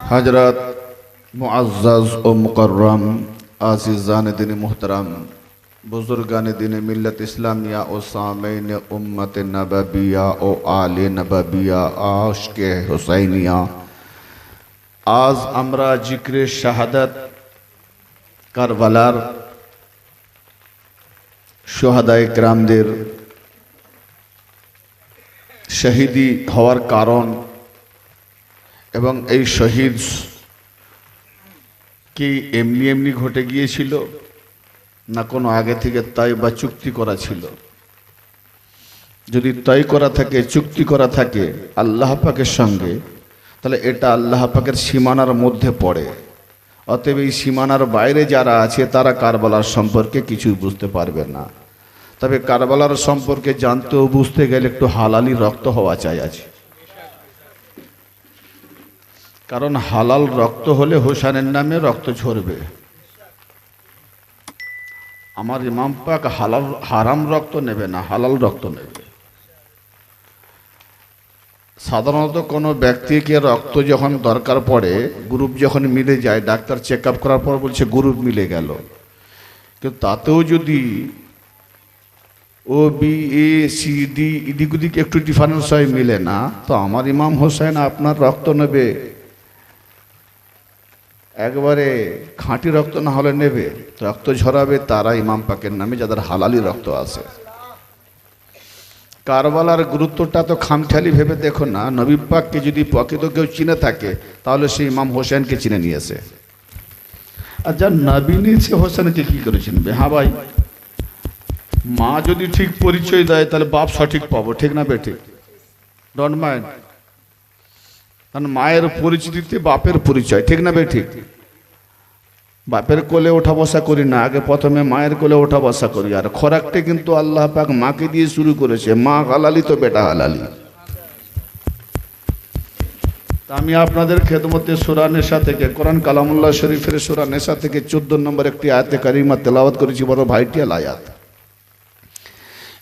हजरत मुअज़्ज़ज़ व मुकर्रम आज़िज़ान दीन मुहतरम बुजुर्गान दीन मिल्लत इस्लामिया ओ सामीन उम्मत नबविया ओ आले नबविया आशिक़े हुसैनिया आज আমরা जिक्र শাহাদাত কারবালার শহীদায়ে কেরামদের শহীদি হওয়ার কারণ এবং এই শহীদ কি এমনি এমনি ঘটে গিয়েছিল না কোনো আগে থেকে তয় বা চুক্তি করা ছিল? যদি তয় করা থাকে, চুক্তি করা থাকে আল্লাহ পাকের সঙ্গে, তাহলে এটা আল্লাহ পাকের সীমানার মধ্যে পড়ে। অতএব এই সীমানার বাইরে যারা আছে তারা কারবালার সম্পর্কে কিছুই বুঝতে পারবে না। তবে কারবালার সম্পর্কে জানতে ও বুঝতে গেলে একটু হালালি রক্ত হওয়া চাই আছে। কারণ হালাল রক্ত হলে হোসেনের নামে রক্ত ঝরবে। আমার ইমাম পাক হারাম রক্ত নেবে না, হালাল রক্ত নেবে। সাধারণত কোনো ব্যক্তিকে রক্ত যখন দরকার পড়ে, গ্রুপ যখন মিলে যায়, ডাক্তার চেক আপ করার পর বলছে গ্রুপ মিলে গেল, কিন্তু তাতেও যদি ও বি এ সি ডি এদিক ওদিক একটু ডিফারেন্স হয়, মিলে না, তো আমার ইমাম হোসেন আপনার রক্ত নেবে, একবারে খাঁটি রক্ত না হলে নেবে। রক্ত ঝরাবে তারা ইমাম পাকের নামে যাদের হালালি রক্ত আছে। কারবালার গুরুত্বটা তো খামখেয়ালি ভেবে দেখো না। নবী পাককে যদি প্রকৃত কেউ চিনে থাকে তাহলে সে ইমাম হোসেনকে চিনে নিয়েছে। আর যার নবী নিয়েছে হোসেনকে কি করে চিনবে? হ্যাঁ ভাই, মা যদি ঠিক পরিচয় দেয় তাহলে বাপ সঠিক পাবো, ঠিক না বেঠিক? Don't mind. কারণ মায়ের পরিচিতিতে বাপের পরিচয়, ঠিক না বেঠিক? বাপের কোলে ওঠা বসা করি না, আগে প্রথমে মায়ের কোলে ওঠা বসা করি। আর খোরাকটা কিন্তু আল্লাহ পাক মাকে দিয়ে শুরু করেছে। মা হালালি তো বেটা হালালি। আমি আপনাদের খেদমতে সূরা নেসা থেকে, কোরআন কালামুল্লাহ শরীফের সূরা নেসা থেকে 14 নম্বর একটি আয়াতে কারিমা তেলাওয়াত করেছি, বড় ভাইটিয়াল আয়াত।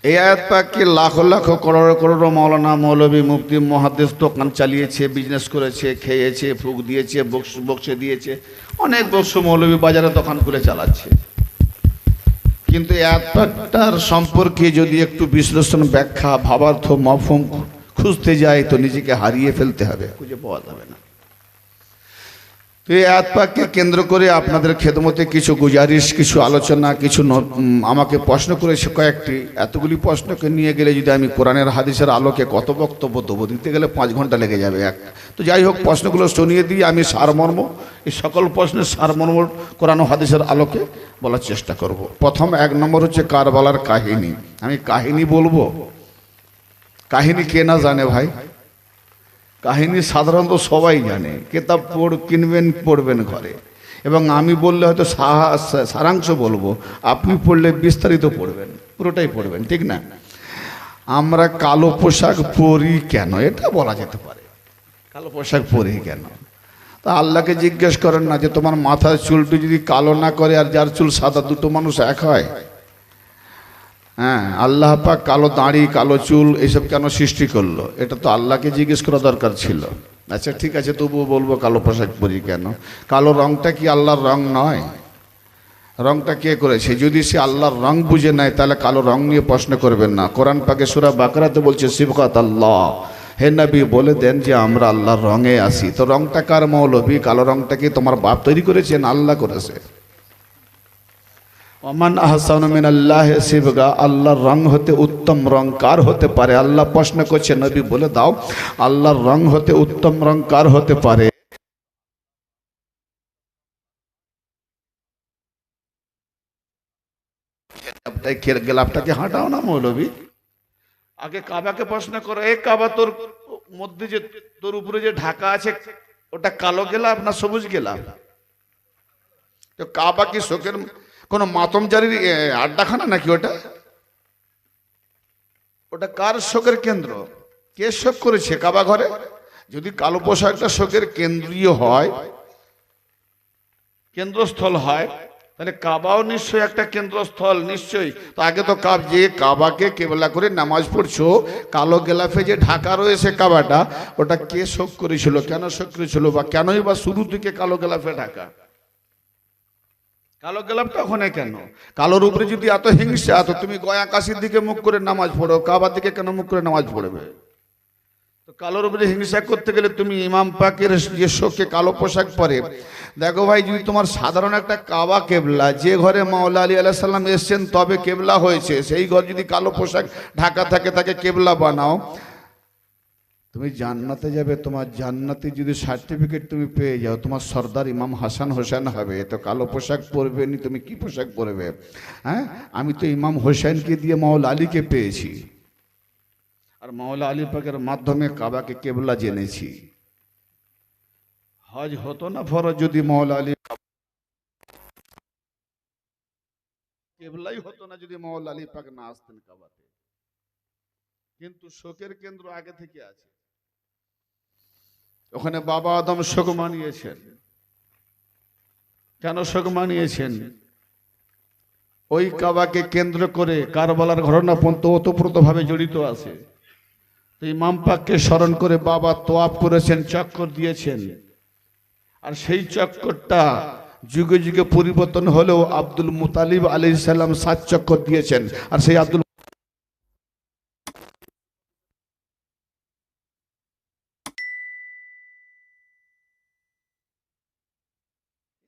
এই আয়াত পাককে লাখো লাখো করোড় করোড় মৌলানা মৌলবী মুফতি মুহাদ্দিস দোকান চালিয়েছে, বিজনেস করেছে, খেয়েছে, ফুক দিয়েছে, বক্সে দিয়েছে, অনেক বক্স মৌলবী বাজারে দোকান খুলে চালাচ্ছে। কিন্তু এই আয়াত পাকটার সম্পর্কে যদি একটু বিশ্লেষণ, ব্যাখ্যা, ভাবার্থ, মফহুম খুঁজতে যায় তো নিজেকে হারিয়ে ফেলতে হবে, খুঁজে পাওয়া যাবে না। তো এই আয়াত পাককে কেন্দ্র করে আপনাদের খেদমতে কিছু গুজারিশ, কিছু আলোচনা, কিছু আমাকে প্রশ্ন করেছে কয়েকটি। এতগুলি প্রশ্নকে নিয়ে গেলে যদি আমি কোরআনের হাদিসের আলোকে কত বক্তব্য দেবো, দিতে গেলে 5 ঘন্টা লেগে যাবে। তো যাই হোক, প্রশ্নগুলো শুনিয়ে দিয়ে আমি সারমর্ম, এই সকল প্রশ্নের সারমর্ম কোরআন ও হাদিসের আলোকে বলার চেষ্টা করব। প্রথম 1 নম্বর হচ্ছে কারবালার কাহিনী। আমি কাহিনী বলবো। কাহিনী কে না জানে ভাই? কাহিনী সাধারণত সবাই জানে, কিতাব কিনবেন, পড়বেন ঘরে, এবং আমি বললে হয়তো সারাংশ বলবো, আপনি পড়লে বিস্তারিত পড়বেন, পুরোটাই পড়বেন, ঠিক না? আমরা কালো পোশাক পরি কেন, এটা বলা যেতে পারে। কালো পোশাক পরি কেন? তা আল্লাহকে জিজ্ঞেস করেন না যে তোমার মাথার চুলটি যদি কালো না করে আর যার চুল সাদা, দুটো মানুষ এক হয়? হ্যাঁ, আল্লাহ পাক কালো দাড়ি, কালো চুল এইসব কেন সৃষ্টি করলো? এটা তো আল্লাহকে জিজ্ঞেস করা দরকার ছিল। আচ্ছা ঠিক আছে, তবুও বলবো কালো পোশাক পরি কেন। কালো রংটা কি আল্লাহর রং নয়? রংটা কে করেছে? যদি সে আল্লাহর রং বুঝে নেয় তাহলে কালো রং নিয়ে প্রশ্ন করবেন না। কোরআন পাকে সূরা বাকারাতে বলছে সিবগাত আল্লাহ, হে নবী বলে দেন যে আমরা আল্লাহর রঙে আসি। তো রংটা কার মৌলবী? কালো রংটা কি তোমার বাপ তৈরি করেছেন? আল্লাহ করেছে। ওমান আহসানু মিনাল্লাহি সিবগা, আল্লাহর রং হতে উত্তম রং কার হতে পারে? আল্লাহ প্রশ্ন করছে, নবী বলে দাও আল্লাহর রং হতে উত্তম রং কার হতে পারে? গেলাপটাকে হাঁটাও না মৌলবী, আগে কাবাকে প্রশ্ন করো, এই কাবা তোর মধ্যে যে, তোর উপরে যে ঢাকা আছে ওটা কালো গেলাপ না সবুজ গেলাপ? তো কাবা কি শোকের কোন মাতমজারির আড্ডাখানা নাকি? ওটা কার শোকের কেন্দ্র? কে শোক করেছে কাবা ঘরে? যদি কালো পোশাকটা শোকের কেন্দ্রীয় হয়, কেন্দ্রস্থল হয়, তাহলে কাবাও নিশ্চয়ই একটা কেন্দ্রস্থল, নিশ্চয়ই। তো আগে তো যে কাবাকে কেবলা করে নামাজ পড়ছো, কালো গেলাফে যে ঢাকা রয়েছে কাবাটা, ওটা কে শোক করেছিল, কেন শোক করেছিল, বা কেনই বা শুরু থেকে কালো গেলাফে ঢাকা? কালো গেলাফটা ওখানে কেন? কালোর উপরে যদি এত হিংসা, তো তুমি গয়া কাশির দিকে মুখ করে নামাজ পড়ো, কাবার দিকে কেন মুখ করে নামাজ পড়বে? তো কালোর উপরে হিংসা করতে গেলে তুমি ইমাম পাকের যে শোকে কালো পোশাক পরে। দেখো ভাই, যদি তোমার সাধারণ একটা কাবা কেবলা, যে ঘরে মাওলা আলী আলাইহিস সালাম এসেছেন তবে কেবলা হয়েছে, সেই ঘর যদি কালো পোশাক ঢাকা থাকে, তাকে কেবলা বানাও, তুমি জান্নাতে যাবে। তোমার জান্নাতে যদি সার্টিফিকেট তুমি পেয়ে যাও, তোমার সর্দার ইমাম হাসান হোসেন হবে, তো কালো পোশাক পরবে নি, তুমি কি পোশাক পরবে? হ্যাঁ, আমি তো ইমাম হোসেনকে দিয়ে মাওলা আলীকে পেয়েছি, আর মাওলা আলী পাকের মাধ্যমে কাবাকে কেবলা জেনেছি। হজ হতো না ফরজ যদি মাওলা আলী, কেবলাই হতো না যদি মাওলা আলী পাক না আসতেন কাবাতে। কিন্তু শোকের কেন্দ্র আগে থেকে আছে। ওখানে বাবা আদম শোক মানিয়েছেন। কেন শোক মানিয়েছেন? ওই কাবাকে কেন্দ্র করে কারবালার ঘটনা পর্যন্ত ওতপ্রোতভাবে জড়িত আছে। তো ইমাম পাককে স্মরণ করে বাবা তোয়াফ করেছেন, চক্কর দিয়েছেন। আর সেই চক্করটা যুগে যুগে পরিবর্তন হলেও আব্দুল মুতালিব আলাইহিস সালাম 7 চক্কর দিয়েছেন। আর সেই আব্দুল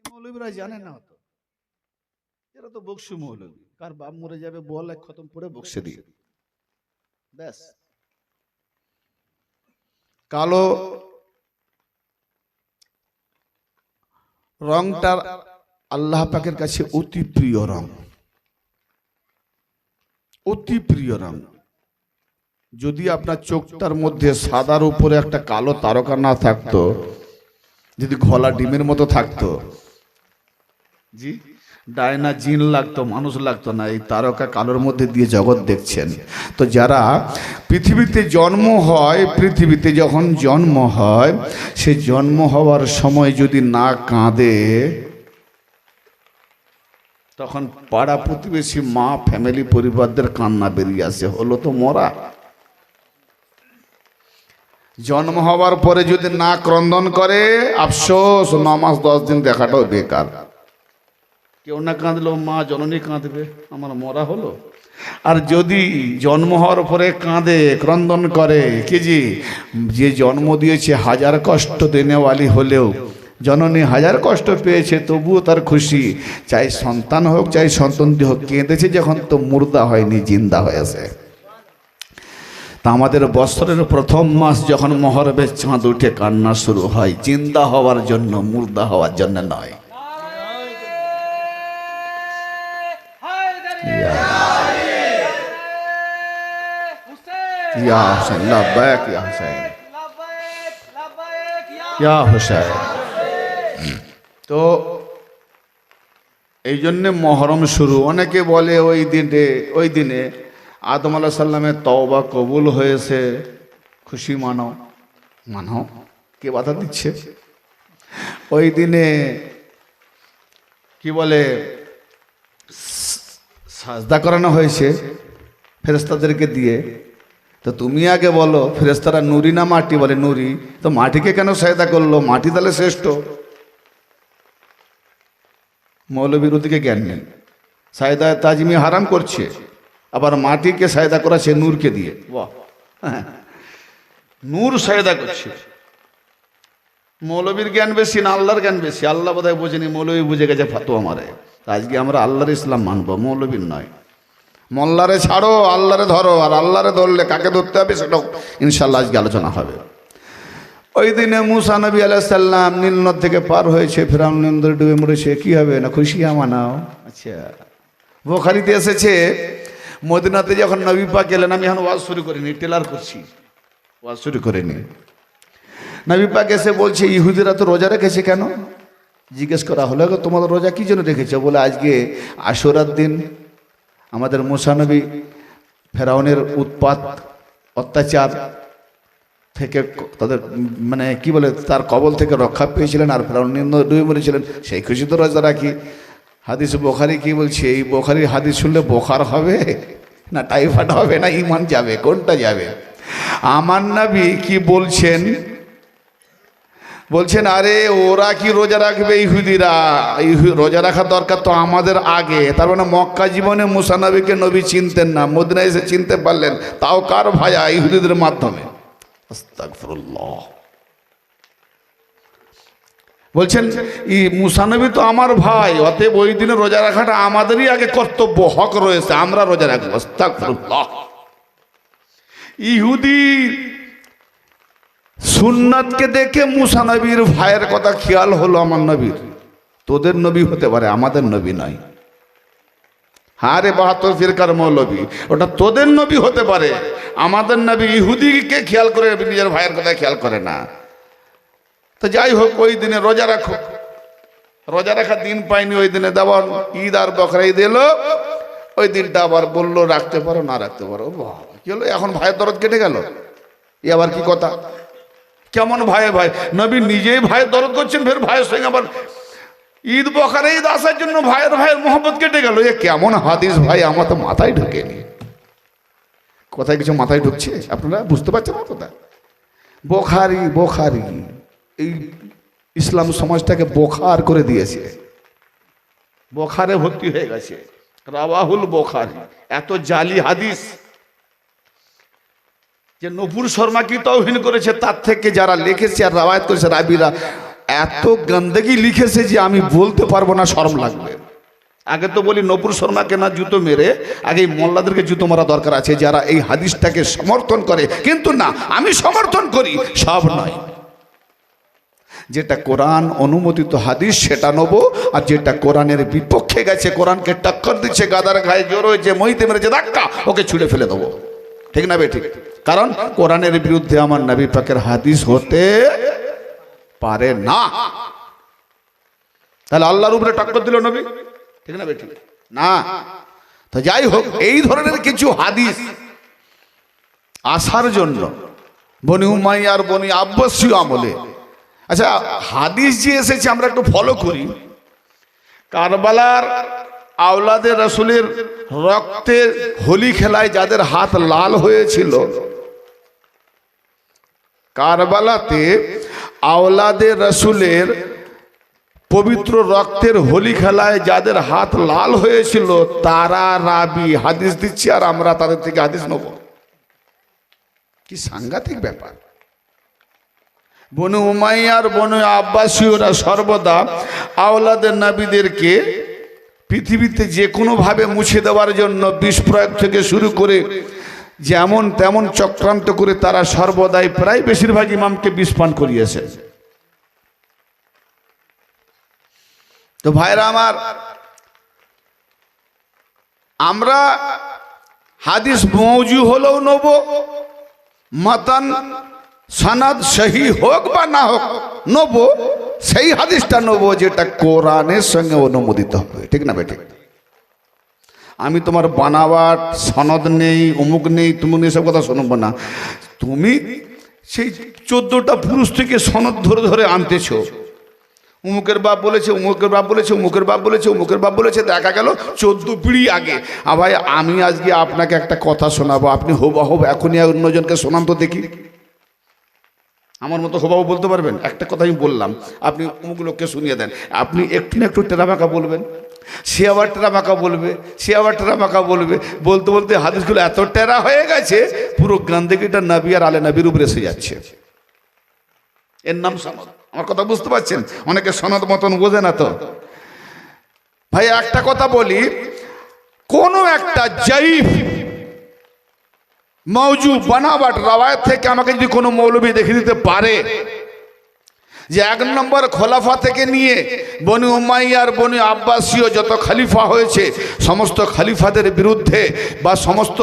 মৌলবীরা জানে না, হতো এরা তো বকশু মৌলবী, কার বাপ মরে যাবে বল এক খতম পড়ে বকশে দিয়ে ব্যাস। কালো রংটা আল্লাহ পাকের কাছে অতি প্রিয় রং, অতি প্রিয় রং। যদি আপনার চোখটার মধ্যে সাদার উপরে একটা কালো তারকা না থাকতো, যদি ঘোলা ডিমের মতো থাকতো, জি ডায়না জিন লাগতো, মানুষ লাগতো না। এই তারকা কালোর মধ্যে দিয়ে জগৎ দেখছেন। তো যারা পৃথিবীতে জন্ম হয়, পৃথিবীতে যখন জন্ম হয়, সে জন্ম হওয়ার সময় যদি না কাঁদে, তখন পাড়া প্রতিবেশী, মা, ফ্যামিলি, পরিবারদের কান্না বেরিয়ে আসে, হলো তো মরা। জন্ম হওয়ার পরে যদি না ক্রন্দন করে, আফসোস, 9 মাস 10 দিন দেখাটাও বেকার। কেউ না কাঁদলেও মা জননী কাঁদবে, আমার মরা হলো। আর যদি জন্ম হওয়ার পরে কাঁদে, ক্রন্দন করে, কি যে জন্ম দিয়েছে হাজার কষ্ট দেনেওয়ালি হলেও জননী হাজার কষ্ট পেয়েছে, তবুও তার খুশি। চাই সন্তান হোক, চাই সন্তানটি হোক, কেঁদেছে যখন তো মুর্দা হয়নি, জিন্দা হয়েছে। তা আমাদের বছরের প্রথম মাস যখন মহরমের চাঁদ উঠে কান্না শুরু হয়, জিন্দা হওয়ার জন্য, মুর্দা হওয়ার জন্য নয়। ইয়া হুসেন, লাব্বাইক ইয়া হুসেন, ইয়া হুসেন। তো এই জন্যে মহরম শুরু। অনেকে বলে ওই দিনে আদম আলাইহিস সালামের তওবা কবুল হয়েছে, খুশি মানো। মানো, কে বাধা দিচ্ছে? ওই দিনে কি বলে, সাজদা করানো হয়েছে ফেরেশতাদেরকে দিয়ে। তো তুমি আগে বলো, ফেরেশতারা নুরি না মাটি? বলে নুরি। তো মাটিকে কেন সাজদা করলো? মাটি তাহলে শ্রেষ্ঠ। মৌলবীর ওদিকে জ্ঞান নেই, সাজদা তাজমি হারাম করছে, আবার মাটিকে সাজদা করাছে নূরকে দিয়ে। বাহ, নূর সাজদা করছে। মৌলবীর জ্ঞান বেশি না আল্লাহর জ্ঞান বেশি? আল্লাহ বোধহয় বোঝেনি, মৌলবী বুঝে গেছে ফাতোয়া মারে। আজকে আমরা আল্লাহর ইসলাম মানবো, মৌলবীর নয়। মোল্লারে ছাড়ো, আল্লাহরে ধরো। আর আল্লাহরে ধরলে কাকে ধরতে হবে সেটাও ইনশাল্লাহ আজকে আলোচনা হবে। ওই দিনে মুসা নবী আলাইহিস সালাম নীল নদ থেকে পার হয়েছে, ফিরআউন নদীতে ডুবে মরেছে। কি হবে না খুশি মানাও? আচ্ছা, বুখারীতে এসেছে, মদিনাতে যখন নবী পাক এলেন, আমি এখন ওয়াজ শুরু করিনি, টেলার করছি, ওয়াজ শুরু করিনি। নবী পাক এসে বলছে, ইহুদিরা তো রোজা রেখেছে কেন? জিজ্ঞেস করা হলো, তোমাদের রোজা কি জন্য রেখেছে? বলে আজকে আশুরার দিন, আমাদের মুসা নবী ফেরাউনের উৎপাত, অত্যাচার থেকে তাদের মানে কি বলে, তার কবল থেকে রক্ষা পেয়েছিলেন, আর ফেরাউন ডুবে মরেছিলেন, সেই খুশি তো রোজা রাখি। হাদিস বোখারি কি বলছে? এই বোখারির হাদিস শুনলে বোখার হবে না টাইফয়েড হবে না ইমান যাবে? কোনটা যাবে? আমার নবী কি বলছেন? বলছেন আরে ওরা কি রোজা রাখবে ইহুদিরা? রোজা রাখার দরকার তো আমাদের আগে। তার মানে মক্কা জীবনে মুসা নবীকে নবী চিনতেন না, মদিনায় এসে চিনতে পারলেন, তাও কার ভায়া? ইহুদিদের মাধ্যমে। আস্তাগফিরুল্লাহ। বলছেন মুসা নবী তো আমার ভাই, অতএব ওই দিনে রোজা রাখাটা আমাদেরই আগে কর্তব্য, হক রয়েছে, আমরা রোজা রাখবো। আস্তাগফিরুল্লাহ। ইহুদি সুন্নাতকে দেখে মুসা নবীর ভাইয়ের কথা খেয়াল হলো আমার নবীর। তোদের নবী হতে পারে, আমাদের নবী নয়। হ্যাঁ রে 72 ফিরকার মৌলবী, ওটা তোদের নবী হতে পারে, আমাদের নবী। ইহুদিকে খেয়াল করে নিজের ভাইয়ের কথা খেয়াল করে না। তো যাই হোক, ওই দিনে রোজা রাখো। রোজা রাখার দিন পাইনি ওই দিনে, দেওয়ার ঈদ আর বকরা ঈদ এলো, ওই দিনটা আবার বললো রাখতে পারো না রাখতে পারো। কি হলো এখন? ভাইয়ের দরদ কেটে গেল? এ আবার কি কথা? কেমন ভাই? ভাই নবী নিজেই ভাইয়ের দরদ করছেন, ফের ভাইয়ের সঙ্গে আবার ঈদ বকরা ঈদ আসার জন্য ভাইয়ের মোহব্বত কেটে গেল। এ কেমন হাদিস ভাই? আমার তো মাথায় ঢোকেনি। কোথায় কিছু মাথায় ঢুকছে? আপনারা বুঝতে পারছেন না কোথায়? বোখারি বোখারি এই ইসলাম সমাজটাকে বোখার করে দিয়েছে, বোখারে ভর্তি হয়ে গেছে। রাওয়াহুল বোখারি, এত জালি হাদিস যে নূপুর শর্মা কি তাওহীন করেছে, তার থেকে যারা লিখেছে আর রাওয়ায়াত করেছে রাবিরা এত গন্দগি লিখেছে যে আমি বলতে পারবো না, শরম লাগবে। আগে তো বলি নূপুর শর্মাকে না জুতো মেরে আগে মোল্লাদেরকে জুতো মারা দরকার আছে, যারা এই হাদিসটাকে সমর্থন করে। কিন্তু না, আমি সমর্থন করি, সব নয়। যেটা কোরআন অনুমোদিত হাদিস সেটা নেব, আর যেটা কোরআনের বিপক্ষে গেছে, কোরআনকে টক্কর দিচ্ছে, গাদার গায়ে জোর হয়েছে, মইতে মেরেছে ধাক্কা, ওকে ছুঁড়ে ফেলে দেবো। ঠিক না বে ঠিক? কারণ কোরআনের বিরুদ্ধে আমার নবী পাকের হাদিস হতে পারে না। তাহলে আল্লাহর উপরে টক্কর দিল নবী, ঠিক না বে ঠিক? না। তো যাই হোক, এই ধরনের কিছু হাদিস আসার জন্য বনি উমাইয়া আর বনি আব্বাসীয় আমলে, আচ্ছা হাদিস যে এসেছে আমরা একটু ফলো করি। কারবালার আওলাদে রাসূলের রক্তের হোলি খেলায় যাদের হাত লাল হয়েছিল, কারবালাতে আওলাদে রাসূলের পবিত্র রক্তের হোলি খেলায় যাদের হাত লাল হয়েছিল, তারা রাবি হাদিস দিচ্ছে আর আমরা তাদের থেকে হাদিস নেব। কি সাংঘাতিক ব্যাপার! বনু উমাইয়ার বনু আব্বাসীয়রা সর্বদা আওলাদের নবীদেরকে পৃথিবীতে যে কোনোভাবে মুছে দেওয়ার জন্য বিষ প্রয়োগ থেকে শুরু করে যেমন তেমন চক্রান্ত করে তারা সর্বদাই প্রায় বেশিরভাগ ইমামকে বিষ পান করিয়েছে। তো ভাইরা আমার, আমরা হাদিস মওজু হলেও নেব, মাতান সনদ সহি হোক বা না হোক নেব, সেই হাদিসটা নেব যেটা কোরআনের সঙ্গে অনুমোদিত হবে। ঠিক না বেঠিক? আমি তোমার বানাওয়াট সনদ নেই, অমুক নেই, তুমি এসব কথা শুনবো না। তুমি সেই 14টা পুরুষ থেকে সনদ ধরে ধরে আনতেছ, উমুকের বাপ বলেছে, উমুকের বাপ বলেছে, উমুকের বাপ বলেছে, উমুকের বাপ বলেছে, দেখা গেল 14 পিঁড়ি আগে। ভাই আমি আজকে আপনাকে একটা কথা শোনাবো, আপনি হোবাহোব এখনই অন্যজনকে শোনান তো দেখি। আমার মতো হোবাহোব বলতে পারবেন? একটা কথা আমি বললাম, আপনি অমুক লোককে শুনিয়ে দেন, আপনি একটু না একটু টেরাবাঁকা বলবেন, সে আবার টেরাবাঁকা বলবে, সে আবার টেরাবাঁকা বলবে, বলতে বলতে হাদিসগুলো এত টেরা হয়ে গেছে, পুরো গান্দেগিটা নবী আর আলে নবীর উপরে এসে যাচ্ছে। এর নাম সনদ। আমার কথা বুঝতে পারছেন? অনেকে সনদ মতন বোঝে না। তো ভাই একটা কথা বলি, কোন একটা জাইফ মওজু বানাবাট রাওয়ায়াত থেকে আমাকে যদি কোনো মৌলবী দেখে দিতে পারে যে 1 নম্বর খোলাফা থেকে নিয়ে বনি উমাইয়া আর বনি আব্বাসীয় যত খলিফা হয়েছে সমস্ত খলিফাদের বিরুদ্ধে বা সমস্ত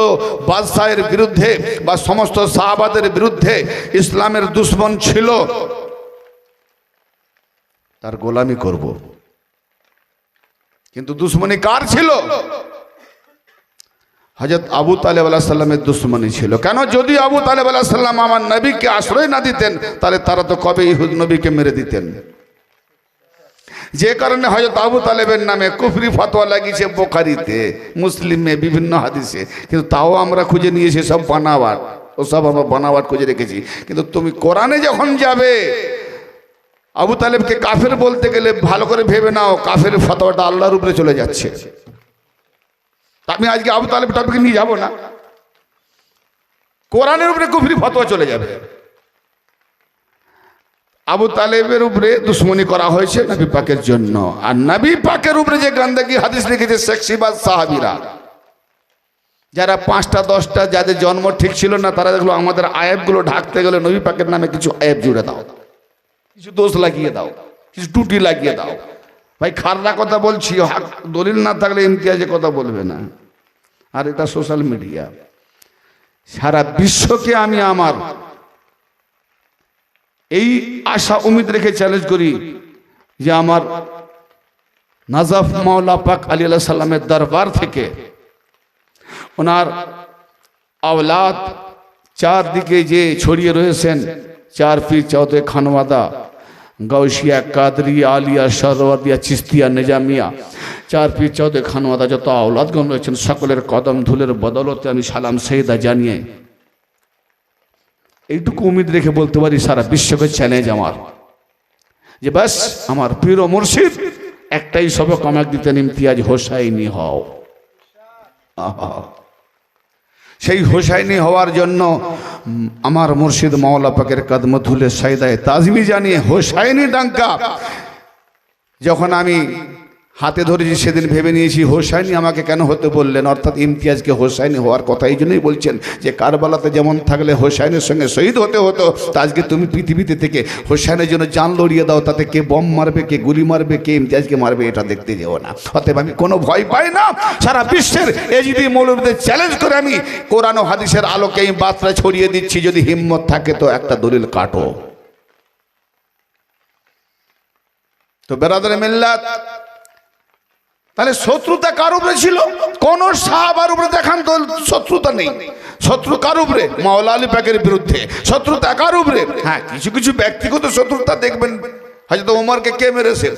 বাদশাহের বিরুদ্ধে বা সমস্ত সাহাবাদের বিরুদ্ধে ইসলামের দুশ্মন ছিল, তার গোলামি করব। কিন্তু দুশ্মনী কার ছিল? হযরত আবু তালেব আলাইহিস সালামের দুশ্মনী ছিল। কেন? যদি আবু তালেব আলাইহিস সালাম আমার নবীকে আশ্রয় না দিতেন, তাহলে তারা তো কবে ইহুদ নবীকে মেরে দিতেন। যে কারণে হযরত আবু তালেবের নামে কুফরি ফতোয়া লাগিয়েছে বুখারীতে, মুসলিমে, বিভিন্ন হাদিসে। কিন্তু তাও আমরা খুঁজে নিয়েছি সব বানাওয়াট, ও সব আমরা বানাওয়াট খুঁজে রেখেছি। কিন্তু তুমি কোরআনে যখন যাবে, আবু তালেবকে কাফের বলতে গেলে ভালো করে ভেবে নাও, কাফের ফতোয়াটা আল্লাহর উপরে চলে যাচ্ছে। আমি আজকে আবু তালেব টপিকে নিয়ে যাব না, কোরআনের উপরে কুফরি ফতোয়া চলে যাবে। আবু তালেবের উপরে দুশ্মনী করা হয়েছে নবী পাকের জন্য, আর নবী পাকের উপরে যে গন্ডগি হাদিস লিখেছে শেখসিবাদ সাহাবীরা, যারা 5টা 10টা যাদের জন্ম ঠিক ছিল না, তারা দেখলো আমাদের আয়েবগুলো ঢাকতে গেলে নবী পাকের নামে কিছু আয়েব জুড়ে দাও, কিছু দোষ লাগিয়ে দাও, কিছু টুটি লাগিয়ে দাও। ভাই খাররা কথা বলছি, দলিল না থাকলে ইমতিয়াজে কথা বলবে না। আর এটা সোশ্যাল মিডিয়া, সারা বিশ্বকে আমি আমার এই আশা উম্মীদ রেখে চ্যালেঞ্জ করি যে আমার নাজাফ মাওলা পাক আলী আলাইহিস সালামের দরবার থেকে ওনার আওলাদ চারদিকে যে ছড়িয়ে রয়েছেন, 4 পীর চৌধুরী খানওয়াদা, গাউসিয়া, কাদরিয়া, আলিয়া, সরওয়ার্দিয়া, চিস্তিয়া, নিজামিয়া, 4 পীর চৌধুরী খানওয়াদা যত আওলাদগণ রয়েছেন, সকলের কদম ধুলের বদলতে আমি সালাম সেজদা জানিয়ে এইটুকু উম্মীদ রেখে বলতে পারি, সারা বিশ্বকে চ্যালেঞ্জ আমার, যে বাস আমার পীর ও মুর্শিদ একটাই সবক আমাকে দিতেন, ইমতিয়াজ হোসাইনি হও। সেই হোসাইনি হওয়ার জন্য আমার মুর্শিদ মাওলা পাকের কদম ধুলে সাজদায়ে তাজমি জানিয়ে হোসাইনি ডাঙ্কা যখন আমি হাতে ধরেছি, সেদিন ভেবে নিয়েছি হোসাইনি আমাকে কেন হতে বললেন, অর্থাৎ ইমতিয়াজকে হোসাইনি হওয়ার কথা। এই জন্যই বলছেন যে কারবালাতে যেমন থাকলে হোসাইনের সঙ্গে শহীদ হতে হতো, তা আজকে তুমি পৃথিবীতে থেকে হোসাইনের জন্য জান লড়িয়ে দাও, তাতে কে বম মারবে, কে গুলি মারবে, কে ইমতিয়াজকে মারবে, এটা দেখতে যেও না। অতএব আমি কোনো ভয় পাই না। সারা বিশ্বের এজিদি মৌলবীদের চ্যালেঞ্জ করে আমি কোরআন ও হাদিসের আলোকে এই বার্তা ছড়িয়ে দিচ্ছি, যদি হিম্মত থাকে তো একটা দলিল কাটো। তো বেরাদরে মিল্লাত, তাহলে শত্রুতা কার উপরে ছিল? কোন সাহাবার উপরে দেখান তো শত্রুতা নেই। শত্রু কার উপরে? মাওলা আলী পাকের বিরুদ্ধে। শত্রুতা কার উপরে? হ্যাঁ, কিছু কিছু ব্যক্তিগত শত্রুতা দেখবেন। হযরত ওমরকে কে মেরেছে?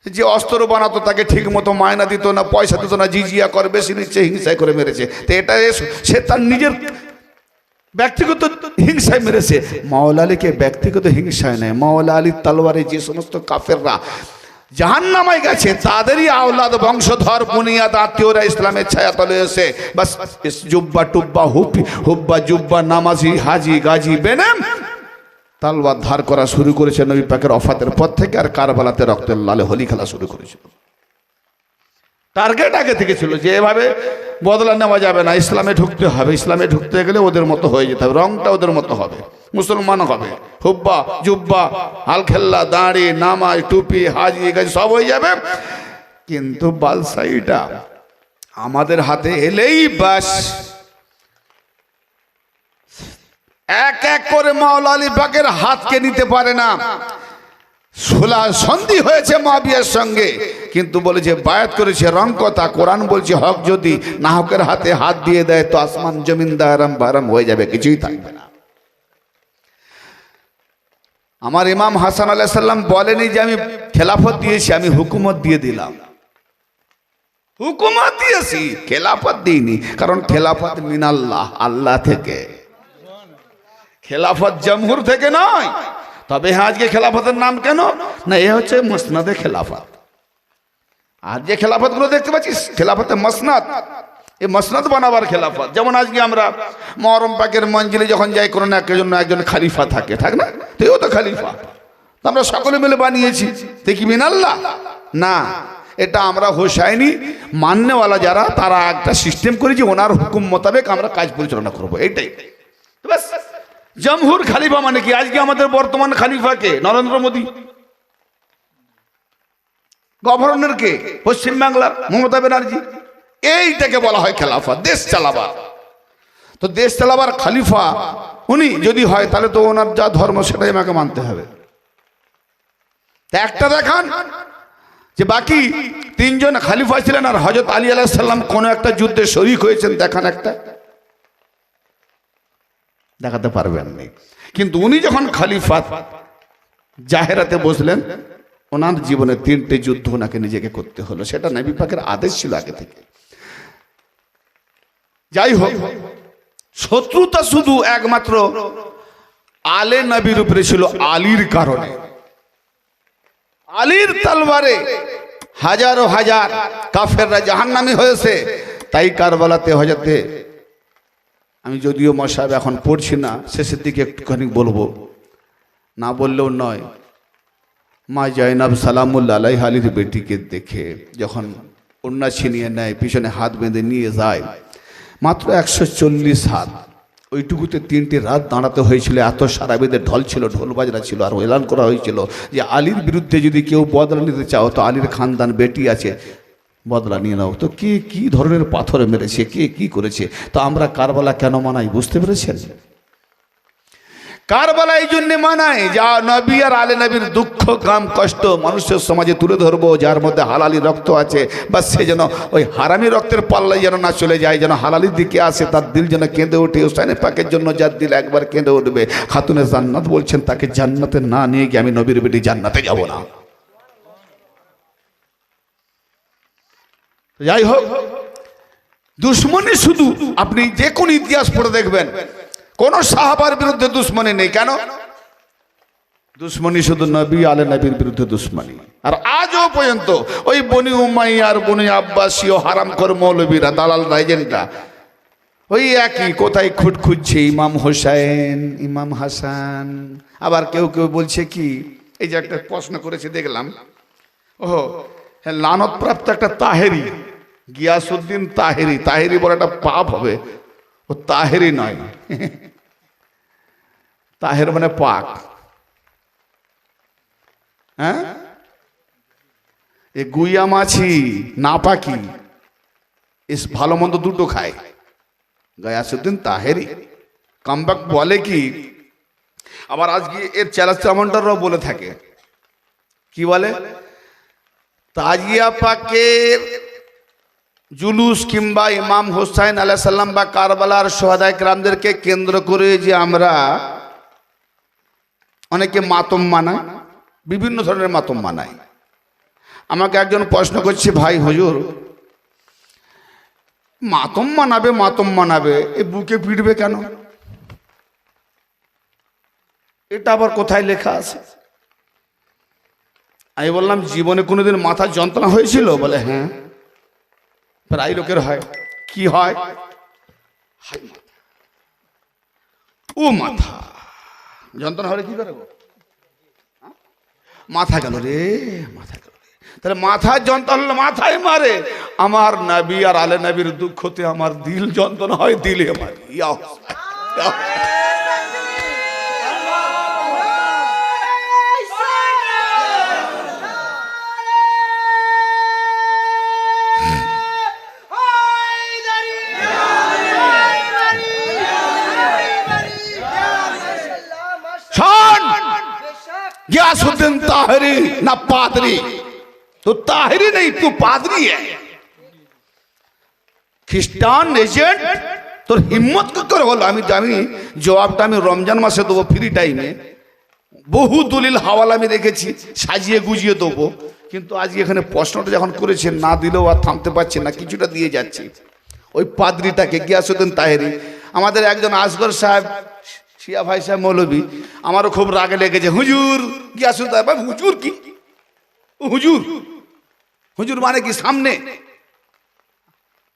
যে অস্ত্র বানাতো তাকে ঠিক মতো মায়না দিত না, পয়সা দিত না, জিজিয়া করে বেশি নিচ্ছে, হিংসায় করে মেরেছে। তো এটা সে তার নিজের ব্যক্তিগত হিংসায় মেরেছে। মাওলা আলীকে ব্যক্তিগত হিংসায় নেয়। মাওলা আলীর তলোয়ারে যে সমস্ত কাফেররা জাহান্নামায় গেছে, তাদেরই আওলাদ, বংশধর, বুনিয়াদ, আত্মীয়রা ইসলামের ছায়াতলে এসে বাস জুব্বা টুব্বা হুব্বা জুব্বা, নামাজি, হাজি, গাজী, বেনেম তালওয়ার ধার করা শুরু করেছে নবী পাকের ওফাতের পর থেকে। আর কারবালাতে রক্তের লালে হোলি খেলা শুরু করেছিল। টার্গেট আগে থেকে ছিল যে এভাবে বদলা নেওয়া যাবে না, ইসলামে ঢুকতে হবে। ইসলামে ঢুকতে গেলে ওদের মতো হয়ে যেতে হবে, রংটা ওদের মতো হবে, মুসলমান হবে, হুব্বা জুব্বা, হালখেল্লা, দাঁড়ি, নামাজ, টুপি, হাজি, গাজি সব হয়ে যাবে। কিন্তু বালসাইটা আমাদের হাতে এলেই বাস এক এক করে মাওলা আলী পাকের হাতকে নিতে পারে না। সুলা সন্ধি হয়েছে মুআবিয়ার সঙ্গে, কিন্তু বলেছে বায়াত করেছে, রং কথা। কোরআন বলছে হক যদি না হকের হাতে হাত দিয়ে দেয় তো আসমান জমিন দারাম বারাম হয়ে যাবে, কিছুই থাকবে না। আমার ইমাম হাসান আলাইহিস সালাম বলেনি যে আমি খেলাফত দিয়েছি, আমি হুকুমত দিয়ে দিলাম। হুকুমত দিয়েছি, খেলাফত দিইনি। কারণ খেলাফত মিনাল্লাহ, আল্লাহ থেকে। খেলাফত জমহুর থেকে নয়। তবে হ্যাঁ, আজকে খেলাফতের নাম কেন না, এ হচ্ছে মুসনাদে খেলাফত। আর যে খেলাফত গুলো দেখতে পাচ্ছি, খেলাফতে মসনাদ, এই মসনাদ বানাবার খেলাফত। যেমন আজকে আমরা মুহররম পাকের মঞ্জিলে যখন যাই, কোনো একজন খলিফা থাকে, থাক না, তো এও তো খলিফা। আমরা সকলে মিলে বানিয়েছি, দেখি মিনাল্লাহ না, এটা আমরা হোসাইনি মাননেওয়ালা যারা, তারা একটা সিস্টেম করেছি, ওনার হুকুম মোতাবেক আমরা কাজ পরিচালনা করবো, এইটাই বাস। জমহুর খলিফা মানে কি? আজকে আমাদের বর্তমান খলিফা কে? নরেন্দ্র মোদী। গভর্নর কে? পশ্চিম বাংলার মমতা ব্যানার্জি। এইটাকে বলা হয় খেলাফত, দেশ চালাবার। তো দেশ চালাবার খলিফা উনি যদি হয়, তাহলে তো ওনার যা ধর্ম সেটাই আমাকে মানতে হবে। একটা দেখান যে বাকি 3 জন খলিফা ছিলেন, আর হযরত আলী আলাইহিস সালাম কোন একটা যুদ্ধে শরীক হয়েছেন, দেখান একটা। দেখাতে পারবেন না। কিন্তু উনি যখন খলিফা জাহেরাতে বসলেন, ওনার জীবনে 3টে যুদ্ধ ওনাকে নিজেকে করতে হলো, সেটা নবী পাকের আদেশ ছিল আগে থেকে। যাই হোক, শত্রুতা শুধু একমাত্র আলে নবীর উপরে ছিল আলীর কারণে। আলীর তলবারে হাজারো হাজার কাফেররা জাহান্নামী হয়েছে। তাই কারবালাতে হযরতে, আমি যদিও মশাব এখন পড়ছি না, শেষের দিকে একটুখানি বলবো, না বললেও নয়, মা জয়নাব সালামুল্লাহ আলাইহা আলীর বেটিকে দেখে যখন ওড়না ছিনিয়ে নেয়, পিছনে হাত বেঁধে নিয়ে যায়, মাত্র 140 হাত, ওইটুকুতে 3টে রাত দাঁড়াতে হয়েছিল। এত সারাবেদের ঢল ছিল, ঢোল বাজরা ছিল, আর এলান করা হয়েছিল যে আলীর বিরুদ্ধে যদি কেউ বদলা নিতে চাও তো আলীর খানদান বেটি আছে, বদলা নিয়ে নাও। তো কে কি ধরনের পাথরে মেরেছে, কে কি করেছে, তো আমরা কারবালা কেন মানাই বুঝতে পেরেছেন? কারবালা এই জন্য মানায়, যা নবী আর আলে নবীর দুঃখ গ্রাম কষ্ট মানুষের সমাজে তুলে ধরবো, যার মধ্যে হালালি রক্ত আছে, বা সে যেন ওই হারামি রক্তের পাল্লাই যেন না চলে যায়, যেন হালালির দিকে আসে, তার দিল যেন কেঁদে ওঠে। হুসাইন পাকের জন্য যার দিল একবার কেঁদে উঠবে, খাতুনে জান্নাত বলছেন তাকে জান্নাতে না নিয়ে গিয়ে আমি নবীর বেটি জান্নাতে যাব না। যাই হোক, দুশ্মনী শুধু, আপনি যে কোন ইতিহাস পড়ে দেখবেন কোন সাহাবার বিরুদ্ধে দুশ্মনী নেই। কেন? দুশ্মনী শুধু নবী আলে নবীর বিরুদ্ধে দুশ্মনী। আর আজও পর্যন্ত ওই বনি উমাইয়ার, বনি আব্বাসীয় হারামখোর মৌলবীরা, দালাল এজেন্টরা ওই একই কোথায় খুঁট খুঁজছে, ইমাম হোসেন, ইমাম হাসান। আবার কেউ কেউ বলছে কি, এই যে একটা প্রশ্ন করেছে দেখলাম, ও লানতপ্রাপ্ত একটা তাহেরি, গিয়াসউদ্দিন তাহেরি, তাহেরি বলে একটা পাপ হবে, ও তাহেরি নয়, তাহের মানে পাক। হ্যাঁ, এ গুইয়া মাছি না পাকি, এস ভালো মন্দ দুটো খায়। গিয়াসউদ্দিন তাহেরি কামবাক বলে কি, আবার আজকে এর চ্যালাস্টামন্টাররাও বলে থাকে, কি বলে, তাজিয়া পাকের জুলুস কিংবা ইমাম হুসাইন আলাইহিস সালাম বা কারবালার শহাদায়ে কেরামদেরকে কেন্দ্র করে যে আমরা অনেকে মাতম মানাই, বিভিন্ন ধরনের মাতম মানাই। আমাকে একজন প্রশ্ন করছে, ভাই হুজুর, মাতম মানাবে এ বুকে পিটবে কেন? এটা আবার কোথায় লেখা আছে? আমি বললাম, জীবনে কোনোদিন মাথা যন্ত্রণা হয়েছিল? বলে হ্যাঁ, প্রায় লোকের হয়। কি হয়? ও মাথা যন্ত্রণা হলে কি করে? মাথা গেল রে, মাথা গেল রে। তাহলে মাথায় যন্ত্রণা মাথায় মারে। আমার নবী আর আলে নবীর দুঃখতে আমার দিল যন্ত্রণা হয়, দিলে আমার गयासुद्दीन ताहरी ना पादरी, तो ताहरी नहीं तू पादरी है। খ্রিস্টান এজেন্ট তোর হিম্মত কি করে হলো? আমি জানি জবাবটা আমি রমজান মাসে দেবো, ফ্রি টাইমে বহু দলিল হাওয়ালা আমি রেখেছি, সাজিয়ে গুজিয়ে দেবো। কিন্তু আজকে এখানে প্রশ্নটা যখন করেছেন, না দিলেও আর থামতে পারছে না, কিছুটা দিয়ে যাচ্ছি। ওই পাদরিটাকে গিয়াসউদ্দিন তাহেরি, আমাদের একজন আসগর সাহেব শিয়া ভাই সাহেব মৌলবী, আমারও খুব রাগে লেগেছে। হুজুর গিয়াসউদ্দিন তাহেরি, হুজুর কি? হুজুর, হুজুর মানে কি? সামনে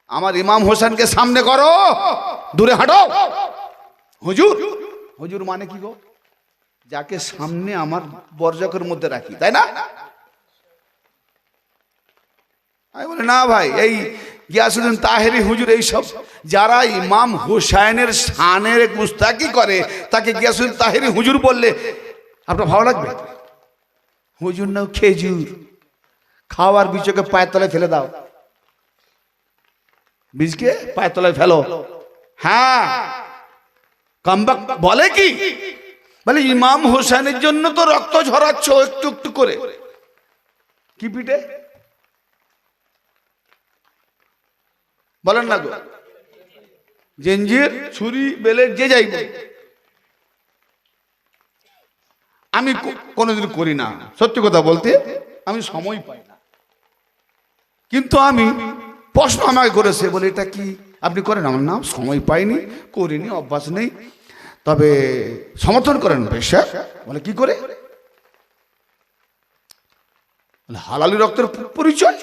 আমার ইমাম হোসেনকে সামনে করো, দূরে হাঁটো। হুজুর, হুজুর মানে কি গো? যাকে সামনে আমার বর্জকের মধ্যে রাখি, তাই না? আমি বলি না ভাই, এই গিয়াসউদ্দিন তাহেরি হুজুর, এইসব যারা ইমাম হুসাইনের শানের গুস্তাকি করে, তাকে গিয়াসউদ্দিন তাহেরি হুজুর বললে আপনার ভালো লাগবে? হুজুর নাও খেজুর, খাওয়ার বীজকে পায়ের তলায় ফেলে দাও, বীজকে পায়ের তলায় ফেলো। হ্যাঁ, কামবাক বলে কি, বলে ইমাম হোসেনের জন্য তো রক্ত ঝরাচ্ছ একটু একটু করে, কি পিঠে বলেন না গো? জঞ্জির, ছুরি, বেলেট যে যাইবে, আমি কোনোদিন করি না, সত্যি কথা বলতে আমি সময় পাই না। কিন্তু আমি প্রশ্ন আমাকে করেছে, বলে এটা কি আপনি করেন? আমার নাম সময় পাইনি, করিনি, অভ্যাস নেই, তবে সমর্থন করেন বেশ। বলে কি করে? হালালি রক্তের পরিচয়।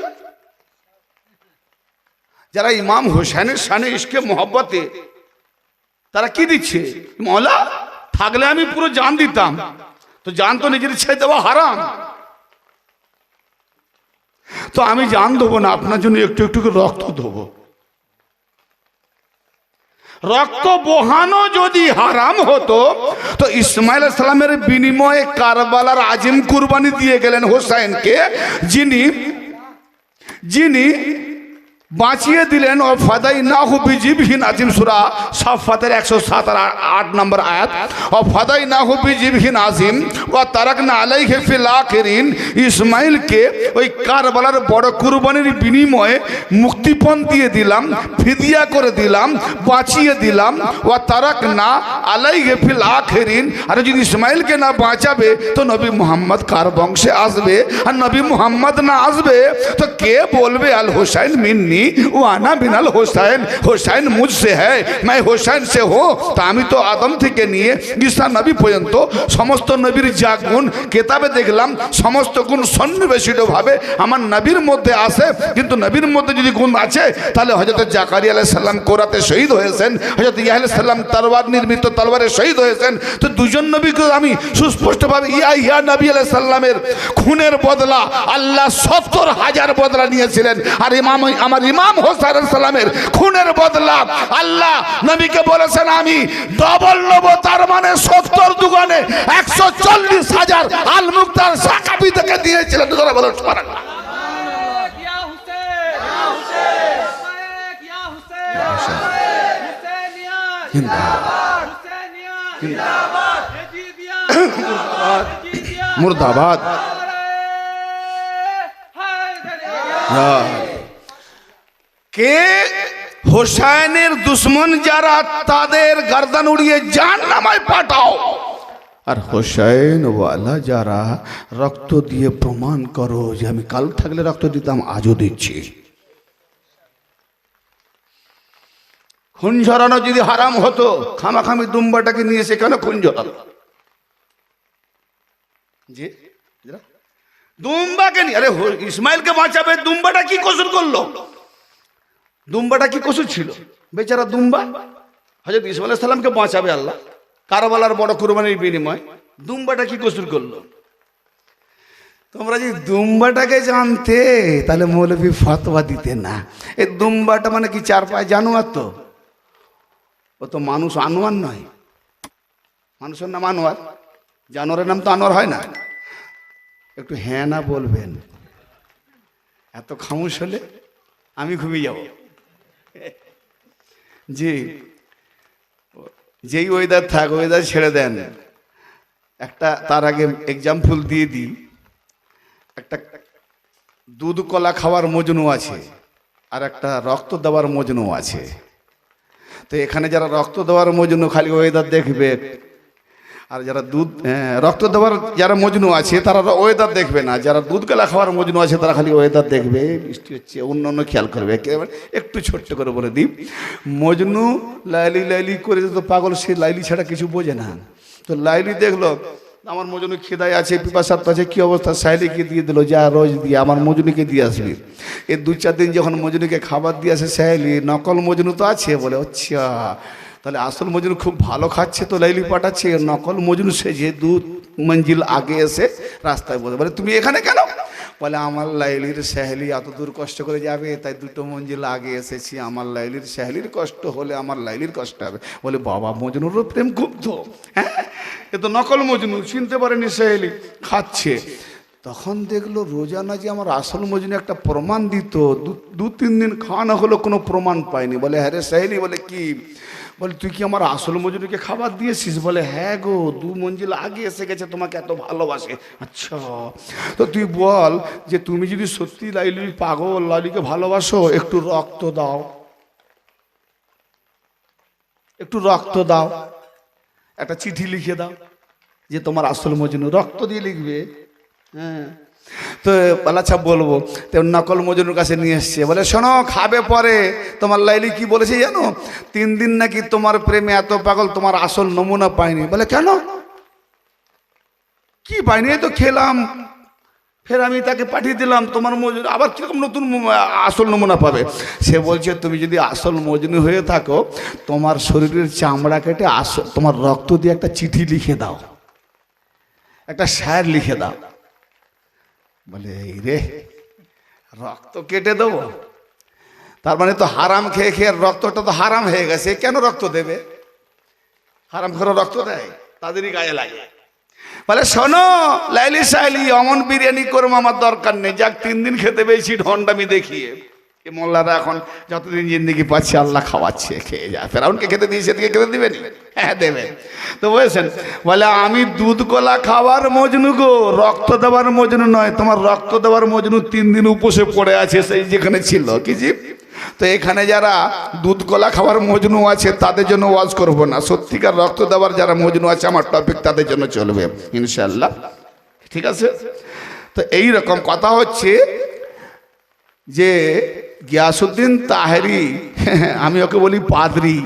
যারা ইমাম হোসেনের শানে ইশকে মোহব্বতে তারা কি দিচ্ছে? মওলা থাকলে আমি পুরো জান দিতাম, তো জান তো নিজের ছেড়ে দেওয়া হারাম, তো আমি জান দেবো না, আপনার জন্য একটু একটু করে রক্ত দেবো। রক্ত বহানো যদি হারাম হতো তো ইসমাইল আলাইহিস সালামের বিনিময়ে কারবালার আজিম কুরবানি দিয়ে গেলেন হোসেনকে, যিনি বাঁচিয়ে দিলেন। ও ফাদাইনাহু বিজিবহিন আজিম, সূরা সাফফাতের 107 নম্বর আয়াত। ও ফাদাইনাহু বিজিবহিন আজিম ওয়া তারাকনা আলাইহি ফিল আখিরিন। ইসমাইলকে ওই কারবালার বড় কুরবানির বিনিময়ে মুক্তিপণ দিয়ে দিলাম, ফিদিয়া করে দিলাম, বাঁচিয়ে দিলাম। ওয়া তারাকনা আলাইহি ফিল আখিরিন। আর যদি ইসমাইলকে না বাঁচাবে তো নবী মুহাম্মদ কার বংশে আসবে? আর নবী মুহাম্মদ না আসবে তো কে বলবে আল হোসেন মিন্নি ওয়ানা বিনাল হোসেন, হোসেন মুঝসে হ্যায়, मैं হোসেন সে হো। তা আমি তো আদম থেকে নিয়ে ঈসা নবী পর্যন্ত সমস্ত নবীর যা গুণ কেতাবে দেখলাম, সমস্ত গুণ সন্নিবেশিতভাবে আমার নবীর মধ্যে আছে। কিন্তু নবীর মধ্যে যদি গুণ আছে তাহলে হযরত জাকারিয়া আলাইহিস সালাম কোরাতে শহীদ হয়েছেন, হযরত ইয়াহইয়া আলাইহিস সালাম তরবার নির্মিত তরবারে শহীদ হয়েছেন। তো দুজন নবীকে আমি সুস্পষ্টভাবে ইয়াহইয়া নবী আলাইহিস সালামের খুনের বদলা আল্লাহ 70,000 বদলা নিয়েছিলেন, আর আমার ইমাম হোসেন আলাইহিস সালামের খুনের বদলা আল্লাহ নবীকে বলেছেন আমি ডবল নেব। তার মানে 70 দুগুণে 140,000 আল মুক্তার সাকাবি থেকে দিয়েছিলেন। যারা বলেন সুবহানাল্লাহ। মুর্দাবাদ। কে হোসেনের দুশ্মন যারা তাদের গর্দান উড়িয়ে জাহান্নামে পাঠাও, আর হোসেন ওয়ালা যারা রক্ত দিয়ে প্রমাণ করো যে আমি কাল থাকলে রক্ত দিতাম, আজও দিচ্ছি। খুন ঝরানো যদি হারাম হতো, খামাখামি দুম্বাটাকে নিয়ে এসে কেন খুন ঝরালো? জি দুম্বাকে নিয়ে, আরে ইসমাইলকে বাঁচাবে, দুম্বাটা কি কসুর করলো? দুম্বাটা কি কসুর ছিল? বেচারা দুম্বা হযরত ইসমাইল আলাইহিস সালামকে বাঁচাবে আল্লাহ কারবালার বড় কুরবানির বিনিময়, দুম্বাটা কি কসুর করলো? তোমরা যদি দুম্বাটাকে জানতে তাহলে মৌলভী ফতোয়া দিতে না। এই দুম্বাটা মানে কি 4 পায়ে জানোয়ার? তো ও তো মানুষ, আনোয়ার নয়। মানুষের নাম আনোয়ার, জানোয়ারের নাম তো আনোয়ার হয় না। একটু হ্যাঁ না বলবেন, এত খামোশ হলে আমি ঘুমিয়ে যাব। জি, যেই ওয়েদার থাক ওয়েদার ছেড়ে দেন। একটা তার আগে এক্সাম্পল দিয়ে দিই। একটা দুধ কলা খাওয়ার মজনু আছে, আর একটা রক্ত দেওয়ার মজনু আছে। তো এখানে যারা রক্ত দেওয়ার মজনু খালি ওয়েদার দেখবে, আর যারা দুধ রক্ত দেওয়ার যারা মজনু আছে তারা ওয়েদার দেখবে না। যারা দুধ কলা খাওয়ার মজনু আছে তারা খালি ওয়েদার দেখবে, বৃষ্টি হচ্ছে, অন্য অন্য খেয়াল করবে। একটু ছোট্ট করে বলে দিই, মজনু লাইলি লাইলি করে তো পাগল, সে লাইলি ছাড়া কিছু বোঝে না। তো লাইলি দেখলো আমার মজনু খিদায় আছে, পিপাসার্থ আছে, কি অবস্থা, সাহেলিকে দিয়ে দিল, যা রোজ দিয়ে আমার মজনুকে দিয়ে আসবি। এই 2-4 দিন যখন মজনুকে খাবার দিয়ে আসে সাহেলি, নকল মজনু তো আছে, বলে আচ্ছা তাহলে আসল মজনু খুব ভালো খাচ্ছে তো লাইলি পাঠাচ্ছে। নকল মজনু সেজে 2 মঞ্জিল আগে এসে রাস্তায় বলে তুমি এখানে কেন? বলে আমার লাইলির সাহেলি এত দূর কষ্ট করে যাবে, তাই 2 মঞ্জিল আগে এসেছি। আমার লাইলির সাহেলির কষ্ট হলে আমার লাইলির কষ্ট হবে। বলে বাবা, মজনুরও প্রেম খুব তো, হ্যাঁ এ তো নকল মজনু, চিনতে পারেনি সাহেলি, খাচ্ছে। তখন দেখলো রোজানা যে আমার আসল মজনু একটা প্রমাণ দিত, 2-3 দিন খাওয়ানো হলো, কোনো প্রমাণ পায়নি। বলে হ্যাঁ রে সাহেলি। বলে কি? বলে তুই কি আমার আসল মজনুকে খাবার দিয়েছিস? বলে হ্যাঁ গো, 2 মঞ্জিল আগে এসে গেছে, তোমাকে এত ভালোবাসে। আচ্ছা তো তুই বল যে তুমি যদি সত্যি লাইলি পাগল, লাইলিকে ভালোবাসো, একটু রক্ত দাও, একটু রক্ত দাও, একটা চিঠি লিখে দাও, যে তোমার আসল মজনু, রক্ত দিয়ে লিখবে। হ্যাঁ, তো আচ্ছা বলবো, তো নকল মজনুর কাছে নিয়ে এসছে, বলে শোনো খাবে পরে। তোমার লাইলি কি বলেছে জানো? 3 দিন নাকি তোমার প্রেমে এত পাগল, তোমার আসল নমুনা পাইনি। বলে কেন, কি পাইনি? এই তো খেলাম। ফের আমি তাকে পাঠিয়ে দিলাম, তোমার মজনু আবার কিরকম নতুন আসল নমুনা পাবে? সে বলছে তুমি যদি আসল মজনু হয়ে থাকো, তোমার শরীরের চামড়া কেটে তোমার রক্ত দিয়ে একটা চিঠি লিখে দাও, একটা শায়ের লিখে দাও। বলে এই রে, রক্ত কেটে দেবো? তার মানে তো হারাম খেয়ে খেয়ে রক্তটা তো হারাম হয়ে গেছে, কেন রক্ত দেবে? হারাম করে রক্ত দেয়, তাদেরই গায়ে লাগে। বলে শোনো লাইলি সাইলি, অমন বিরিয়ানি করবো আমার দরকার নেই, যাক 3 দিন খেতে পেয়েছি ঢন্ডামি দেখিয়ে। এ মোল্লারা এখন যতদিন জিন্দিগি পাচ্ছে আল্লাহ খাওয়াচ্ছে, খেয়ে যায়। ফেরাউনকে খেতে দিয়েছে, সেদিকে খেতে দিবেন? হ্যাঁ দেবেন। তো বলছেন, বলে আমি দুধ কলা খাওয়ার মজনু গো, রক্ত দেওয়ার মজনু নয়। তোমার রক্ত দেওয়ার মজনু 3 দিন উপোসে পড়ে আছে, সেই যেখানে ছিল কি জি। তো এখানে যারা দুধ কলা খাওয়ার মজনু আছে তাদের জন্য ওয়াজ করব না, সত্যিকার রক্ত দেওয়ার যারা মজনু আছে আমার টপিক তাদের জন্য চলবে ইনশাআল্লাহ, ঠিক আছে? তো এই রকম কথা হচ্ছে যে গিয়াসউদ্দিন তাহেরি, আমি ওকে বলি পাদ্রি,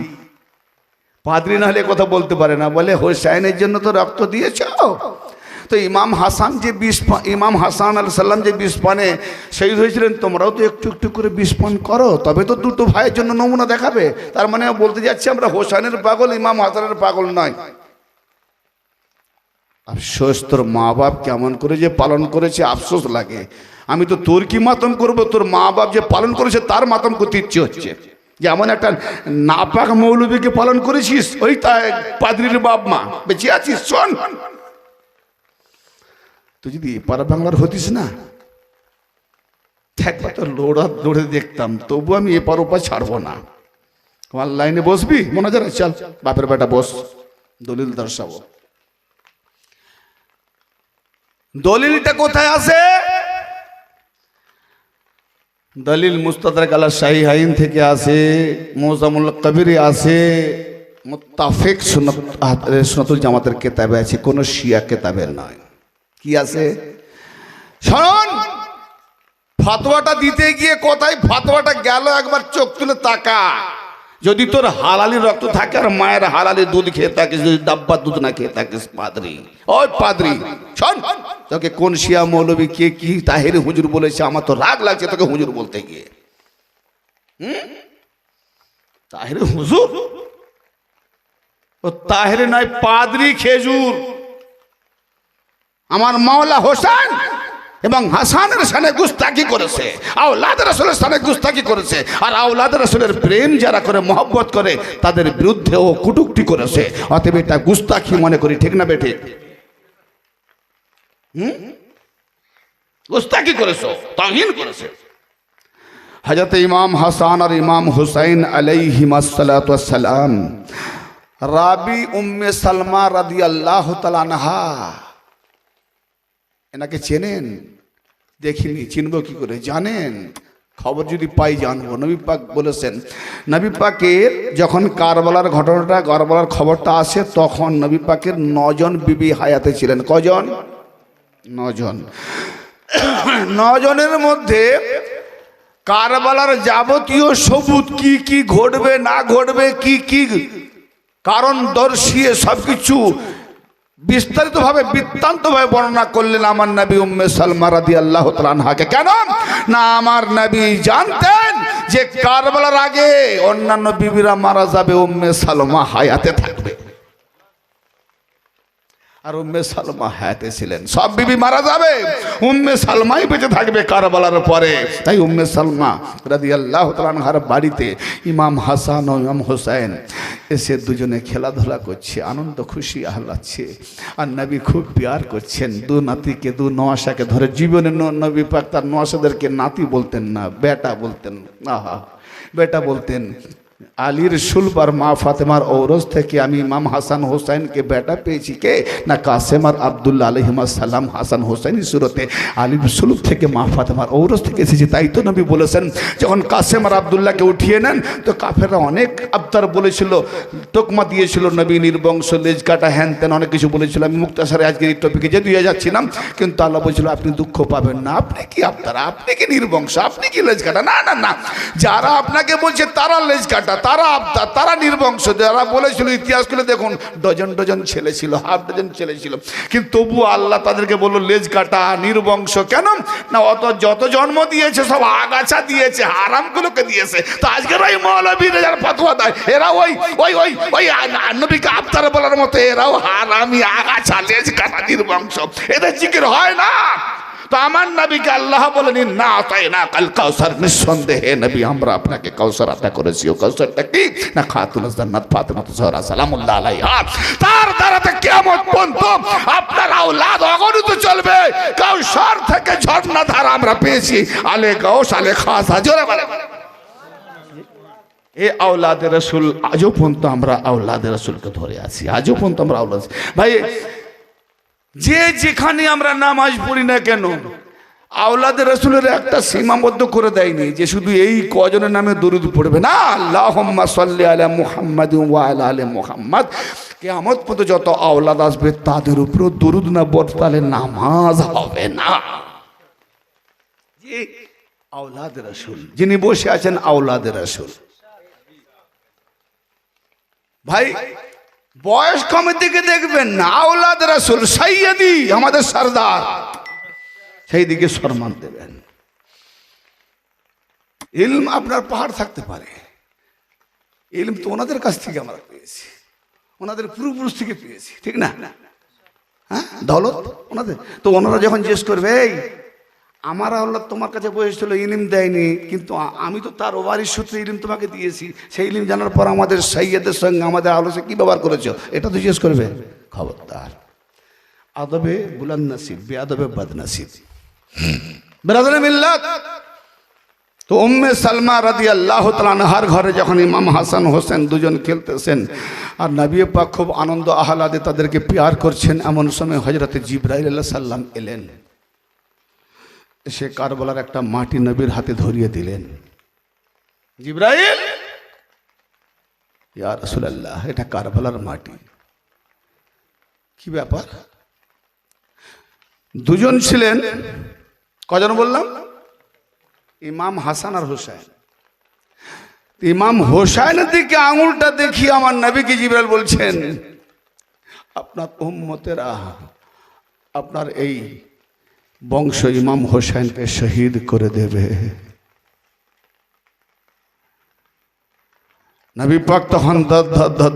পাদ্রি না হলে কথা বলতে পারে না। বলে হোসাইনের জন্য তো রক্ত দিয়েছ, তো ইমাম হাসান যে ইমাম হাসান আলাইহিস সালাম যে 20 পানে শহীদ হয়েছিলেন, তোমরাও তো একটু একটু করে 20 পান করো, তবে তো দুটো ভাইয়ের জন্য নমুনা দেখাবে। তার মানে বলতে যাচ্ছি আমরা হোসাইনের পাগল, ইমাম হাসানের পাগল নয়। আফসোস, তোর মা বাপ কেমন করে যে পালন করেছে আফসোস লাগে। আমি তো তোর কি মাতম করব, তোর মা বাপ যে পালন করেছে তার মাতম করতে ইচ্ছে হচ্ছে। যেমন একটা নাপাক মৌলবীকে পালন করেছিস, ওই পাদ্রীর বাপ মা বেঁচে আছিস। শোন, তুই যদি পাড়া বাংলার হতিস না, একবার তো দৌড়ে দেখতাম, তবু আমি এপার ওপার ছাড়বো না। আমার লাইনে বসবি মনে হয়, চল বাপের বেটা বস, দলিল দর্শাবো। দলিলটা কোথায় আছে? দলিল মুস্তাদরাক আলা সাহিহাইন থেকে আছে, মুজামুল কবিরে আছে, মুত্তাফিক সুন্নাতুল জামাতের কিতাবে আছে, কোন শিয়া কিতাবে নয়। কি আছে শুনুন, ফতোয়াটা দিতে গিয়ে কোথায় ফতোয়াটা গেল একবার চোখ তুলে তাকা। যদি তোর হালালি রক্ত থাকে আর মায়ের হালালি দুধ খেয়ে থাকিস, যদি ডাব্বা দুধ না খেয়ে থাকিস, পাদ্রী, ওই পাদ্রী শোন, তোকে কোন শিয়া মৌলবী কে কি তাহেরি হুজুর বলেছে, আমার তো রাগ লাগছে তোকে হুজুর বলতে গিয়ে। তাহেরি হুজুর? ও তাহেরি নয়, পাদ্রী খেজুর। আমার মাওলা হোসেন এবং হাসানের সানে গুস্তাকি করেছে, আওলাদ রাসূলের সানে গুস্তাকি করেছে, আর আওলাদ রাসূলের প্রেম যারা করে, মহব্বত করে, তাদের বিরুদ্ধে ও কটূক্তি করেছে। অতএব এটা গুস্তাকি মনে করি, ঠিক না বেঠিক? গুস্তাকি করেছে, তাওহীন করেছে। হযরত ইমাম হাসান আর ইমাম হুসাইন আলাইহিমাস সালাতু ওয়াস সালাম, রাবি উম্মে সালমা রাদিয়াল্লাহু তাআলা আনহা, এনাকে চেনেন? দেখিনি, চিনব কি করে? জানেন? খবর যদি পাই জানবো। নবী পাক বলেছেন, নবী পাকের যখন কারবালার ঘটনাটা, কারবালার খবরটা আসে, তখন নবী পাকের 9 জন বিবি হায়াতে ছিলেন। কজন? 9 জন। 9 জনের মধ্যে কারবালার যাবতীয় সবুত, কি কি ঘটবে না ঘটবে, কি কি কারণ দর্শিয়ে সবকিছু বিস্তারিতভাবে বৃত্তান্তভাবে বর্ণনা করলেন আমার নবী উম্মে সালমা রাদিয়াল্লাহু তাআলা আনহাকে। কেন না, আমার নবী জানতেন যে কারবালার আগে অন্যান্য বিবিরা মারা যাবে, উম্মে সালমা হায়াতে থাকবে। আর উম্মে সালমা হায়াতে ছিলেন। সব বিবি মারা যাবে, উম্মে সালমাই বেঁচে থাকবে কারবালার পরে। তাই উম্মে সালমা রাদিয়াল্লাহু তাআলা আনহার বাড়িতে ইমাম হাসান ও ইমাম হোসেন এসে দুজনে খেলাধুলা করছে, আনন্দ খুশি আহ্লাচ্ছে। আর নবী খুব প্যার করছেন। 2 নাতিকে, 2 নওয়াসাকে ধরে। জীবনে নবী পাক তার নওয়াসাদেরকে নাতি বলতেন না, বেটা বলতেন। আহা, বেটা বলতেন। আলীর সুলব আর মা ফাতেমার ঔরস থেকে আমি ইমাম হাসান হোসেনকে বেটা পেয়েছি কে না কাসেম আর আব্দুল্লাহ আলাইহিমা সালাম হাসান হোসেনের সুরতে আলীর সুলব থেকে মা ফাতেমার ঔরস থেকে এসেছি। তাই তো নবী বলেছেন যখন কাসেম আর আব্দুল্লাহকে উঠিয়ে নেন তো কাফেররা অনেক আবতার বলেছিল, তোকমা দিয়েছিল নবী নির্বংশ, লেজ কাটা, হ্যান ত্যান অনেক কিছু বলেছিল। আমি মুক্তাসারে আজকের এই টপিকে যে দিয়ে যাচ্ছিলাম, কিন্তু আল্লাহ বলছিল আপনি দুঃখ পাবেন না, আপনি কি আবতার, আপনি কি নির্বংশ, আপনি কি লেজ কাটা, না না না, যারা আপনাকে বলছে তারা লেজ কাটা, তারা আবতার, তারা নির্বংশ। যারা বলেছিল ইতিহাস খুলে দেখুন ডজন ডজন ছেলে ছিল, হাফ ডজন ছেলে ছিল, কিন্তু তবু আল্লাহ তাদেরকে বললো লেজ কাটা, নির্বংশ। কেন না অত যত জন্ম দিয়েছে সব আগাছা দিয়েছে, হারামগুলোকে দিয়েছে। তো আজকের ওই মৌলবীরা যারা ফতোয়া দেয় এরা ওই ওই ওই ওই নবীকে আবতার বলার মতো এরাও হারামি, আগাছা, লেজ কাটা, নির্বংশ। এদের জিকির হয় না। তো আমার নবীকে আল্লাহ বলেন না তাই না কাল কাউসার, নিঃসন্দেহে নবী আমরা আপনাকে কাউসার আতা করেছি। ও কাউসারটা কি না খাতুন জান্নাত ফাতেমা জোহরা সালামুল্লাহ আলাইহা, তার দ্বারাতে কিয়ামত পর্যন্ত আপনার আওলাদ অগণিত চলবে। কাউসার থেকে ঝর্ণা ধারা আমরা পেয়েছি, আলে গাউস আলে খাসা, জোরে বলে এ আওলাদে রাসূল। আজও পর্যন্ত আমরা আওলাদে রাসূলকে ধরে আছি, আজও পর্যন্ত আমরা আওলাদ। ভাই যে যেখানে আমরা নামাজ পড়ি না কেন আওলাদে রাসূলের একটা সীমাবদ্ধ করে দেয়নি যে শুধু এই কজনের নামে দরুদ পড়বে না, আল্লাহুম্মা সাল্লি আলা মুহাম্মাদ ওয়া আলা আলি মুহাম্মাদ। কিয়ামত পর্যন্ত যত আওলাদ আসবে তাদের উপর দরুদ না বর্তালে নামাজ হবে না। যে আওলাদে রাসূল যিনি বসে আছেন আওলাদে রাসূল, ভাই বয়স কমের দিকে দেখবেন না, আওলাদ রাসূল সাইয়্যিদি আমাদের সরদার, সেই দিকে সম্মান দেবেন। ইলম আপনার পাহাড় থাকতে পারে, ইলম তো ওনাদের কাছ থেকে আমরা পেয়েছি, ওনাদের পূর্বপুরুষ থেকে পেয়েছি, ঠিক না? হ্যাঁ, দৌলত ওনাদের। তো ওনারা যখন জিজ্ঞেস করবে এই আমার আওলাদ তোমার কাছে বসেছিল, ইলম দেয়নি, কিন্তু আমি তো তার ওয়ারিশ সূত্রে ইলম তোমাকে দিয়েছি, সেই ইলম জানার পর আমাদের সাইয়্যিদের সঙ্গে আমাদের আলোচনা কি ব্যবহার করেছো, এটা তো জিজ্ঞেস করবে। খবরদার, আদবে বুলন্দ নসিব, বেআদবে বদনসিব, বিরাদরে মিল্লাত। তো উম্মে সালমা রাদিয়াল্লাহু তাআলা আনহার ঘরে যখন ইমাম হাসান হোসেন দুজন খেলতেছেন আর নবী পাক খুব আনন্দ আহ্লাদে তাদেরকে প্যার করছেন, এমন সময় হযরতে জিবরাইল আলাইহিস সালাম এলেন, সে কারবালার একটা মাটি নবীর হাতে ধরিয়ে দিলেন। জিবরাইল, ইয়া রাসূলুল্লাহ, এটা কারবালার মাটি, কি ব্যাপার? দুজন ছিলেন, কজন বললাম? ইমাম হাসান আর হোসেন। ইমাম হোসেনের দিকে আঙুলটা দেখিয়ে আমার নবীকে জিবরাইল বলছেন আপনার উম্মতেরা আপনার এই বংশ ইমাম হোসেনকে শহীদ করে দেবে। নবী পাক তখন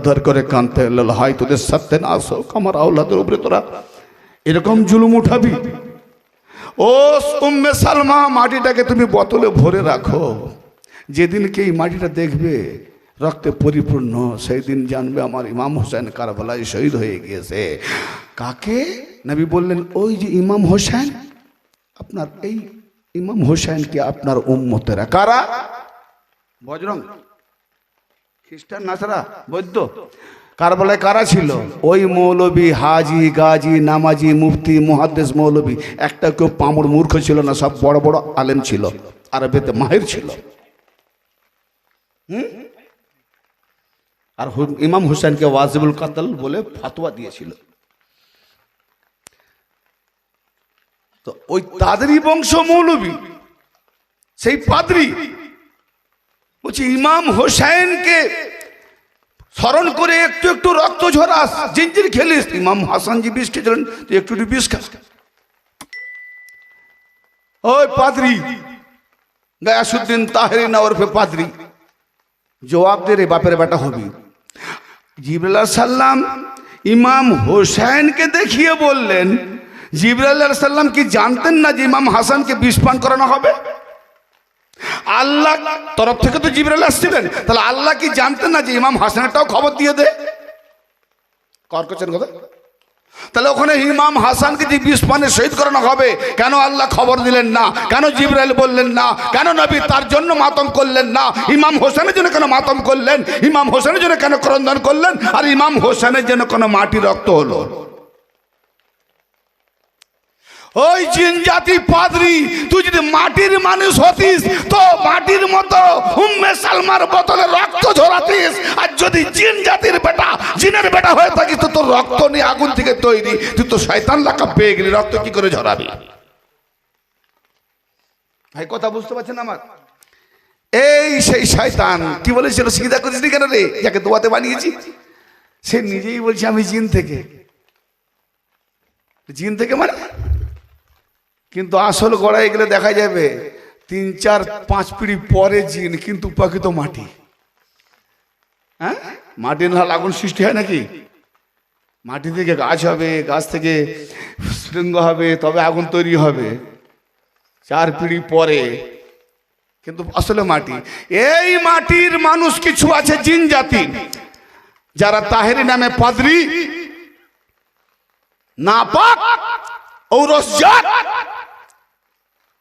ধর করে কাঁদতে লাগলেন, হয় তোদের সত্যনাশ হোক, আমার আওলাদের উপরে তোরা এরকম জুলুম উঠাবি? ও উম্মে সালমা, মাটিটাকে তুমি বোতলে ভরে রাখো, যেদিনকে এই মাটিটা দেখবে রক্তে পরিপূর্ণ, সেই দিন জানবে আমার ইমাম হোসেন কারবালায় শহীদ হয়ে গিয়েছে। কাকে? নবী বললেন ওই যে ইমাম হোসেন, আপনার এই ইমাম হোসেনকে আপনার উম্মতেরা। কারা? বজরং, খ্রিস্টান, নাসারা, বৌদ্ধ। কারবালায় কারা ছিল? ওই মৌলবী, হাজি, গাজী, নামাজি, মুফতি, মুহাদ্দিস মৌলবী, একটা কেউ পামড় মূর্খ ছিল না, সব বড় বড় আলেম ছিল, আরবিতে মাহির ছিল। আর ইমাম হোসেনকে ওয়াজিবুল কাতল বলে ফতোয়া দিয়েছিল। তো ওই তাদেরই বংশ মৌলবী, সেই পাদ্রী বলছি ইমাম হোসেনকে স্মরণ করে একটু একটু রক্ত ঝরাস, জিঞ্জির খেলিস। ইমাম হাসানজি বিষ খেয়েছিলেন, তুই একটু বিষ খা। ওই পাদ্রী গায়াসউদ্দিন তাহেরি না ওরফে পাদ্রী, জবাব দে রে, বাপের বেটা হবি। জিবরাইল আলাইহিস সালাম ইমাম হোসেনকে দেখিয়ে বললেন, জিবরাইল আলাইহিস সালাম কি জানতেন না যে ইমাম হাসানকে বিষ পান করানো হবে? আল্লাহ তরফ থেকে তো জিবরাইল আসছিলেন, তাহলে আল্লাহ কি জানতেন না যে ইমাম হাসানেরটাও খবর দিয়ে দে? কর করছেন কথা। তাহলে ওখানে ইমাম হাসানকে যে 20 পানে শহীদ করানো হবে, কেন আল্লাহ খবর দিলেন না? কেন জিবরাইল বললেন না? কেন নবী তার জন্য মাতম করলেন না? ইমাম হোসেনের জন্য কেন মাতম করলেন? ইমাম হোসেনের জন্য কেন ক্রন্দন করলেন? আর ইমাম হোসেনের জন্য কেন মাটি রক্ত হলো? ওই জিন জাতি পাদ্রী, তুই যদি মাটির মানুষ হতিস তো মাটির মতো উম্মে সালমার বোতলে রক্ত ঝরাতিস। আর যদি জিন জাতির বেটা, জিনের বেটা হয়ে থাকিস তো তোর রক্ত নিয়ে আগুন থেকে তৈরি, তুই তো শয়তান লাকাব পেয়ে গেলি, রক্ত কি করে ঝরাবি? ভাই কথা বুঝতে পারছেন আমার? এই সেই শয়তান কি বলেছিল, সিজদা করিস নি কেন রে, যাকে দোয়াতে বানিয়েছি? সে নিজেই বলছে আমি জিন থেকে। জিন থেকে মানে, কিন্তু আসল গড়াই গেলে দেখা যাবে 3, 4, 5 পিঁড়ি পরে জিন, কিন্তু প্রকৃত মাটি। হ্যাঁ, মাটি না আগুন সৃষ্টি হয় নাকি? মাটি থেকে গাছ হবে, গাছ থেকে শৃঙ্গ হবে, তবে আগুন তৈরি হবে 4 পিঁড়ি পরে, কিন্তু আসলে মাটি। এই মাটির মানুষ কিছু আছে জিন জাতি, যারা তাহেরি নামে পাদ্রী, নাপাক, ঔরসজাত।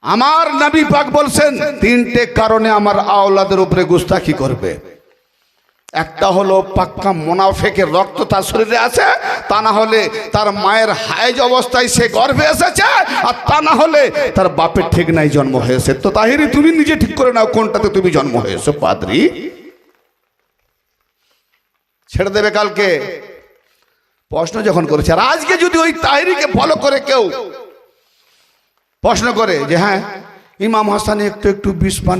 আমার নবী পাক বলছেন 3টে কারণে আমার আওলাদের উপরে গুস্তাখি করবে। একটা হলো পাক্কা মুনাফিকের রক্ত তার শরীরে আছে, তা না হলে তার মায়ের হায়েজ অবস্থায় সে গর্ভে এসেছে, আর তা না হলে তার বাপের ঠিক নাই জন্ম হয়েছে। তো তাহিরি তুমি নিজে ঠিক করে নাও কোনটাতে তুমি জন্ম হয়েছো। পাদ্রী ছেড়ে দেবে কালকে প্রশ্ন যখন করেছে। আর আজকে যদি ওই তাহিরিকে ফলো করে কেউ প্রশ্ন করে যে হ্যাঁ ইমাম হাসান একটু একটু 20 পান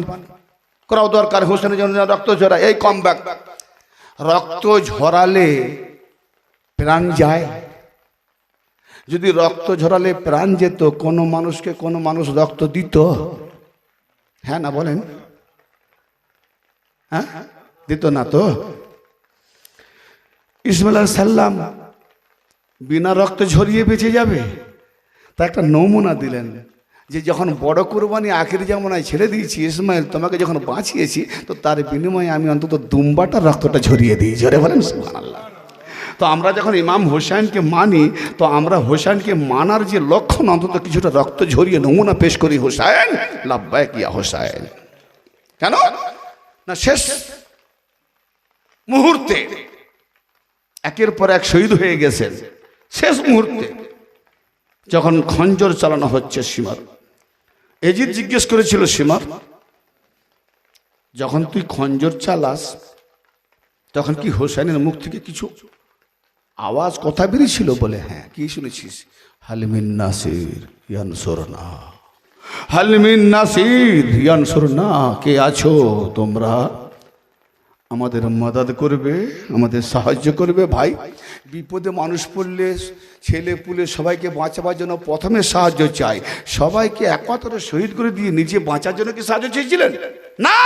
করাও দরকার, হোসেনের জন্য রক্ত ঝরা, এই কম ব্যাক। রক্ত ঝরালে প্রাণ যায়? যদি রক্ত ঝরালে প্রাণ যেত, কোনো মানুষকে কোনো মানুষ রক্ত দিত? হ্যাঁ না বলেন? হ্যাঁ দিত না তো। ইসমাইল আলাইহিস সালাম বিনা রক্ত ঝরিয়ে বেঁচে যাবে? তা একটা নমুনা দিলেন যে যখন বড় কুরবানি আখির জামানায় ছেড়ে দিয়েছি, ইসমাইল তোমাকে যখন বাঁচিয়েছি, তো তার বিনিময়ে আমি অন্তত দুম্বাটার রক্তটা ঝরিয়ে দিই। জোরে বলেন সুবহানাল্লাহ। তো আমরা যখন ইমাম হোসেনকে মানি, তো আমরা হোসেনকে মানার যে লক্ষণ, অন্তত কিছুটা রক্ত ঝরিয়ে নমুনা পেশ করি। হোসেন লাব্বাইক ইয়া হোসেন। কেন না শেষ মুহূর্তে একের পর এক শহীদ হয়ে গেছেন। শেষ মুহূর্তে যখন খঞ্জর চালানো হচ্ছে সীমার, এজিদ জিজ্ঞেস করেছিল সীমার, যখন তুই খঞ্জর চালাস তখন কি হোসেনের মুখ থেকে কিছু আওয়াজ কথা বেরিয়েছিল? বলে হ্যাঁ। কি শুনেছিস? হালিমিন নাসির ইয়ানসুরনা, হালিমিন নাসির ইয়ানসুরনা, কে আছো তোমরা, আমাদের মদদ করবে, আমাদের সাহায্য করবে। ভাই বিপদে মানুষ পড়লে, ছেলে পুলে সবাইকে বাঁচাবার জন্য প্রথমে সাহায্য চাই। সবাইকে একমাত্র শহীদ করে দিয়ে নিজে বাঁচার জন্য কি সাহায্য চেয়েছিলেন? না,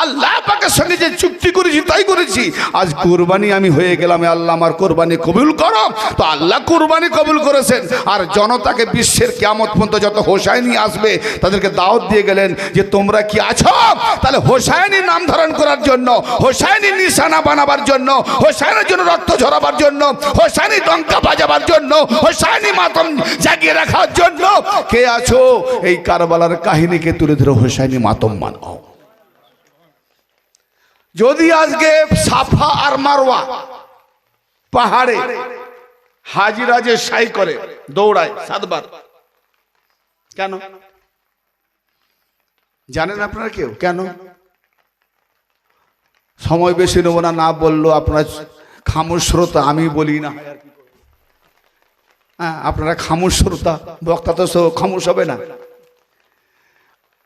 আল্লাহ পাকের সঙ্গে যে চুক্তি করেছি তাই করেছি। আজ কুরবানি আমি হয়ে গেলাম, আল্লাহ আমার কুরবানি কবুল করো। তো আল্লাহ কুরবানি কবুল করেছেন। আর জনতাকে বিশ্বের কিয়ামত পর্যন্ত যত হোসাইনি আসবে তাদেরকে দাওয়াত দিয়ে গেলেন যে তোমরা কি আছো? তাহলে হোসাইনি নাম ধারণ করার জন্য, হোসাইনি নিশানা বানাবার জন্য, হোসাইনের জন্য রক্ত ঝরাবার জন্য, হোসাইনি ডঙ্কা বাজাবার জন্য, হোসাইনি মাতম জাগিয়ে রাখার জন্য কে আছো? এই কারবালার কাহিনীকে তুলে ধরে হোসাইনি মাতম মানাও। যদি আজকে সাফা আর মারওয়া পাহাড়ে হাজিরা যে সাই করে দৌড়ায় 7 বার, কেন জানেন আপনারা কেউ? কেন? সময় বেশি নেব না, না বললো আপনার খামোশ শ্রোতা, আমি বলি না। হ্যাঁ আপনারা খামোশ শ্রোতা, বক্তা তো খামোশ হবে না।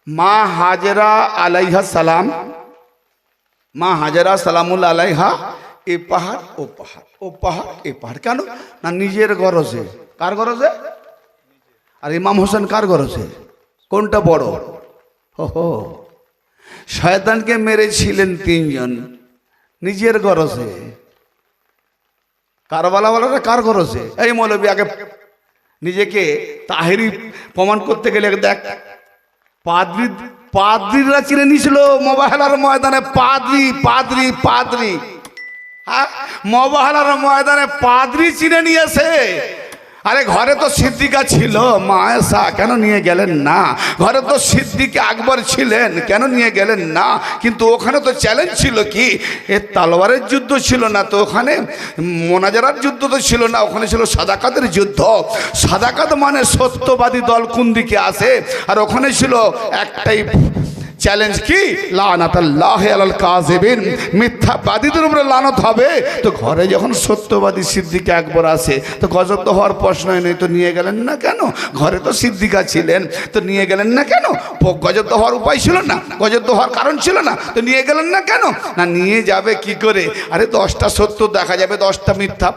মা হাজেরা আলাইহা সালাম, মা হাজেরা সালামুল্লাহ আলাইহা, এ পাহাড় ও পাহাড়, ও পাহাড় এ পাহাড়। কেন না নিজের গরজে। কার গরজে? আর ইমাম হোসেন কার গরজে? কোনটা বড়? হো, শয়তানকে মেরেছিলেন 3 জন নিজের গরজে। কারবালাওয়ালারা কার গরজে? এই মৌলবী আগে নিজেকে তাহেরি প্রমাণ করতে গেলে দেখ, পাদ্রীরা চিনে নিয়েছিল মোবাহেলার ময়দানে। পাদ্রী, হ্যাঁ মোবাহেলার ময়দানে পাদ্রী চিনে নিয়েছে। আরে ঘরে তো সিদ্দিকা ছিল, মা আয়েশা কেন নিয়ে গেলেন না? ঘরে তো সিদ্দিক আকবর ছিলেন, কেন নিয়ে গেলেন না? কিন্তু ওখানে তো চ্যালেঞ্জ ছিল কি, এ তালোয়ারের যুদ্ধ ছিল না তো, ওখানে মোনাজারার যুদ্ধ তো ছিল না, ওখানে ছিল সাদাকাতের যুদ্ধ। সাদাকাত মানে সত্যবাদী দল কোন দিকে আসে, আর ওখানে ছিল একটাই চ্যালেঞ্জ কি, লানাতাল্লাহি আলাল কাযিবিন, মিথ্যাবাদীদের উপরে লানত হবে। তো ঘরে যখন সত্যবাদী সিদ্দিক আকবর আসে তো গজব তো হওয়ার প্রশ্নই নেই, তো নিয়ে গেলেন না কেন? ঘরে তো সিদ্দিকা ছিলেন, তো নিয়ে গেলেন না কেন? গজব তো হওয়ার উপায় ছিল না, গজব তো হওয়ার কারণ ছিল না, তো নিয়ে গেলেন না কেন? না নিয়ে যাবে কি করে? আরে 10টা সত্য দেখা যাবে, 10টা মিথ্যা,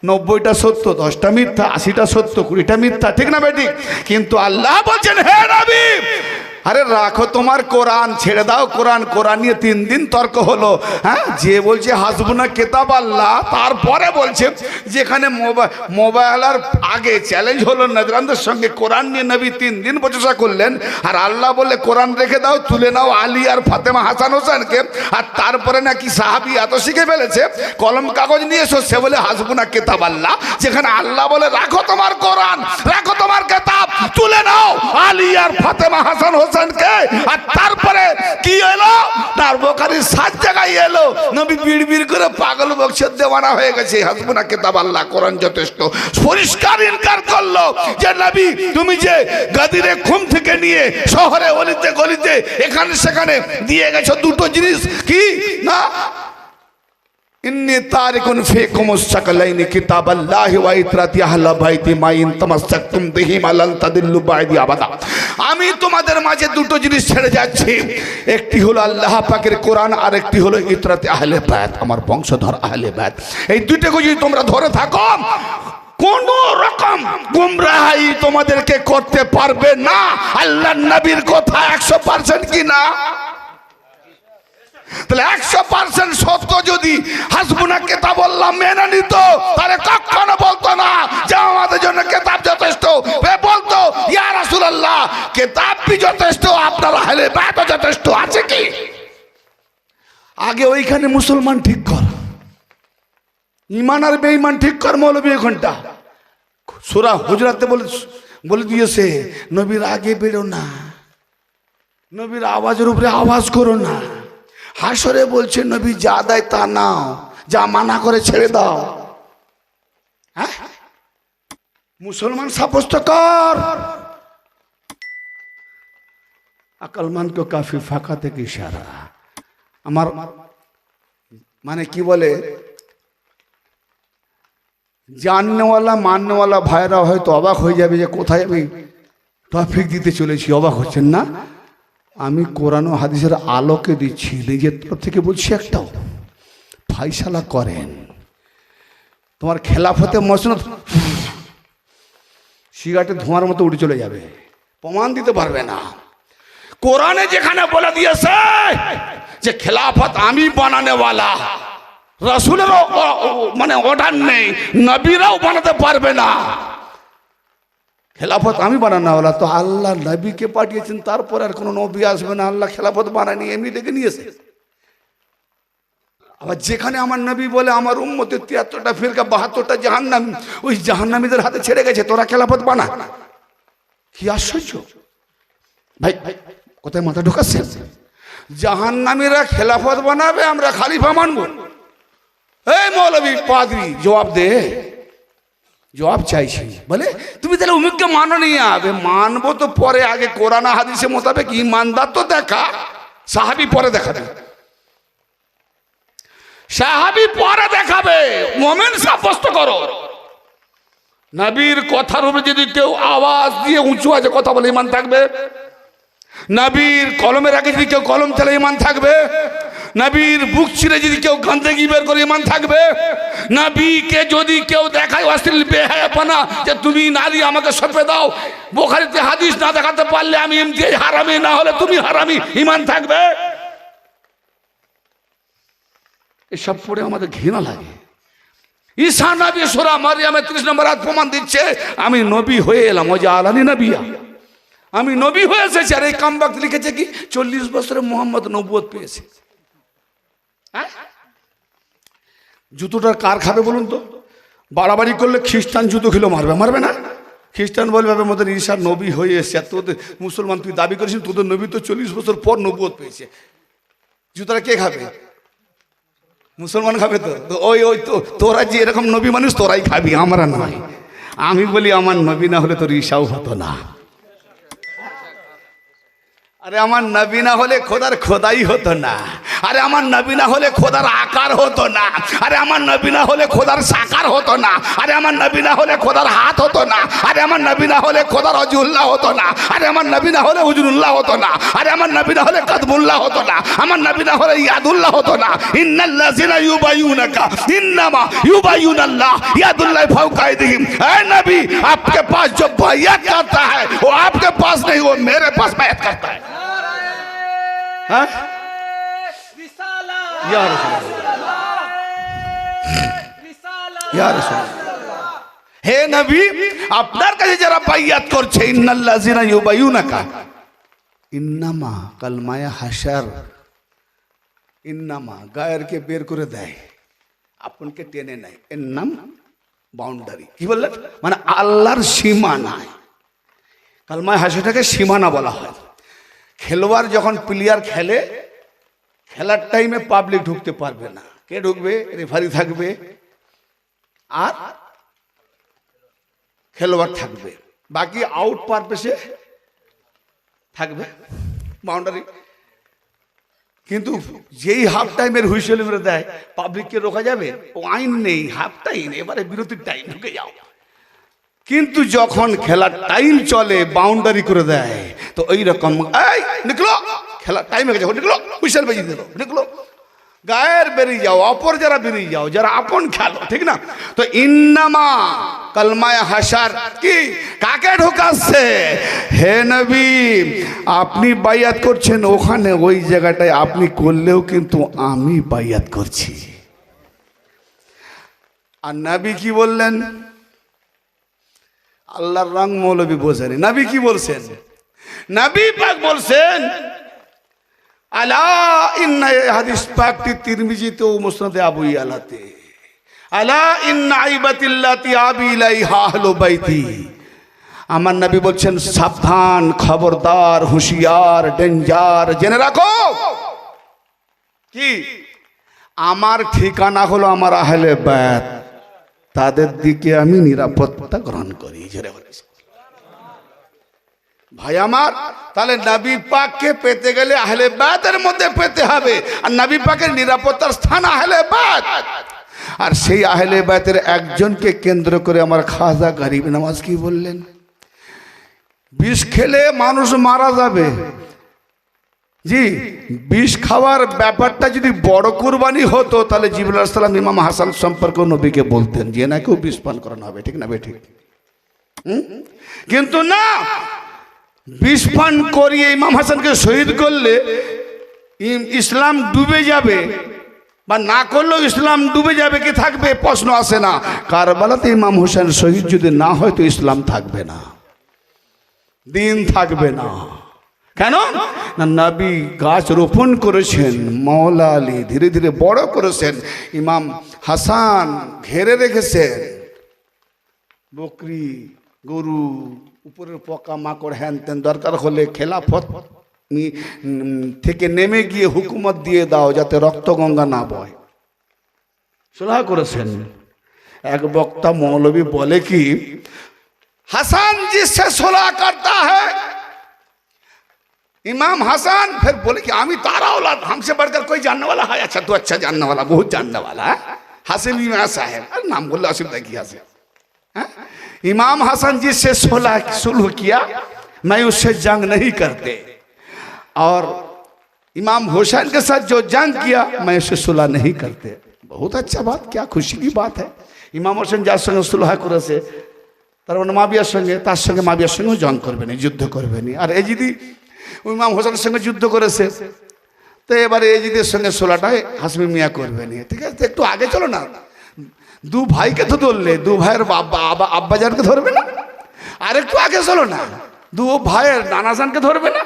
90টা সত্য, 10টা মিথ্যা, 80টা সত্য, 20টা মিথ্যা, ঠিক না বেটি? কিন্তু আল্লাহ বলছেন, হে নবী, আরে রাখো তোমার কোরআন, ছেড়ে দাও কোরআন। কোরআন নিয়ে 3 দিন তর্ক হলো। হ্যাঁ, যে বলছে হাসবুনা কিতাব আল্লাহ, তারপরে বলছে যেখানে মোবাইলার আগে চ্যালেঞ্জ হলো নজরানদের সঙ্গে, কোরআন নিয়ে নবী 3 দিন বচসা করলেন, আর আল্লাহ বলে কোরআন রেখে দাও, তুলে নাও আলী আর ফাতেমা হাসান হোসেনকে। আর তারপরে নাকি সাহাবি এত শিখে ফেলেছে, কলম কাগজ নিয়ে এসো, সে বলে হাসবুনা কিতাব আল্লাহ, যেখানে আল্লাহ বলে রাখো তোমার কোরআন, রাখো তোমার কিতাব, তুলে নাও আলী আর ফাতেমা হাসান হোসেনকে। আর তারপরে কি এলো, তার বোখারির 7 জায়গায় এলো, নবী বিড়বিড় করে পাগল বকছে, দেওয়ানা হয়ে গেছে, হাসবুনা কিতাব আল্লাহ, কোরআন যথেষ্ট। পরিষ্কার ইনকার করলো যে নবী তুমি যে গাদিরে ঘুম থেকে নিয়ে শহরে অলিতে গলিতে এখানে সেখানে দিয়ে গেছো দুটো জিনিস, কি না, ইন্নী তারিকুন ফীকুমুস সাকলাইনি কিতাবাল্লাহি ওয়া ইতরাতি আহলা বাইতি মা ইন তামাসসাকতুম বিহিমা লান তাদিল্লু বা'দি আবাদা। আমি তোমাদের মাঝে দুটো জিনিস ছেড়ে যাচ্ছি, একটি হলো আল্লাহ পাকের কোরআন, আর একটি হলো ইতরাতি আহলে বাইত, আমার বংশধর আহলে বাইত। এই দুটোকে যদি তোমরা ধরে থাকো, কোন রকম গুমরাহি তোমাদেরকে করতে পারবে না। আল্লাহর নবীর কথা 100% কি না? তাহলে 100% সত্য যদি হাসবুনা কিতাবাল্লাহ মেনে নিত, তাহলে কখনো বলতো না যে আমাদের জন্য কিতাব যথেষ্ট, বলতো ইয়া রাসূলুল্লাহ কিতাব भी যথেষ্ট, আপনার আহলে বাইত যথেষ্ট আছে। কি আগে ওইখানে মুসলমান ঠিক কর, ঈমান আর বেঈমান ঠিক কর, মৌলবী ঘন্টা সূরা হুজরাতে বলে দিয়েছে, নবীর আগে বেরো না, নবীর আওয়াজের উপরে আওয়াজ করো না। হাসরে বলছে নবী যা দেয় তা নাও, যা মানা করে ছেড়ে দাও। হ্যাঁ, মুসলমান সাব্যস্ত কর। আকলমান কো কাফি ফাঁকা থেকে ইশারা। আমার মানে কি বলে, জাননেওয়ালা মাননেওয়ালা ভাইরা হয়তো অবাক হয়ে যাবে যে কোথায় আমি টপিক দিতে চলেছি, অবাক হচ্ছেন না? আমি কোরআন ও হাদিসের আলোকে দিচ্ছি, নিজের তরফ থেকে বলছি একটাও ফাইসালা করেন। তোমার খেলাফতে মসনদ সিগারেটের ধোঁয়ার মতো উড়ে চলে যাবে, প্রমাণ দিতে পারবে না। কোরআনে যেখানে বলে দিয়েছে যে খেলাফত আমি বানানেওয়ালা, রাসূলেরও মানে অর্ডার নেই, নবীরাও বানাতে পারবে না। খেলাফত আমি বানানোওয়ালা, তো আল্লাহ নবীকে পাঠিয়েছেন, তারপর আর কোনো নবী আসবে না। আল্লাহ খেলাফত বানায়নি, এমনি ডেকে নিয়েছে। আবার যেখানে আমার নবী বলে আমার উম্মতের 73টা ফিরকা 72টা জাহান্নামী, ওই জাহান্নামীদের হাতে ছেড়ে গেছে, তোরা খেলাফত বানা। কি আশ্চর্য ভাই, কোথায় মাথা ঢোকাচ্ছে? জাহান্নামীরা খেলাফত বানাবে, আমরা খালিফা মানবো? এই মৌলবী পাদ্রী জবাব দে, জবাব চাইছি। বলে তুমি তাহলে উমিককে মানো নি? আবে মানবো তো পরে, আগে কোরআন হাদিসে মোতাবেক ইমানদার তো দেখা, সাহাবী পরে দেখাবে, সাহাবী পরে দেখাবে, মুমিন সাব্যস্ত করো। নবীর কথার উপরে যদি কেউ আওয়াজ দিয়ে উঁচু আছে কথা বলে ঈমান থাকবে, নবীর কলমের আগে যদি কেউ কলম চালে ঈমান থাকবে, নবীর বুক ছিঁড়ে যদি কেউ গন্দেগি বের করে ঈমান থাকবে, নবীকে যদি কেউ দেখায় অশ্লীল বেহায়াপনা যে তুমি নারী আমাকে সঁপে দাও, বুখারীতে হাদিস না দেখাতে পারলে আমি এমনি হারামি, না হলে তুমি হারামি, ঈমান থাকবে? এসব পড়ে আমাদের ঘৃণা লাগে। ঈসা নবী সূরা মারইয়ামের 30 নম্বর আয়াত প্রমাণ দিচ্ছে আমি নবী হয়ে এলাম, ও জাআলানি নবিয়্যা, আমি নবী হয়ে এসেছি। আর এই কামবাক্ত লিখেছে কি 40 বছরে মুহাম্মদ নবুয়ত পেয়েছে। হ্যাঁ, জুতোটার কার খাবে বলুন তো? বাড়াবাড়ি করলে খ্রিস্টান জুতো খেলো মারবে, মারবে না? খ্রিস্টান বলবে আমাদের ঈসা নবী হয়ে এসছে, আর তোদের মুসলমান তুই দাবি করেছিস তোদের নবী তো 40 বছর পর নবুয়ত পেয়েছে, জুতোটা কে খাবে? মুসলমান খাবে। তো ওই ওই তো তোরা যে এরকম নবী মানুষ তোরাই খাবি, আমরা নয়। আমি বলি আমার নবী না হলে তোর ঈসাও হতো না। আরে আমার নবী না হলে খোদার খোদাই হতো না। আরে আমার নবী না হলে খোদার আকার হতো না। আরে আমার নবী না হলে খোদার সাকার হতো না। আরে আমার নবী না হলে খোদার হাত হতো না। আরে আমার নবী না হলে খোদার অজুল্লাহ হতো না। আরে আমার নবী না হলে উজুরুল্লাহ হতো না। আরে আমার নবী না হলে কদমুল্লাহ হতো না। আমার নবী না হলে ইয়াদুল্লাহ হতো না। ইন্নাল্লাযিনা ইউবাইয়ুনাকা ইন্নামা ইউবাইয়ুনাল্লাহ ইয়াদুল্লাহি ফাওকা আইদিহিম। এ নবী, आपके पास जो बैयत करता है वो आपके पास नहीं, वो मेरे पास बैयत करता है। हाँ? या रसूल হে নবী, আপনার কাছে যারা বাইয়াত করছে, ইন্নাল্লাযিনা ইউবাইয়ুনাকা, ইন্নামা কালমায়া হাসার, ইন্নামা গায়েরকে বের করে দেয়, আপনকে টেনে নেয়, এর নাম বাউন্ডারি। কি বললেন? মানে আল্লাহর সীমানায়। কালমায়া হাসাটাকে সীমানা বলা হয়। খেলোয়াড় যখন প্লেয়ার খেলে, খেলার টাইমে পাবলিক ঢুকতে পারবে না। কে ঢুকবে? রেফারি থাকবে আর খেলোয়াড় থাকবে, বাকি আউট পারপাসে থাকবে বাউন্ডারি। কিন্তু যেই হাফ টাইমের হুইসেল মেরে দেয়, পাবলিককে রোকা যাবে? ও আইন নেই, হাফ টাইম, এবারে বিরতির টাইম, ঢুকে যাও। কিন্তু যখন খেলার টাইম চলে, বাউন্ডারি করে দেয়, তো ওই রকম এই নিকলো, খেলার টাইম হয়ে গেছে, নিকলো, হুইসেল বেজে দিল, নিকলো, গায়ের বেরিয়ে যাও, অপর যারা বেরিয়ে যাও, যারা আপন খেলো, ঠিক না? তো ইন্নামা কালমায় হাসার কি কাকে ঢোকাচ্ছে? হে নবী, আপনি বাইয়াত করছেন ওখানে, ওই জায়গাটায় আপনি করলেও কিন্তু আমি বাইয়াত করছি। আর নবী কি বললেন? আল্লাহর রং মৌলবী বোঝেনি। নবী কি বলছেন? নবী পাক বলছেন, আলা ইন্না, হাদিস পাকটি তিরমিজিতে ও মুসনাদে আবু ইয়ালাতে, আলা ইন্না আইবাতিল্লাতি আবি ইলাইহা আহলু বাইতি। আমার নবী বলছেন, সাবধান, খবরদার, হুঁশিয়ার, ডেঞ্জার, জেনে রাখো কি আমার ঠিকানা হলো আমার আহলে বাইত, তাদের দিকে আমি নিরাপত্তা গ্রহণ করি। জোরে বলেছি ভাই আমার। তাহলে নবী পাককে পেতে গেলে আহলে বাইতের মধ্যে পেতে হবে, আর নবী পাকের নিরাপত্তার স্থান আহলে বাইত। আর সেই আহলে বাইতের একজনকে কেন্দ্র করে আমার খাজা গরিব নওয়াজ কি বললেন? বিষ খেলে মানুষ মারা যাবে। জি, বিষ খাওয়ার ব্যাপারটা যদি বড় কুরবানি হতো, তাহলে জিবরাইল আলাইহিস সালাম ইমাম হাসান সম্পর্কে নবীকে বলতেন যে নাকেও বিষ পান করানো হবে, ঠিক না বেঠিক? কিন্তু না, বিষ পান করিয়ে ইমাম হাসানকে শহীদ করলে ইসলাম ডুবে যাবে, বা না করলেও ইসলাম ডুবে যাবে কি থাকবে, প্রশ্ন আসে না। কারবালাতে ইমাম হোসেন শহীদ যদি না হয় তো ইসলাম থাকবে না, দিন থাকবে না। কেন না? নবী গাছ রোপণ করেছেন, মাওলা আলী ধীরে ধীরে বড় করেছেন, ইমাম হাসান ঘেরে রেখেছেন, বকরি, গরু, উপরের পোকা মাকড়, হ্যান তেন, দরকার হলে খেলাফত থেকে নেমে গিয়ে হুকুমত দিয়ে দাও যাতে রক্ত গঙ্গা না বয়, সুলহ করেছেন। এক বক্তা মৌলবী বলে কি, হাসান जिससे सुलह करता है, इमाम हसन फिर बोले कि आमी तारा औलाद, हमसे बढ़कर कोई जानने वाला है? अच्छा तो अच्छा जानने वाला, बहुत जानने वाला है, हासिम इमाम साहब, नाम बोल आसिफ देखिए हासिम। इमाम हसन जिससे सुलह किया, मैं उससे जंग नहीं करते, और इमाम हुसैन के साथ जो जंग किया, मैं उससे सुलह नहीं करते। बहुत अच्छा बात, क्या खुशी की बात है। इमाम हुसैन যার সঙ্গে সুলহ করেছে, তার মানে মাবিয়ার সঙ্গে, তার সঙ্গে মাবিয়ার সঙ্গেও জং করবে না, যুদ্ধ করবে না। আর এজিদি ইমাম হোসেনের সঙ্গে যুদ্ধ করেছে, তো এবারে এজিদের সঙ্গে সুলহটা হাসমি মিয়া করবে না। ঠিক আছে, একটু আগে চলো না, দু ভাইকে তো ধরলে, দু ভাইয়ের আব্বাজানকে ধরবে না? আর একটু আগে চলো না, দু ভাইয়ের নানাজানকে ধরবে না?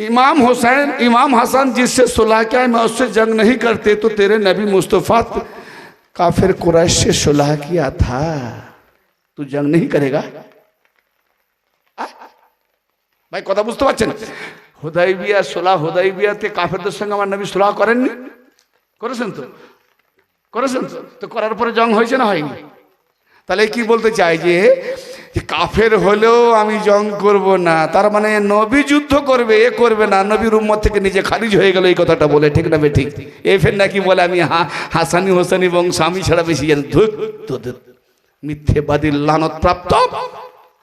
इमाम हुसैन, इमाम हसन जिससे सुलह किया, मैं उससे जंग नहीं करते, तो तेरे नबी मुस्तफ़ा काफिर कुरैश से सुलह किया था, तू जंग नहीं करेगा। ভাই কথা বুঝতে পারছেন? হুদাইবিয়া সুলহ, হুদাইবিয়াতে কাফেরদের সঙ্গে আমার নবী সুলহ করেননি? করেছেন তো, করেছেন তো। তো করার পরে জং হয়েছে না হয়নি? তাহলে কি বলতে চাই যে কাফের হলেও আমি জং করব না, তার মানে নবী যুদ্ধ করবে, এ করবে না, নবীর উম্মত থেকে নিজে খারিজ হয়ে গেল এই কথাটা বলে, ঠিক না? ঠিক। এ ফের নাকি বলে আমি হাসানি হোসেনি বংশ আমি ছাড়া বেশি জানি। ধুক তোদের মিথ্যেবাদী লানত প্রাপ্ত,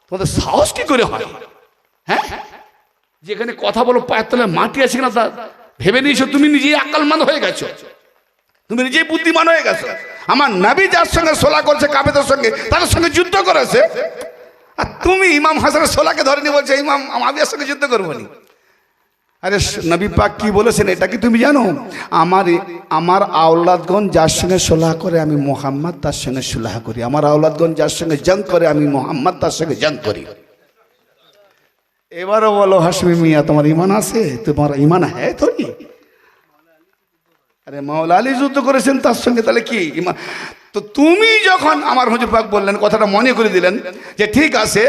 তোমাদের সাহস কি করে হয়? হ্যাঁ, যেখানে কথা বলো পায়ের তলায় মাটি আছে কিনা তা ভেবে নিয়েছো, তুমি নিজেই আক্কালমান হয়ে গেছো, তুমি নিজেই বুদ্ধিমান হয়ে গেছো। আমার নবী যার সঙ্গে সোলা করছে কাফেরদের সঙ্গে, তাদের সঙ্গে যুদ্ধ করেছে, আর তুমি ইমাম হাসানের সোলাকে ধরে নিয়ে বলছে ইমাম আবিয়ার সঙ্গে যুদ্ধ করবো নি। আরে নবী পাক কি বলেছেন এটা কি তুমি জানো? আমার আওলাদগণ যার সঙ্গে সোলাহ করে আমি মোহাম্মদ তার সঙ্গে সোলাহ করি, আমার আওলাদগণ যার সঙ্গে জং করে আমি মোহাম্মদ তার সঙ্গে জং করি। এবারও বলো হাশমি মিয়া তোমার ইমান আছে? তোমার ইমান হ্যাঁ তো? আরে মাওলা আলী যুদ্ধ করেছেন তার সঙ্গে, তাহলে কি ইমান? তো তুমি যখন আমার হুজুর পাক বললেন, কথাটা মনে করে দিলেন যে ঠিক আছে,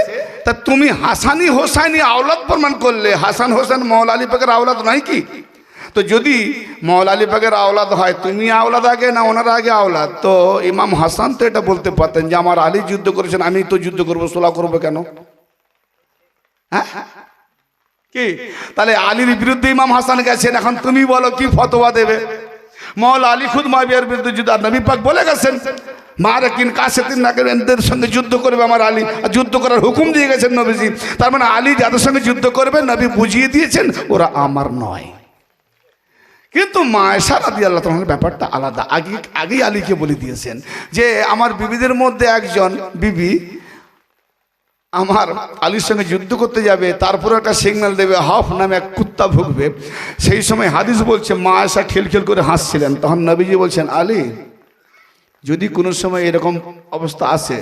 তা তুমি হাসানি হোসাইনি আওলাদ প্রমাণ করলে, হাসান হোসেন মাওলা আলী পাকের আওলাদ নয় কি? তো যদি মাওলা আলী পাকের আওলাদ হয়, তুমি আওলাদ আগে না ওনারা আগে আওলাদ? তো ইমাম হাসান তো এটা বলতে পারতেন যে আমার আলী যুদ্ধ করেছেন, আমি তো যুদ্ধ করবো, সোলা করবো কেন? হ্যাঁ কি? তাহলে আলীর বিরুদ্ধে ইমাম হাসান গেছেন, এখন তুমি বলো কি ফতোয়া দেবে? মাওলা আলী খুদ মাবিয়ার বিরুদ্ধে যুদ্ধ, আর নবী পাক বলে গেছেন মারাকিন কাসেতিন নাকের সঙ্গে যুদ্ধ করবে আমার আলী, যুদ্ধ করার হুকুম দিয়ে গেছেন নবীজি। তার মানে আলী যাদের সঙ্গে যুদ্ধ করবে নবী বুঝিয়ে দিয়েছেন ওরা আমার নয়। কিন্তু মা আয়েশা রাদিয়াল্লাহু তাআলার ব্যাপারটা আলাদা, আগেই আলীকে বলে দিয়েছেন যে আমার বিবিদের মধ্যে একজন বিবি আমার আলীর সঙ্গে যুদ্ধ করতে যাবে, তারপরে একটা সিগন্যাল দেবে, হাফ নামে এক কুত্তা ভুগবে। সেই সময় হাদিস বলছে মা আয়েশা খেলখেল করে হাসছিলেন, তখন নবীজি বলছেন আলী যদি কোনো সময় এরকম অবস্থা আসে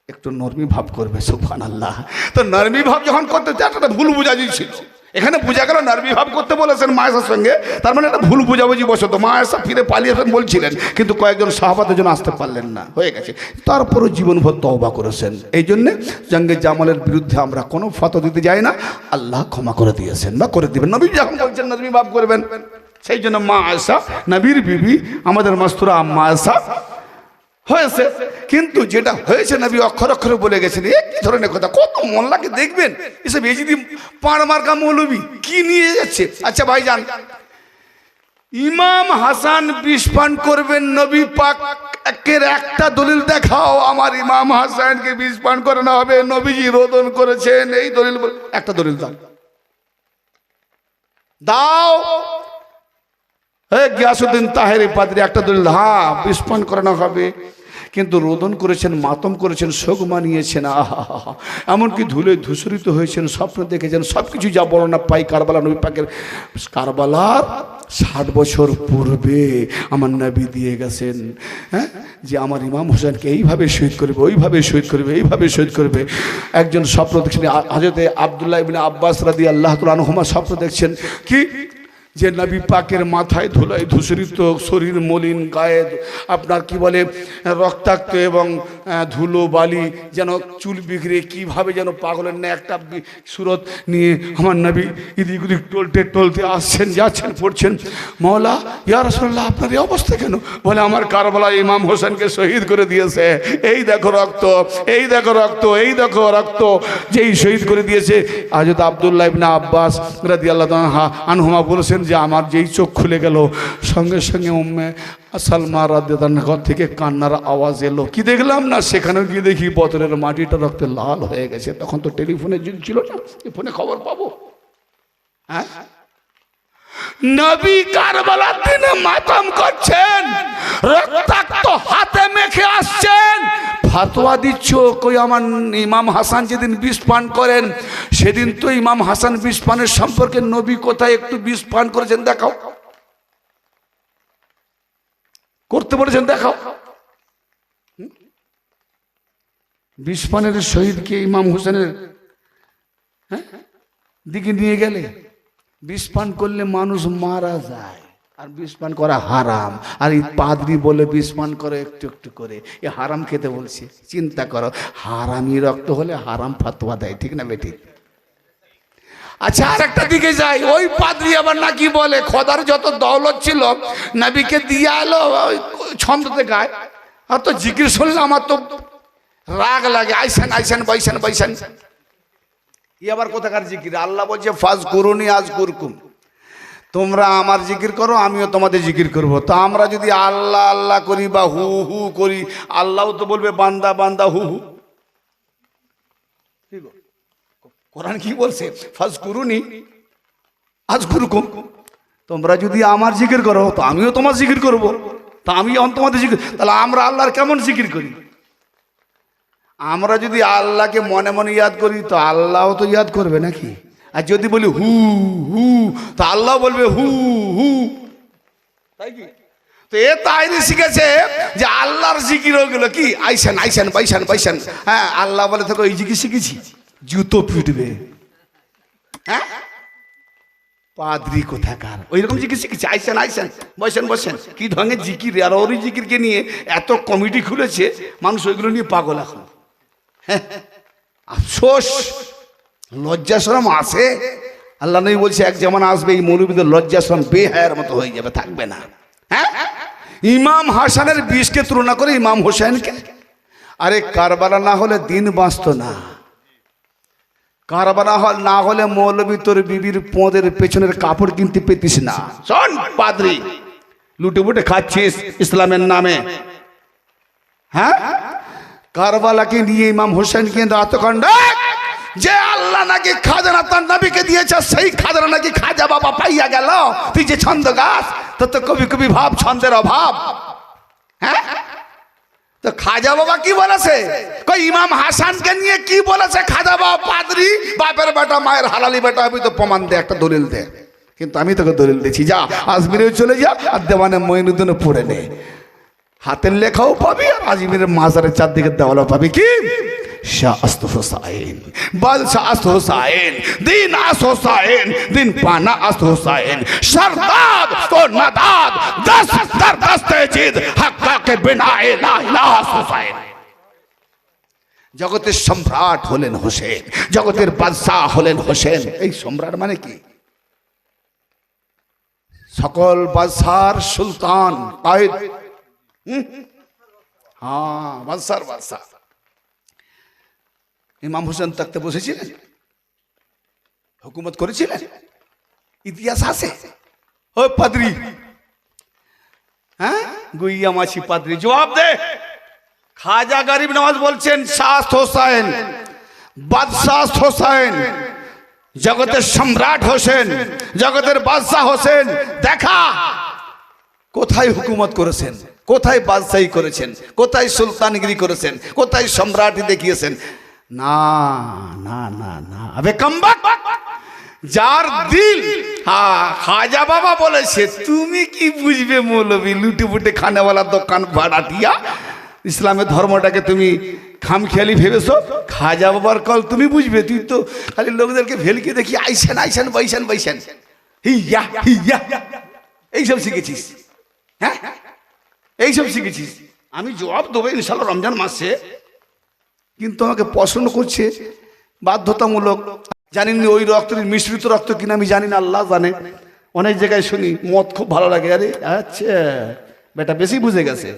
একটু নরমি ভাব করবে। সুবহানাল্লাহ। তো নরমি ভাব যখন করতে একটা ভুল বুঝাবুঝি ছিল, এখানে বোঝা গেল নরমি ভাব করতে বলেছেন মা আয়েশার সঙ্গে, তার মানে একটা ভুল বুঝাবুঝি বসত। মা আয়েশা ফিরে পালিয়েছেন বলছিলেন, কিন্তু কয়েকজন সাহাবাদের জন্য আসতে পারলেন না, হয়ে গেছে। তারপরও জীবনভর তওবা করেছেন। এই জন্যে জঙ্গে জামালের বিরুদ্ধে আমরা কোনো ফতোয়া দিতে যাই না, আল্লাহ ক্ষমা করে দিয়েছেন বা করে দিবেন। নবী যখন বলছেন নরমি ভাব করবেন, সেই জন্য মা আয়েশা নবীর বিবি, আমাদের মাস্তুরা আম্মা আয়েশা হয়েছে। কিন্তু যেটা হয়েছে নবী অক্ষর অক্ষরে বলে গেছেন। কি ধরনের কথা, কত মোল্লাকে দেখবেন এসব এজিদি পাড় মার্কা মৌলবী কি নিয়ে যাচ্ছে। আচ্ছা ভাইজান, ইমাম হাসান বিষ পান করবেন, নবী পাক একের একটা দলিল দেখাও আমার ইমাম হাসানকে বিষ পান করানো হবে, নবীজি রোদন করেছেন, এই দলিল একটা দলিল দাও, দাও। গিয়াসউদ্দিন তাহেরি পাদ্রী একটা দলিল, হ্যাঁ বিষ পান করানো হবে, কিন্তু রোদন করেছেন, মাতম করেছেন, শোক মানিয়েছেন, আহা এমনকি ধুলে ধূসরিত হয়েছেন, স্বপ্ন দেখেছেন, সব কিছু যা বর্ণনা পাই কারবালা নবী পাকের। কারবালার 60 বছর পূর্বে আমার নবী দিয়ে গেছেন, হ্যাঁ, যে আমার ইমাম হোসেনকে এইভাবে শহীদ করবে, ওইভাবে শহীদ করবে, এইভাবে শহীদ করবে। একজন স্বপ্ন দেখছেন, হযরতে আব্দুল্লাহ ইবনে আব্বাস রাদিয়াল্লাহু তাআলা আনহুমা স্বপ্ন দেখছেন কি, যে নবী পাকের মাথায় ধুলায় ধূসরিত, শরীর মলিন, গায়ে আপনার কি বলে রক্তাক্ত এবং ধুলো বালি, যেন চুল বিগড়ে কীভাবে যেন পাগলের না একটা সুরত নিয়ে আমার নবী এদিক ওদিক টলতে টলতে আসছেন, যাচ্ছেন, পড়ছেন, মাওলা ইয়া রাসূলুল্লাহ আপনার এই অবস্থা কেন? বলে আমার কারবালায় ইমাম হোসেনকে শহীদ করে দিয়েছে, এই দেখো রক্ত, এই দেখো রক্ত, এই দেখো রক্ত, যেই শহীদ করে দিয়েছে। হযরত আব্দুল্লাহ ইবনে আব্বাস রাদিয়াল্লাহু আনহুমা বলেছেন যে আমার যেই চোখ খুলে গেল, সঙ্গে সঙ্গে উম্মে সালমা রাদিয়াল্লাহু আনহা ঘর থেকে কান্নার আওয়াজ এলো। কি দেখলাম না, সেখানে গিয়ে দেখি বোতলের মাটিটা রক্তে লাল হয়ে গেছে। তখন তো টেলিফোনের যুগ ছিল না, ফোনে খবর পাবো। হ্যাঁ, নবী কারবালার দিনে মাতম করছেন, রক্তাক্ত হাতে মেখে আসছেন, ফতোয়া দিচ্ছ কই আমার ইমাম হাসান যেদিন বিষ পান করেন, সেদিন তো ইমাম হাসান বিষ পানের সম্পর্কে নবী কোথায় একটু বিষ পান করেছেন দেখাও, করতে বলেছেন দেখাও। বিষ পানের শহীদকে ইমাম হোসেনের দিকে নিয়ে গেলে, বিষ পান করলে মানুষ মারা যায়, আর বিষ পান করা হারাম, আর এই পাদ্রী বলে বিষ পান করে একটু একটু করে, এ হারাম খেতে বলছে। চিন্তা করো, হারামি রক্ত হলে হারাম ফাতোয়া দেয়, ঠিক না বেঠিক? আচ্ছা, আর একটা দিকে যাই, ওই পাদ্রী আবার নাকি বলে খোদার যত দৌলত ছিল নবীকে দিয়ে এলো, ছন্দতে গায়। আর তো জিকির শুনলে আমার তো রাগ লাগে, আইসেন আইসেন বৈসেন বৈসেন। ই আবার কোথাকার জিকির? আল্লাহ বলছে ফাজ কুরুনি আজ কুরকুম, তোমরা আমার জিকির করো আমিও তোমাদের জিকির করব। তো আমরা যদি আল্লাহ আল্লাহ করি বা হু হু করি, আল্লাহও তো বলবে বান্দা বান্দা হু হু। কোরআন কি বলছে? ফাজ কুরুনি আজ কুরকুম, তোমরা যদি আমার জিকির করো তো আমিও তোমার জিকির করব, তা আমি তোমাদের জিকির। তাহলে আমরা আল্লাহর কেমন জিকির করি? আমরা যদি আল্লাহকে মনে মনে ইয়াদ করি তো আল্লাহও তো ইয়াদ করবে নাকি? আর যদি বলি হু হু তো আল্লাহ বলবে হু হু, তাই কি? তো এ তাইরি শিখেছে যে আল্লাহর জিকির ওগুলো কি আইসেন আইসেন বাইসেন বাইসেন। হ্যাঁ, আল্লাহ বলে তোকে ওই জিকির শিখেছি, জুতো পিটবে। হ্যাঁ, পাদ্রী কোথাকার ওই রকম জিকির শিখেছে, আইসেন আইসেন বসেন বসেন। কি ঢঙের জিকির! আর ওই জিকিরকে নিয়ে এত কমিটি খুলেছে, মানুষ ওইগুলো নিয়ে পাগল এখন। হ্যাঁ, আফসোস, লজ্জাশরম আছে। আল্লাহ নবী বলছে এক জামানা আসবে এই মৌলবীদের লজ্জাশরম বেহায়ার মতো হয়ে যাবে, থাকবে না। হ্যাঁ, ইমাম হাসানের বিষকে তুলনা করে ইমাম হোসেনকে। আরে কারবালা না হলে দিন বাঁচত না। কারবালা না হলে মৌলবী তোর বিবির পদের পেছনের কাপড় কিনতে পেতিস না। শোন পাদ্রী, লুটে বুটে খাচ্ছিস ইসলামের নামে। হ্যাঁ, কারবালাকে নিয়ে ইমাম হোসেনকে এতকাণ্ড যে আল্লাহ নাকি খাজানা তার নবীকে দিয়েছে, সেই খাজানা নাকি খাজা বাবা পাইয়া গেল। তুই যে ছন্দ গাছ, তোর তো কবি কবি ভাব, ছন্দের অভাব। হ্যাঁ, তো খাজা বাবা কি বলেছে? কই ইমাম হাসানকে নিয়ে কি বলেছে খাজা বাবা? পাদ্রী বাপের বেটা মায়ের হালালি বেটা, আমি তো প্রমাণ দে, একটা দলিল দে। কিন্তু আমি তোকে দলিল দিচ্ছি, যা আজমিরে চলে যা আর দেওয়ানে মঈনুদ্দিনে পড়ে নে, হাতের লেখাও পাবি আর আজমিরের মাজারের চারদিকে দেওয়ালও পাবি। কি শাহ আস্ত হোসাইন, বাদশাহ আস্ত হোসাইন, দিন আস্ত হোসাইন, দিন পানা আস্ত হোসাইন, সরদাদ ও নাদাদ দস দর দস্তে জিদ হক্কা কে বিনা লা ইলাহা হোসাইন। জগতের সম্রাট হলেন হোসেন, জগতের বাদশাহ হলেন হোসেন। এই সম্রাট মানে কি? সকল বাদশার সুলতান কায়েদ। হ্যাঁ, বাদশার বাদশাহ। ইমাম হোসেন তাকতে বসেছিলেন, হুকুমত করেছিলেন, ইতিহাস আছে। ও পাদ্রী, হ্যাঁ গুইয়া মাছি পাদ্রী, জবাব দে। খাজা গরিব নওয়াজ বলছেন শাহ হোসেন, বাদশাহ হোসেন, জগতের সম্রাট হোসেন, জগতের বাদশাহ হোসেন। দেখা কোথায় হুকুমত করেছেন, কোথায় বাদশাহী করেছেন, কোথায় সুলতানগিরি করেছেন, কোথায় সম্রাটি দেখিয়েছেন? না না না না, আবে কমবাক। যার দিল, হ্যাঁ খাজা বাবা বলেছে, তুমি কি বুঝবে মৌলবী লুটে ফুটে খানেওয়ালা দোকান ভাড়াটিয়া? ইসলামের ধর্মটাকে তুমি খামখেয়ালি ভেবেছো? খাজা বাবার কল তুমি বুঝবে? তুই তো খালি লোকদেরকে ভেলকে দেখি আইসেন আইসেন বৈসেন বৈসেন, হিয়া হিয়া এইসব শিখেছিস। হ্যাঁ, এইসব শিখেছিস। আমি জবাব দেবো ইনশাল্লাহ রমজান মাসে, কিন্তু আমাকে পছন্দ করছে বাধ্যতামূলক। জানি না ওই রক্ত মিশ্রিত রক্ত কিনা আমি জানি না, আল্লাহ জানে। অনেক জায়গায় শুনি মদ খুব ভালো লাগে। আরে আচ্ছা, বেটা বেশি বুঝে গেছে।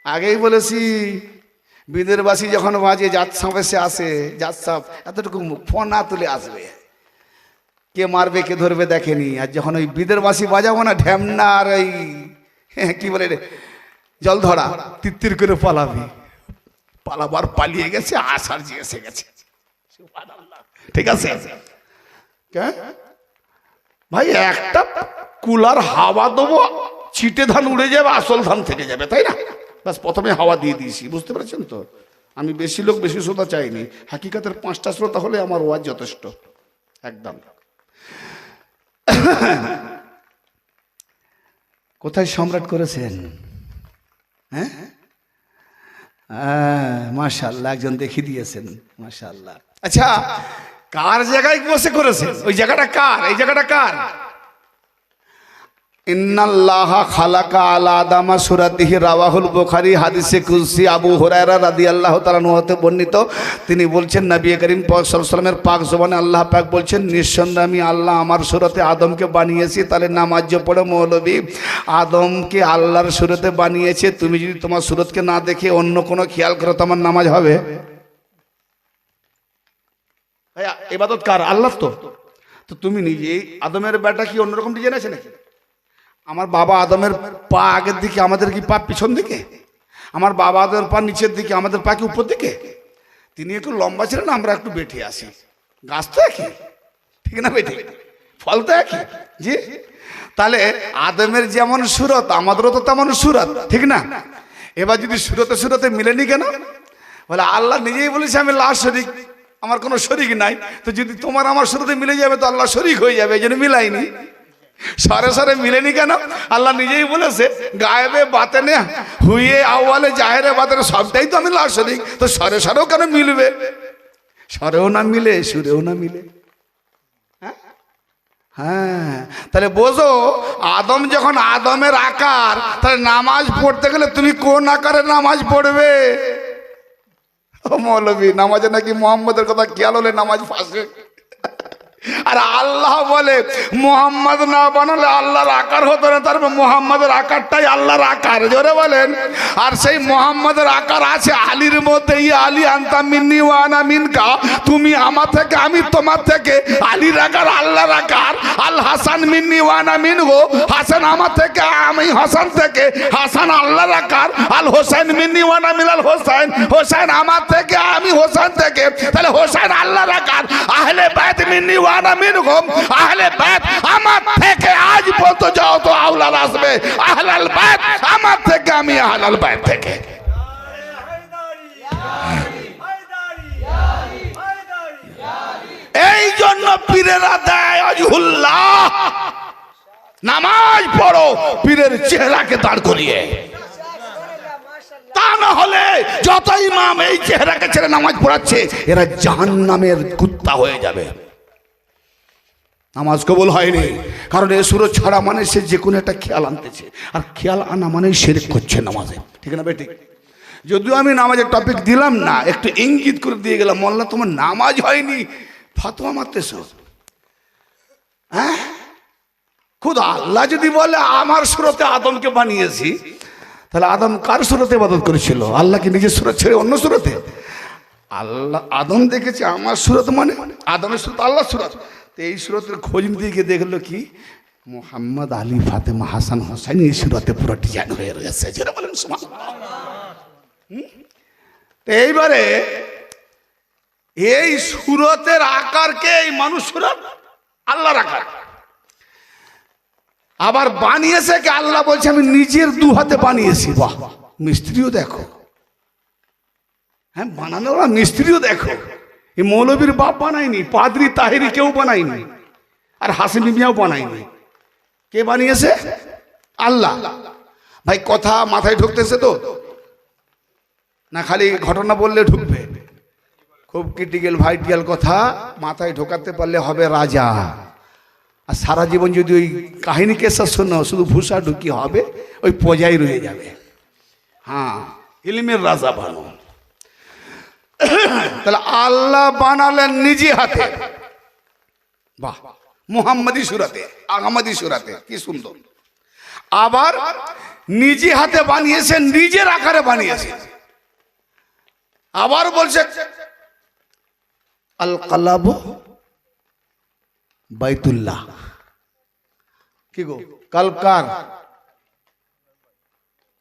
আগেই বলেছি, বিদেরবাসী যখন বাজে জাত সাপ এসে আসে, জাত সাপ এতটুকু মুখ ফোন না তুলে আসবে, কে মারবে কে ধরবে দেখেনি। আর যখন ওই বিদেরবাসী বাজাবো না, ঢ্যামনা আর ওই কি বলে জল ধরা, তিত্তির করে পালাবি। পালাবার পালিয়ে গেছে, আসার যে এসে গেছে। ঠিক আছে ভাই, একটা কুলার হাওয়া দেবো, ছিটে ধান উড়ে যাবে, আসল ধান থেকে যাবে, তাই না? বাস প্রথমে হাওয়া দিয়ে দিয়েছি, বুঝতে পেরেছেন তো? আমি বেশি লোক বেশি শ্রোতা চাইনি, হাকিকাতের 5টা শ্রোতা হলে আমার ওয়াজ যথেষ্ট একদম। কোথায় সম্রাট করেছেন? হ্যাঁ, মাশাআল্লাহ, একজন দেখিয়ে দিয়েছেন, মাশাআল্লাহ। আচ্ছা, কার জায়গায় বসে করেছেন? ওই জায়গাটা কার? এই জায়গাটা কার? ইন্নাল্লাহা খালাকা আলা আদামা সূরাতিহি রাওয়াহুল বুখারী হাদিসে কুদসি আবু হুরায়রা রাদিয়াল্লাহু তাআলা আনহু হতে বর্ণিত। তিনি বলছেন নবী করিম সাল্লাল্লাহু আলাইহি ওয়াসাল্লামের পাক জবানে আল্লাহ পাক বলছেন, নিঃসন্দেহে আমি আল্লাহ আমার সূরতে আদমকে বানিয়েছি। তাহলে নামাজ যে পড়ে মৌলবী আদমকে আল্লাহর সূরতে বানিয়েছে, তুমি যদি তোমার সূরতকে না দেখে অন্য কোনো খেয়াল করো তোমার নামাজ হবে? ভাইয়া ইবাদত কার? আল্লাহর। তো তুমি নিজেই আদমের বেটা কি অন্যরকম ডিজাইন আছে নাকি? আমার বাবা আদমের পা আগের দিকে, আমাদের কি পা পিছন দিকে? আমার বাবা আদমের পা নিচের দিকে, আমাদের পা কি উপর দিকে? তিনি একটু লম্বা ছিলেন, আমরা একটু বেঠে আসি। গাছ তো একই, ঠিক না বেঠে? ফল তো একই। জি, তাহলে আদমের যেমন সুরত আমাদেরও তো তেমন সুরত, ঠিক না? এবার যদি সুরতে সুরতে মিলেনি কেন? বলে আল্লাহ নিজেই বলেছে আমি লা শরীক, আমার কোনো শরীক নাই। তো যদি তোমার আমার সুরতে মিলে যাবে তো আল্লাহ শরীক হয়ে যাবে, এই জন্য মিলাইনি। সারে সারে মিলেনি কেন? আল্লাহ নিজেই বলেছে গায়েবে বাতেনে হুইয়ে আওয়ালে জাহেরে বাতেনে সবটাই তো আমি লা শরীক। তো সরে সরেও কেন মিলবে? সরেও না মিলে, সুরেও না মিলে। হ্যাঁ, তাহলে বোঝো আদম যখন আদমের আকার, তাহলে নামাজ পড়তে গেলে তুমি কোন আকারে নামাজ পড়বে? ও মৌলবী, নামাজে নাকি মোহাম্মদের কথা খেয়াল হলে নামাজ ফাঁসে। আর আল্লাহ বলে মোহাম্মদ না বানালে আল্লাহর আকার হতো না, তারপর মোহাম্মদের আকারটাই আল্লাহর আকার, জোরে বলেন। আর সেই মোহাম্মদের আকার আছে আলীর মধ্যে, ইয়া আলী আনতা মিন্নি ওয়া আনা মিনকা, তুমি আমার থেকে আমি তোমার থেকে। আলীর আকার আল্লাহর আকার। আল হাসান মিন্নি ওয়া আনা মিনহু, হাসান আমার থেকে আমি হাসান থেকে। হাসান আল্লাহর আকার। আল হোসেন মিন্নি ওয়া আনা মিনাল হোসেন, হোসেন আমার থেকে আমি হোসেন থেকে। তাহলে হোসেন আল্লাহর আকার। আহলে বাইত মিন্নি ওয়া আনা মিনহুম, আহলে বাইত আমার থেকে আজ পর্যন্ত যত আওলাদ আসবে আহলাল বাইত আমার থেকে আমি আহলাল বাইত থেকে। এই জন্য পীরেরা দেয় আজহুল্লাহ, নামাজ পড়ো পীরের চেহারাকে দাঁড় করিয়ে। তা না হলে যত ইমাম এই চেহারাকে ছেড়ে নামাজ পড়াচ্ছে এরা জাহান্নামের কুত্তা হয়ে যাবে। নামাজ কবুল হয়নি, কারণ এ সুরত ছাড়া মানে সে যে কোনো একটা খেয়াল আনতেছে, আর খেয়াল আনা মানে শিরক করছে নামাজে, ঠিক না বেঠিক? যদিও আমি নামাজের টপিক দিলাম না, একটু ইঙ্গিত করে দিয়ে গেলাম, মোল্লা তোমার নামাজ হয়নি, ফতোয়া মারতেছ। হ্যাঁ, খুদ আল্লাহ যদি বলে আমার সুরতে আদমকে বানিয়েছি, তাহলে আদম কার সুরতে ইবাদত করেছিল? আল্লাহ কি নিজের সুরত ছেড়ে অন্য সুরতে? আল্লাহ আদম দেখেছে আমার সুরত, মানে আদমের সুরত আল্লাহ সুরত। তো এই সুরতের খোঁজ দিয়ে দেখলো কি মোহাম্মদ আলী ফাতেমা হাসান হোসেন এই সুরতে পুরো ডিজাইন হয়ে রয়েছে, যেটা বলেন সুবহানাল্লাহ। এইবারে এই সুরতের আকারকে এই মানুষ সুরত আল্লাহর আকার আবার বানিয়েছে কে? আল্লাহ বলছে আমি নিজের দু হাতে বানিয়েছি। বাহ, মিস্ত্রিও দেখো। হ্যাঁ, বানানোরা মিস্ত্রিও দেখো। এই মৌলবীর বাপ বানায়নি, পাদ্রী তাহেরি কেউ বানায়নি, আর হাসিমি মিয়াও বানায়নি। কে বানিয়েছে? আল্লাহ। ভাই কথা মাথায় ঢুকতেছে তো না? খালি ঘটনা বললে ঢুকবে? খুব ক্রিটিক্যাল ভাইটাল কথা মাথায় ঢোকাতে পারলে হবে রাজা। আর সারা জীবন যদি ওই কাহিনী কেসা শোনো, শুধু ভূষা ঢুকি হবে, ওই পজাই রয়ে যাবে। হ্যাঁ, ইলমের রাজা বানো। তাহলে আল্লাহ বানালেন নিজে হাতে। বাহ, মুহাম্মাদি সুরাতে, আহমদি সুরাতে, কি সুন্দর। আবার নিজে হাতে বানিয়েছেন, নিজের আকারে বানিয়েছেন। আবার বলছে আল কালাবু বাইতুল্লাহ। কি গো, কালকার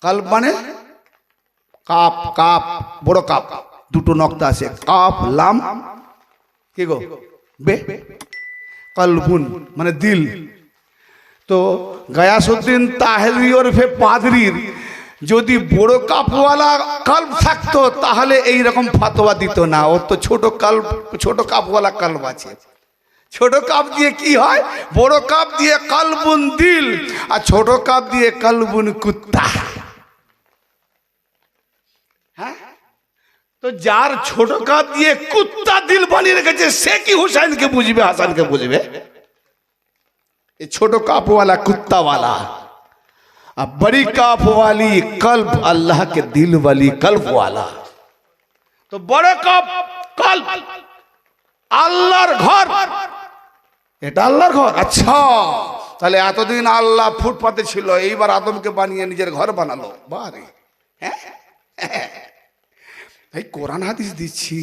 কাল্ব মানে কাপ, কাপ বড় কাপ, দুটো নক্তা আছে, কাপ লাম, কি গো বে, কালবুন মানে দিল। তো গায়াসউদ্দিন তাহেরি ওরফে পাদরির যদি বড় কাপওয়ালা কাল্ব থাকতো তাহলে এই রকম ফতোয়া দিত না। ওর তো ছোট কাপওয়ালা কাল্ব আছে। ছোট কাপ দিয়ে কি হয়? বড় কাপ দিয়ে কালবুন দিল, আর ছোট কাপ দিয়ে কালবুন কুত্তা। হ্যাঁ, তো যার ছোট কাপ দিয়ে কুত্তা দিল বানিয়ে রেখেছে সে কি হুসাইনকে বুঝবে, হাসানকে বুঝবে? এই ছোট কাপওয়ালা কুত্তাওয়ালা अब बड़ी काफ वाली कल्ब अल्लाह के दिल वाली कल्ब वाला। तो बड़े काफ कल्ब আল্লাহর ঘর, এটা আল্লাহর ঘর। আচ্ছা, তাহলে এতদিন আল্লাহ ফুটপাতে ছিল, এইবার আদমকে বানিয়ে নিজের ঘর বানালো। বারে হ্যাঁ, এই কোরআন হাদিস দিচ্ছি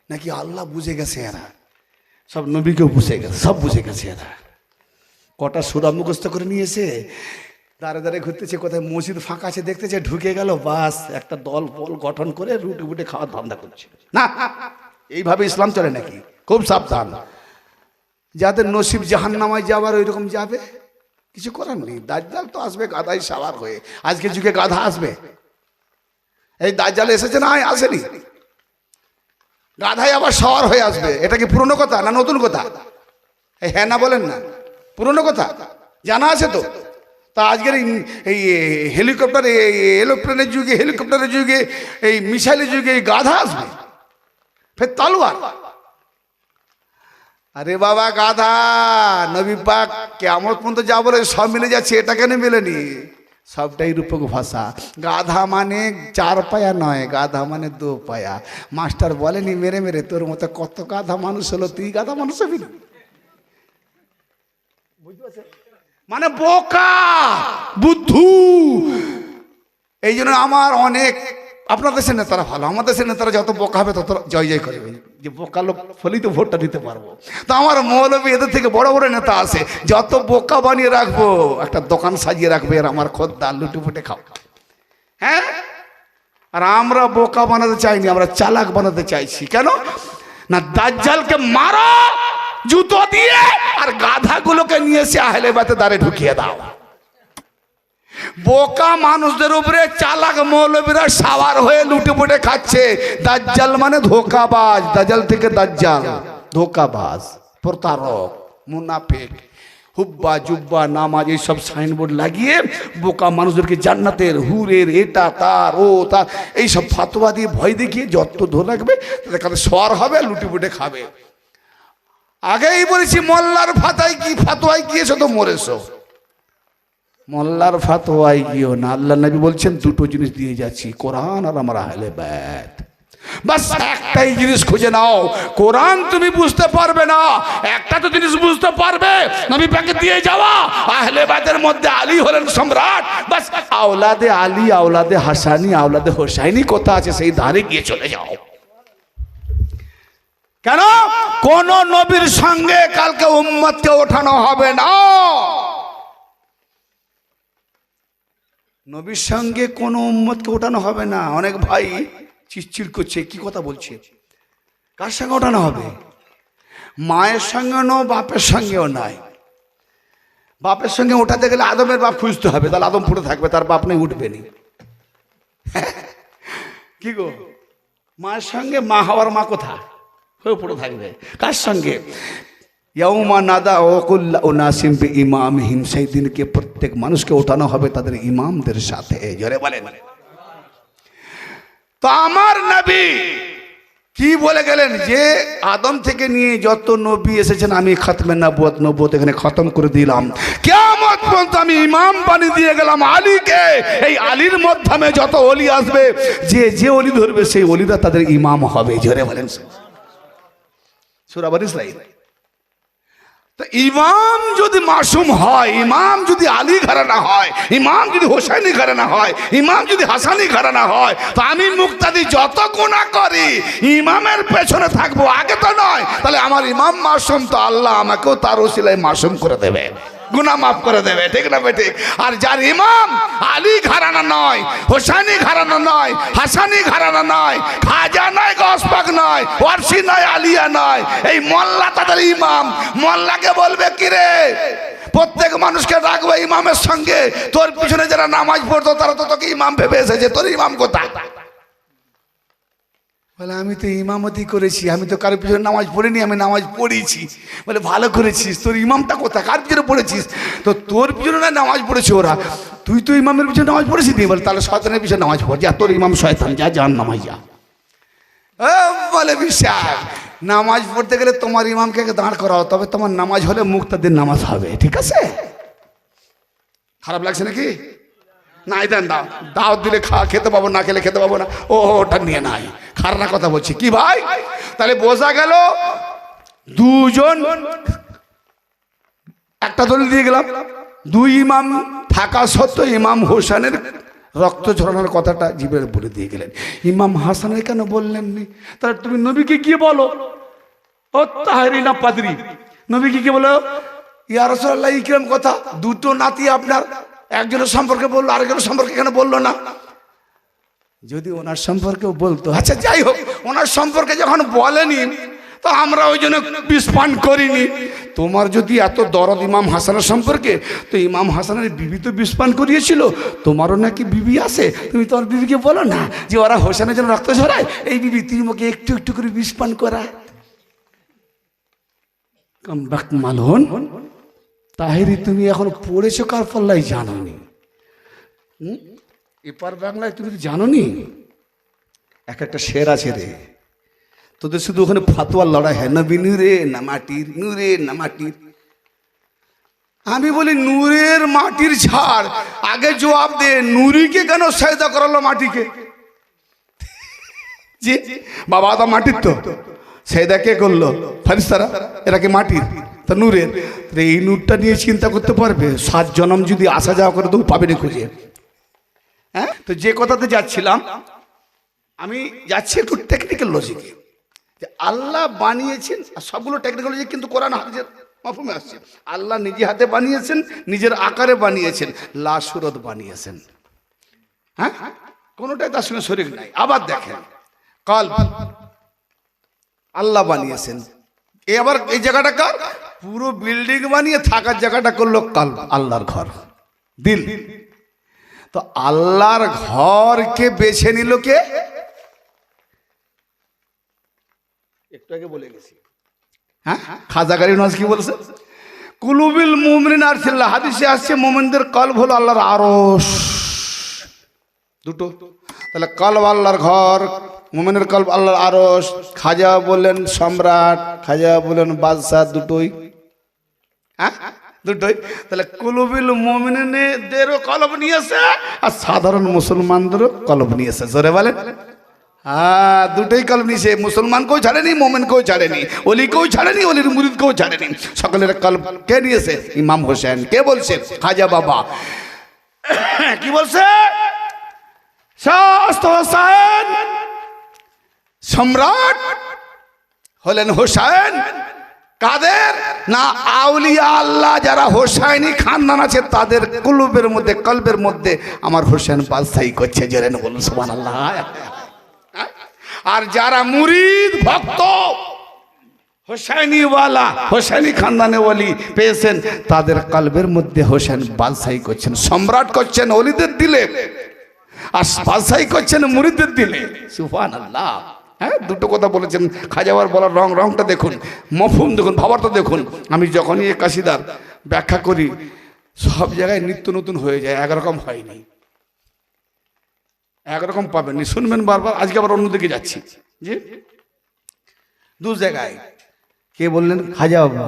নাকি আল্লাহ বুঝে গেছে এরা? সব নবীকেও বুঝে গেছে, সব বুঝে গেছে এরা। কটা সূরা মুখস্থ করে নিয়েছে, দাঁড়ে দাঁড়ে ঘুরতেছে, কোথায় মসজিদ ফাঁকা আছে দেখতেছে, ঢুকে গেল, বাস একটা দল বল গঠন করে রুটে বুটে খাওয়ার ধান্দা করছে। না, এইভাবে ইসলাম চলে নাকি? খুব সাবধান। যাদের নসিব জাহান্নামায় যাওয়ার ওই রকম যাবে, কিছু করার নেই। দাজ্জাল তো আসবে গাধাই সাওয়ার হয়ে। আজকে যুগে গাধা আসবে? এই দাজ্জাল এসেছে না, আসেনি? গাধাই আবার সাওয়ার হয়ে আসবে। এটা কি পুরনো কথা না নতুন কথা? এই হ্যাঁ না বলেন না, পুরনো কথা জানা আছে তো। তা আজকের এই হেলিকপ্টার, এরোপ্লেনের যুগে, হেলিকপ্টারের যুগে, এই মিসাইলের যুগে এই গাধা আসবে, ফের তালোয়ার। আরে বাবা গাধা, নবী পাক কিয়ামত পর্যন্ত যা বলে সব মিলে যাচ্ছে, এটা কেন মেলেনি? সবটাই রূপক ভাষা। গাধা মানে 4 পায়া নয়, গাধা মানে 2 পায়া। মাস্টার বলেনি মেরে মেরে, তোর মতো কত গাধা মানুষ হলো, তুই গাধা মানুষ হবি না? মানে বোকা বুদ্ধু। এই জন্য আমার অনেক, আপনার দেশের নেতারা ভালো, আমাদের দেশের নেতারা যত বোকা হবে তত জয় জয় করবে, যে বোকা লোক ফলেই তো ভোটটা দিতে পারবো। তো আমার মৌলবী এদের থেকে বড় বড় নেতা আছে, যত বোকা বানিয়ে রাখবো, একটা দোকান সাজিয়ে রাখবে, আর আমার খদ্দার লুটে ফুটে খাও। হ্যাঁ, আর আমরা বোকা বানাতে চাইনি, আমরা চালাক বানাতে চাইছি। কেন না? দাজ্জালকে মারো জুতো দিয়ে, আর গাধাগুলোকে নিয়ে এসে আহলে বাইতে দ্বারে ঢুকিয়ে দাও। বোকা মানুষদের উপরে চালাক মৌলবীরা সাওয়ার হয়ে লুটে পুটে খাচ্ছে। দাজ্জাল মানে ধোকাবাজ, দাজ্জাল থেকে দাজ্জাল, ধোকাবাজ, প্রতারক, মুনাফিক। হুব্বা জুব্বা নামাজ এইসব সাইনবোর্ড লাগিয়ে বোকা মানুষদেরকে জান্নাতের হুরের এটা তার ও তার এইসব ফাতোয়া দিয়ে ভয় দেখিয়ে যত ধরে রাখবে, তাদের কাছে সর হবে, লুটে পুটে খাবে। আগেই বলেছি, মোল্লার ফাতোয়ায় গিয়েছো তো মরেছো। মোল্লার ফাতোয়ায় গিয়েও না। আল্লাহ নবী বলছেন দুটো জিনিস দিয়ে যাচ্ছি, কোরআন আর আমার আহলে বাইত। বাস একটাই জিনিস খুঁজে নাও। কোরআন তুমি বুঝতে পারবে না, একটা তো জিনিস বুঝতে পারবে, নবী পাকে দিয়ে যাওয়া। আহলে বাইতের মধ্যে আলী হলেন সম্রাট। বাস আওলাদে আলী, আওলাদে হাসানি, আওলাদে হোসাইনি কোথা আছে সেই ধারে গিয়ে চলে যাও। কেন? কোন নবীর সঙ্গে কালকে উম্মতকে ওঠানো হবে না। নবীর সঙ্গে কোন উম্মতকে ওঠানো হবে না। অনেক ভাই চিৎচির করছে, কি কথা বলছে? কার সঙ্গে ওঠানো হবে? মায়ের সঙ্গে নো, বাপের সঙ্গেও নয়। বাপের সঙ্গে ওঠাতে গেলে আদমের বাপ খুঁজতে হবে, তাহলে আদম পড়ে থাকবে, তার বাপ নেই, উঠবে নি। কি গো, মায়ের সঙ্গে মা হওয়ার মা কোথা হয়ে পড়ে থাকবে? কার সঙ্গে? ইয়াউমা নাদা ওয়াকুল্লা উনাসিম বিইমামিহিম, সেই দিনকে প্রত্যেক মানুষকে ওঠানো হবে তাদের ইমামদের সাথে। জোরে বলেন। তো আমার নবী কি বলে গেলেন যে আদম থেকে নিয়ে যত নবী এসেছেন আমি খাতমে নবুয়ত এখানে খতম করে দিলাম। কিয়ামত পর্যন্ত আমি ইমাম বানিয়ে দিয়ে গেলাম আলীকে। এই আলীর মাধ্যমে যত ওলি আসবে, যে ওলি ধরবে সেই ওলিরা তাদের ইমাম হবে। জোরে বলেন। সূরা বনী ইসরাঈল। তো ইমাম যদি মাসুম হয়, ইমাম যদি আলী ঘরানা হয়, ইমাম যদি হোসেনি ঘরানা হয়, ইমাম যদি হাসানি ঘরানা হয়, তো আমি মুক্তাদি যত গুনাহ করি ইমামের পেছনে থাকবো, আগে তো নয়। তাহলে আমার ইমাম মাসুম, তো আল্লাহ আমাকেও তার ওসিলায় মাসুম করে দেবে, গুনাহ মাফ করে দেবে। ঠিক না বেঠিক? আর যার ইমাম আলী ঘরানা নয়, হোসেনি ঘরানা নয়, হাসানি ঘরানা নয়, খাজা নয়, গসপাক নয়, ওয়ারসি নয়, আলিয়া নয়, এই মোল্লা তাদের ইমাম। মোল্লাকে বলবে কি রে, প্রত্যেক মানুষকে রাখবে ইমামের সঙ্গে। তোর পিছনে যারা নামাজ পড়তো তারা তো তোকে ইমাম ভেবে এসেছে, তোর ইমাম কোথায়? বলে আমি তো ইমামতি করেছি, আমি তো কারোর পিছনে নামাজ পড়িনি, আমি নামাজ পড়েছি। বলে ভালো করেছিস, তোর ইমামটা কোথায়, কার পিছনে পড়েছিস? তো তোর পিছনে না নামাজ পড়েছে ওরা, তুই তো ইমামের পিছনে নামাজ পড়েছিস। বলে তাহলে শয়তানের পিছনে নামাজ পড়, যা তোর ইমাম শয়তান, যা জান নামাজ যা। বলে বিশ্বাস, নামাজ পড়তে গেলে তোমার ইমামকে দাঁড় করাও, তবে তোমার নামাজ হলে মুক্তাদির নামাজ হবে। ঠিক আছে? খারাপ লাগছে নাকি? নাই দেন, দাও দাও, দিলে খেতে পাবো, না খেলে খেতে পাবো না। ও ওটা নিয়ে নাই, খারাপ কথা বলছি কি ভাই? তাহলে বোঝা গেল দুজন একটা দলিল দিয়ে গেলাম, দুই ইমাম থাকা সত্ত্বেও ইমাম হোসেনের রক্ত ঝরানোর কথাটা জিবের বলে দিয়ে গেলেন। ইমাম হাসানের কেন বললেননি? তাহলে তুমি নবীকে গিয়ে বলো, ও তাহেরি না পাদরি, নবীকে গিয়ে বলো ইয়া রাসূলুল্লাহ ইকরাম কথা, দুটো নাতি আপনার, একজনের সম্পর্কে বললো, আরেকজনের সম্পর্কে কেন বললো না? যদি ওনার সম্পর্কেও বলতো, আচ্ছা যাই হোক, ওনার সম্পর্কে যখন বলেনি তো আমরা ওই জন্য বিষ পান করিনি। তোমার যদি এত দরদ ইমাম হাসানের সম্পর্কে, তো ইমাম হাসানের বিবি তো বিষ পান করিয়েছিল, তোমারও নাকি বিবি আছে, তুমি তোমার বিবিকে বলো না যে ওরা হোসেনের জন্য রক্ত ঝরায়, এই বিবি তুই আমাকে একটু একটু করে বিষ পান করা। মালহন তাহেরি, তুমি এখন পড়েছো কার পাল্লায় জানোনি? এপার বাংলায় তুমি জানোনি? একটা শের আছে রে, তোদের শুধু ওখানে ফাতোয়ার লড়াই হয়, নবী নূরে না মাটির, নূরে না মাটির। আমি বলি নূরের মাটির ছাড়, আগে জবাব দে নূরিকে কেন সাজদা করালো মাটিকে? জি বাবা, তো মাটির তো সাজদা কে করলো? ফেরেশতারা, এরা কি মাটির? তা নূরের। এই নূরটা নিয়ে চিন্তা করতে পারবে? 7 জনম যদি আসা যাওয়া করে তো পাবে না খুঁজে। হ্যাঁ, তো যে কথাতে যাচ্ছিলাম, আমি যাচ্ছি একটু টেকনিক্যাল লজিকে, যে আল্লাহ বানিয়েছেন সবগুলো টেকনিক্যালজি, কিন্তু কোরআন হাদিসের মাফহুমে আসছে। আল্লাহ নিজে হাতে বানিয়েছেন, নিজের আকারে বানিয়েছেন, লা সুরত বানিয়েছেন। হ্যাঁ, কোনোটাই তার সঙ্গে শরীক নাই। আবার দেখেন কলব আল্লাহ বানিয়েছেন, এবার এই জায়গাটা কার? পুরো বিল্ডিং বানিয়ে থাকার জায়গাটা করলো কলব, আল্লাহর ঘর, দিল। তো আল্লাহর ঘরকে বেছে নিল কে? একটু আগে বলে গেছি। হ্যাঁ, খাজা গরিব নওয়াজ কি বলছে? কুলুবিল মুমিনিন আরশিল্লাহ, হাদিসে আসছে মুমিনদের কলব হলো আল্লাহর আরশ। দুটো, তাহলে কলব আল্লাহর ঘর, মুমিনের কলব আল্লাহর আরশ। খাজা বললেন সম্রাট, খাজা বললেন বাদশাহ, দুটোই। হ্যাঁ, দুটোই। তাহলে কুলুবিল মুমিনিনদেরও কলব নিয়েছে, আর সাধারণ মুসলমানদেরও কলব নিয়েছে। জোরে বলেন। হ্যাঁ, দুটোই কলব নিয়েছে। মুসলমানকেও ছাড়েনি, মোমেনকেও ছাড়েনি, অলিকেও ছাড়েনি, অলির মুরিদকেও ছাড়েনি। সকলের কলব কে নিয়েছে? ইমাম হোসেন। কে বলছে? খাজা বাবা। কি বলছে? শাস্ত হোসেন সম্রাট হলেন হোসেন। কাদের? না, আউলিয়া আল্লাহ যারা হোসাইনি খানদান আছে তাদের কুলুবের মধ্যে, কলবের মধ্যে আমার হোসেন বাদশাহী করছে। জেরেন বলুন সুবহানাল্লাহ। আর যারা মুরিদ ভক্ত হোসাইনি ওয়ালা, হোসাইনি খানদানে ওলি পেয়েছেন, তাদের কলবের মধ্যে হোসেন বাদশাহী করছেন, সম্রাট করছেন ওলিদের দিলে, আর বাদশাহী করছেন মুরিদদের দিলে। সুবহানাল্লাহ। হ্যাঁ, দুটো কথা বলেছেন। খাজাবার বলার রংটা দেখুন, মফহুম দেখুন, ভাবারটা দেখুন। আমি যখনই এই কাসিদার ব্যাখ্যা করি, সব জায়গায় নিত্য নতুন হয়ে যায়, একরকম হয়নি। একরকম পাবেননি, শুনবেন বারবার। আজকে আবার অন্যদিকে যাচ্ছি। জি, দু জায়গায়। কে বললেন? খাজা বাবা।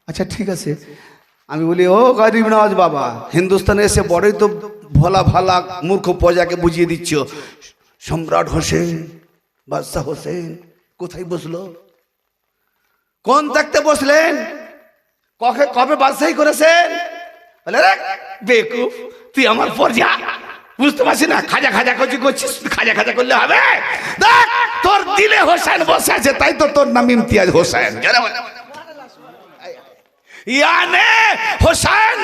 আচ্ছা ঠিক আছে। আমি বলি ও গরিব নওয়াজ বাবা, হিন্দুস্তানে এসে বড়ই তো ভোলা ভালা মূর্খ প্রজাকে বুঝিয়ে দিচ্ছ। সম্রাট হোসেন, বাদশাহ হোসেন কোথায় বসলো? কোন থাকতে বসলেন? কবে বাদশাহী করেছেন? বলে রে বেকুফ, তুই আমার প্রজা, বুঝতে পারছি না? খাজা খাজা করছিস, খাজা খাজা করলে হবে? দেখ, তোর দিলে হোসেন বসে আছে, তাই তো তোর নাম ইমতিয়াজ হোসেন। ইয়ানে হোসেন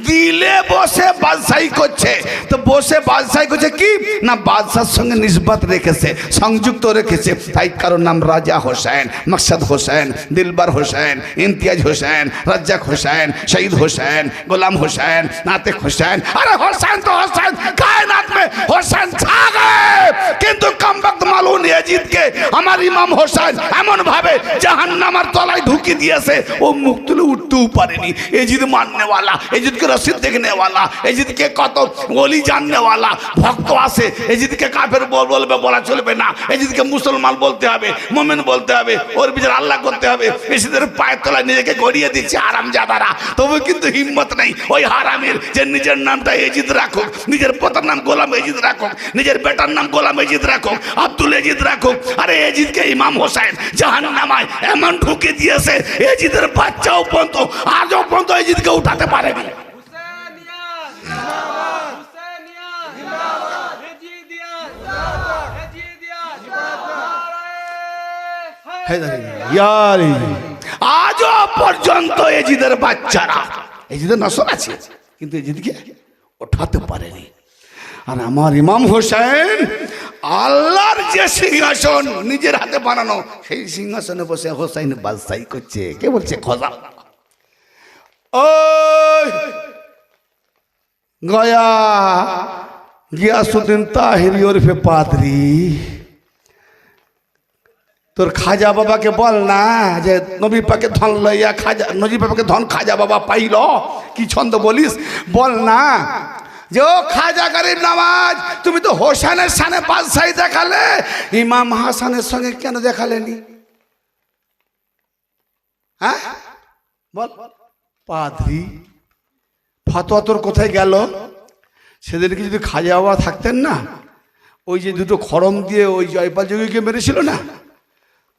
দিলে বসে বাদশাহী করছে। তো বসে বাদশাহী করছে কি না, বাদশার সঙ্গে নিসবত রেখেছে, সংযুক্ত রেখেছে, তাই কারোর নাম রাজা হোসেন, মকসদ হোসেন, দিলবার হোসেন, ইমতিয়াজ হোসেন, রাজ্জাক হোসেন, শহীদ হোসেন, গোলাম হোসেন, নাতেক হোসেন। আরে হোসেন তো হোসেন, কায়নাত में হোসেন ছা গয়ে। কিন্তু কমবख्त মালুম ইয়াজিদকে আমার ইমাম হোসেন এমন ভাবে জাহান্নামের তলায় ঢুকিয়ে দিয়েছে, ও মুখ তুলে উঠতে পারেনি। এজিদ মাননে वाला, এজিদকে রশিদ देखने वाला, यजीद के कत ওলি जानने वाला ভক্ত আছে। यजीदকে কাফের বলবে, বলা চলবে না। यजीদকে মুসলমান বলতে হবে, মুমিন বলতে হবে, ওর বিচার আল্লাহ করতে হবে। यजीদের পায়ের তলায় নিজেকে গড়িয়ে দিচ্ছে হারামজাদারা, তবু কিন্তু হিম্মত নেই ওই হারামের যে নিজের নামটা यजीদ রাখুক, নিজের পোতার নাম গোলাম यजीদ রাখুক, নিজের বেটার নাম গোলাম यजीদ রাখুক, আব্দুল यजीদ রাখুক। আরে यजीদকে ইমাম হোসেন জাহান্নামায় এমন ঢুকে দিয়েছে, यजीদের বাচ্চাও পর্যন্ত আজও পর্যন্ত यजीদকে উঠাতে পারেনি। আজও পর্যন্ত यजीদের বাচ্চারা, यजीদের নসল আছে কিন্তু यजीদকে উঠাতে পারেনি। আর আমার ইমাম হোসেন আল্লাহর যে সিংহাসন নিজের হাতে বানানো, সেই সিংহাসনে বসে হোসেন বাদশাহী করছে। কে বলছে? খোদা। ওই গয়া গিয়াসউদ্দিন তাহিরি ওরফে পাদ্রী, তোর খাজা বাবাকে বল না যে নবী পাকে ধন লইয়া খাজা, নবী পাকে ধন খাজা বাবা পাইল। কি ছন্দ বলিস? বল না যে ও খাজা গরিব নামাজ, তুমি তো হোসেনের সামনে বাদশাহী দেখালে, ইমাম হাসানের সঙ্গে কেন দেখালেনি? হ্যাঁ বল। পাদ্রী ফতোয়া তোর কোথায় গেল? সেদিনকে যদি খাজা বাবা থাকতেন না, ওই যে দুটো খড়ম দিয়ে ওই জয়পাল যোগীকে মেরেছিল না,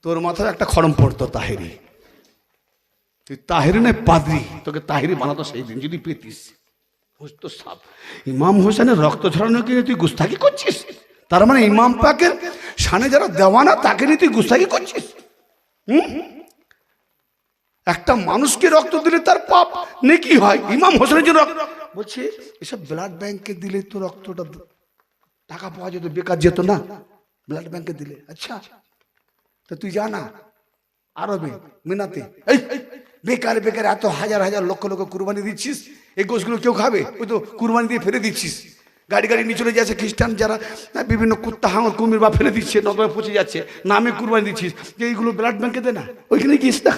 তোর মাথায় একটা খড়ম পড়তো তাহিরি। তুই তাহিরি নয় পাদ্রী, তোকে তাহিরি বানাতো সেই দিন যদি পেতিস। তো সাপ ইমাম হোসেনের রক্ত ঝরানোকে নিয়ে তুই গুস্তাখি করছিস? তার মানে ইমাম পাকের সামনে যারা দেওয়ানা তাকে নিয়ে তুই গুস্তাখি করছিস? একটা মানুষকে রক্ত দিলে তার পাপ নেকি হয়, ইমাম হোসেনের জন্য বলছি এসব ব্লাড ব্যাংকে দিলে তো রক্তটা টাকা পাওয়া যেত, বেকার যেত না ব্লাড ব্যাংকে দিলে। আচ্ছা তো তুই যা না আরবে মিনাতে, এই বেকার বেকার এত হাজার হাজার লক্ষ লক্ষ কুরবানি দিচ্ছিস, এই গোশগুলো কেউ খাবে? ওই তো কুরবানি দিয়ে ফেলে দিচ্ছিস। গাড়ি গাড়ি নিয়ে চলে যাচ্ছে খ্রিস্টান যারা, বিভিন্ন কুত্তা হাঙর কুমির বা ফেলে দিচ্ছে, নদমে পচে যাচ্ছে, নামে কুরবানি দিচ্ছিস। যে এইগুলো ব্লাড ব্যাংকে দে না, ওইখানে গিয়েস না,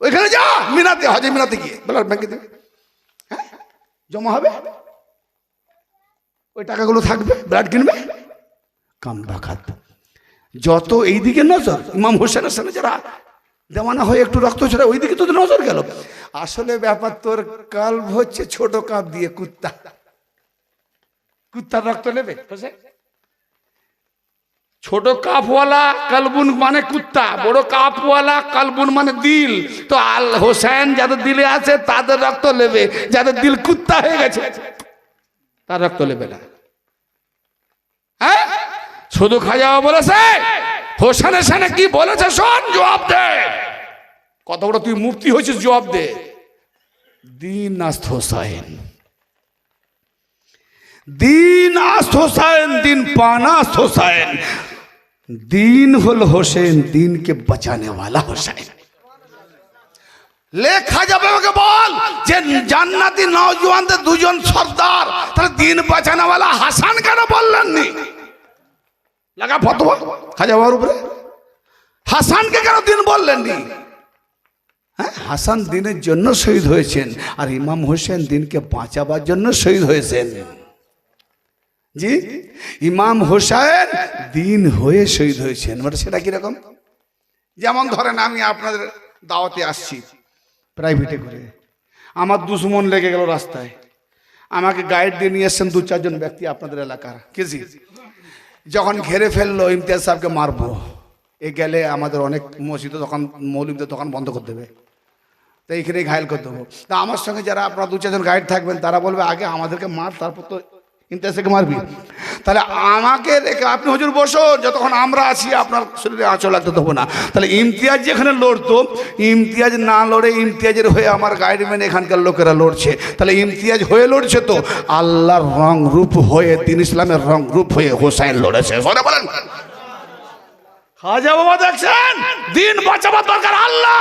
ওইখানে যা মিনাতে, হজে মিনাতে গিয়ে ব্লাড ব্যাংকে দেবে, হ্যাঁ জমা হবে, ওই টাকাগুলো থাকবে, ব্লাড কিনবে। কামড়া খাত যত এইদিকে নজর, ইমাম হোসেনের সামনে যারা দেওয়ানা হয়ে একটু রক্ত ছড়া, ওইদিকে তো নজর গেল। আসলে ব্যাপার তোর কাল্ব হচ্ছে ছোট কাপ দিয়ে কুত্তা, কুত্তার রক্ত নেবে। ছোট কাপওয়ালা কালবুন মানে কুত্তা, বড় কাপওয়ালা কালবুন মানে দিল। তো আল হোসেন যাদের দিলে আছে তাদের রক্ত নেবে, যাদের দিল কুত্তা হয়ে গেছে তার রক্ত নেবে না। হ্যাঁ শুধু খাজা বলেছে, হোসেনের সামনে কি বলেছে শোন, জবাব দে। কত বড় তুই মুফতি হয়েছিস, জবাব দে। দিন আস্ত হোসেন, দিন আস্ত হোসেন, দিন পানাস্ত হোসেন। দিন হল হোসেন, দিনকে বাঁচানে वाला হোসেন। লেখা যাবে ওকে বল যে জান্নাতি নওজওয়ানদের দুজন সর্দার, তাহলে দিন বাঁচানে वाला হাসান কেন বললেননি? লাগা ফতোয়া খাজা বাবার উপরে, হাসানকে কেন দিন বললেননি? হ্যাঁ হাসান দিনের জন্য শহীদ হয়েছেন, আর ইমাম হোসেন দিনকে বাঁচাবার জন্য শহীদ হয়েছেন। জি ইমাম হোসেন দিন হয়ে শহীদ হয়েছেন, মানে সেটা কিরকম? যেমন ধরেন আমি আপনাদের দাওয়াতে আসছি প্রাইভেটে করে, আমার দুশ্মন লেগে গেল রাস্তায়, আমাকে গাইড দিয়ে নিয়ে এসছেন দু চারজন ব্যক্তি আপনাদের এলাকার, কেজি যখন ঘেরে ফেললো ইমতিয়াজ সাহেবকে মারবো, এ গেলে আমাদের অনেক মসজিদে দোকান মৌলবীদের দোকান বন্ধ করে দেবে, তো এইখানেই ঘায়ল করে দেবো। তা আমার সঙ্গে যারা আপনারা দু চারজন গাইড থাকবেন তারা বলবে আগে আমাদেরকে মার, তারপর তো ইমতিয়াজকে মারবি। তাহলে আমাকে রেখে আপনি হুজুর বসুন, যতক্ষণ আমরা আছি আপনার শরীরে আঁচল লাগতে দেবো না। তাহলে ইমতিয়াজ যেখানে লড়তো, ইমতিয়াজ না লড়ে ইমতিয়াজের হয়ে আমার গাইডম্যান এখানকার লোকেরা লড়ছে, তাহলে ইমতিয়াজ হয়ে লড়ছে তো আল্লাহর রং রূপ হয়ে, দিন ইসলামের রং রূপ হয়ে হোসেন লড়েছে। বলেন খাজা বাবা দেখছেন দিন বাঁচাবার দরকার আল্লাহ,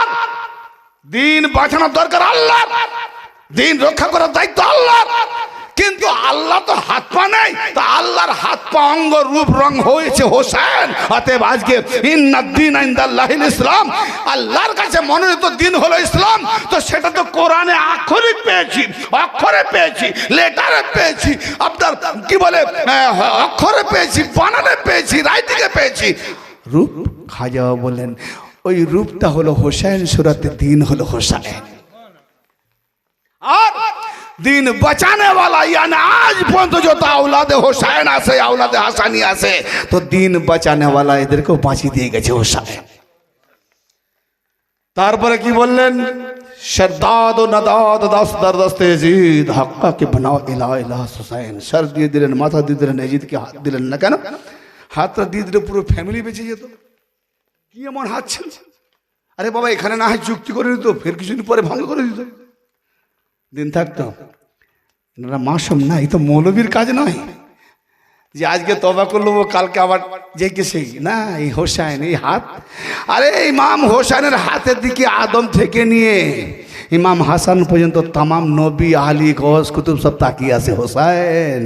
দিন বাঁচানোর দরকার আল্লাহ, দিন রক্ষা করার দায়িত্ব আল্লাহ। কিন্তু আল্লাহ তো হাত পা নেই, তো আল্লাহর হাত পা অঙ্গ রূপ রং হয়েছে হোসেন। অতএব আজকে ইন্নাদ্দিন ইনদাল্লাহিল ইসলাম, আল্লাহর কাছে মনোনীত দিন হলো ইসলাম। তো সেটা তো কোরআনে আক্ষরিক পেয়েছি, অক্ষরে পেয়েছি, লেটারে পেয়েছি, আপনার কি বলে অক্ষরে পেয়েছি, বানানে পেয়েছি, রাইটিংয়ে পেয়েছি। রূপ খাজা বলেন ওই রূপটা হলো হোসেন, সুরাতে দিন হলো হোসেন। আর দিন বাঁচানে वाला यानी आज পর্যন্ত যত আওলাদে হোসেন আছে, আওলাদে হাসানি আছে, তো দিন বাঁচানে वाला এদেরকেও বাঁচিয়ে দিয়ে গেছে হোসেন। তারপরে কি বললেন, শরদাদ ও নাদাদ দাসদার দস্তে জিদ হক্কা কে বানাও ইলা ইলা হোসেন। সর দিয়ে দিলেন, মাথা দিয়ে দিলেন, এজিদকে হাত দিলেন না কেন? হাতটা দিয়ে দিলে পুরো ফ্যামিলি বেঁচে যেত। কি এমন হাত ছিল? আরে বাবা এখানে না হয় চুক্তি করে দিত, ফের কিছুদিন পরে ভঙ্গ করে দিত, দিন থাকতো। মাসুম না, এই তো মৌলবীর কাজ নয় যে আজকে তবা করলো কালকে আবার যে কে সেই না। এই হোসেন এই হাত, আরে ইমাম হোসেনের হাতের দিকে আদম থেকে নিয়ে ইমাম হাসান পর্যন্ত তামাম নবী আলী গস কুতুব সব তাকিয়ে আছে। হোসেন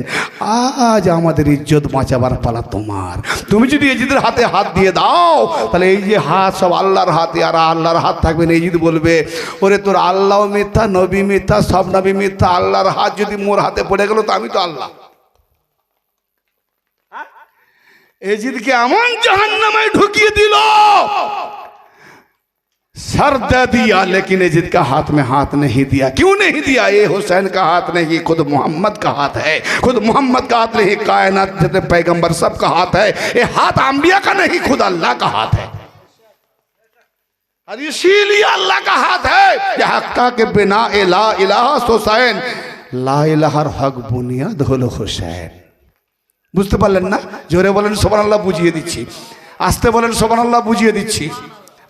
আজ আমাদের ইজ্জত বাঁচাবার পালা তোমার। তুমি যদি এজিদের হাতে হাত দিয়ে দাও তাহলে এই যে হাত সব আল্লাহর হাতে, আর আল্লাহর হাত থাকবে না। এজিদ বলবে ওরে তোর আল্লাহ মিথ্যা, নবী মিথ্যা, সব নবী মিথ্যা, আল্লাহর হাত যদি মোর হাতে পড়ে গেল তো আমি তো আল্লাহ। এজিদকে এমন জাহান্নামে ঢুকিয়ে দিল, सर दे दिया लेकिन एजिद का हाथ में हाथ नहीं दिया। क्यों नहीं दिया? ये हुसैन का हाथ नहीं, खुद मोहम्मद का हाथ है। खुद मोहम्मद का हाथ नहीं, कायनात जितने पैगंबर सब का हाथ है। ये हाथ अंबिया का नहीं, खुद अल्लाह का हाथ है। और इसीलिए अल्लाह का हाथ है। ये हक्का के बिना ला इलाहा हुसैन, ला इलाहार हक बुनियाद হলো হোসেন। বুঝতে পারলেন না? জোরে বলেন সুবহানাল্লাহ, বুঝিয়ে দিচ্ছি। আস্তে বলেন সুবহানাল্লাহ, বুঝিয়ে দিচ্ছি।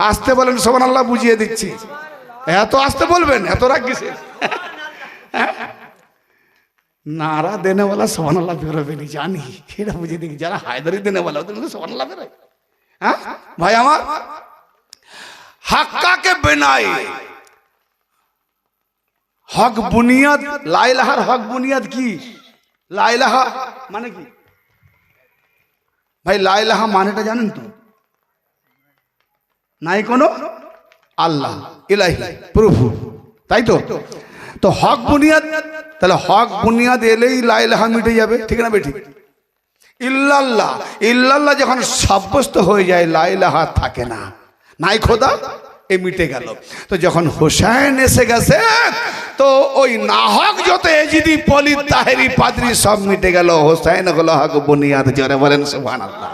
আস্তে বলেন সুবহানাল্লাহ, বুঝিয়ে দিচ্ছি। এত আস্তে বলবেন, এত রাগ কিসে? নারা দেনে वाला সুবহানাল্লাহ বেরোবে নি, জানি এটা বুঝিয়ে দিই। যারা হায়দারি দেনে वाला ওদের সুবহানাল্লাহ বেরোয়। হ্যাঁ ভাই আমার, हक्का के बिनाई हक बुनियाद, ला इलाहार हक बुनियाद की? ला इलाहा মানে কি ভাই? লা ইলাহা মানেটা জানেন তো? নাই কোনো আল্লাহ, ইলাহি প্রভু, তাই তো? তো হক বুনিয়াদ, তাহলে হক বুনিয়াদ এলেই লা ইলাহা মিটে যাবে, ঠিক না বেঠিক? ইল্লাল্লাহ, ইল্লাল্লাহ যখন সাব্যস্ত হয়ে যায় লা ইলাহা থাকে না, নাই খোদা, এ মিটে গেল। তো যখন হোসেন এসে গেছে তো ওই নাহক যত এজিদি পলি তাহেরি পাদ্রি সব মিটে গেল। হোসেন হলো হক বুনিয়াদ। জোরে বলেন সুবহানাল্লাহ।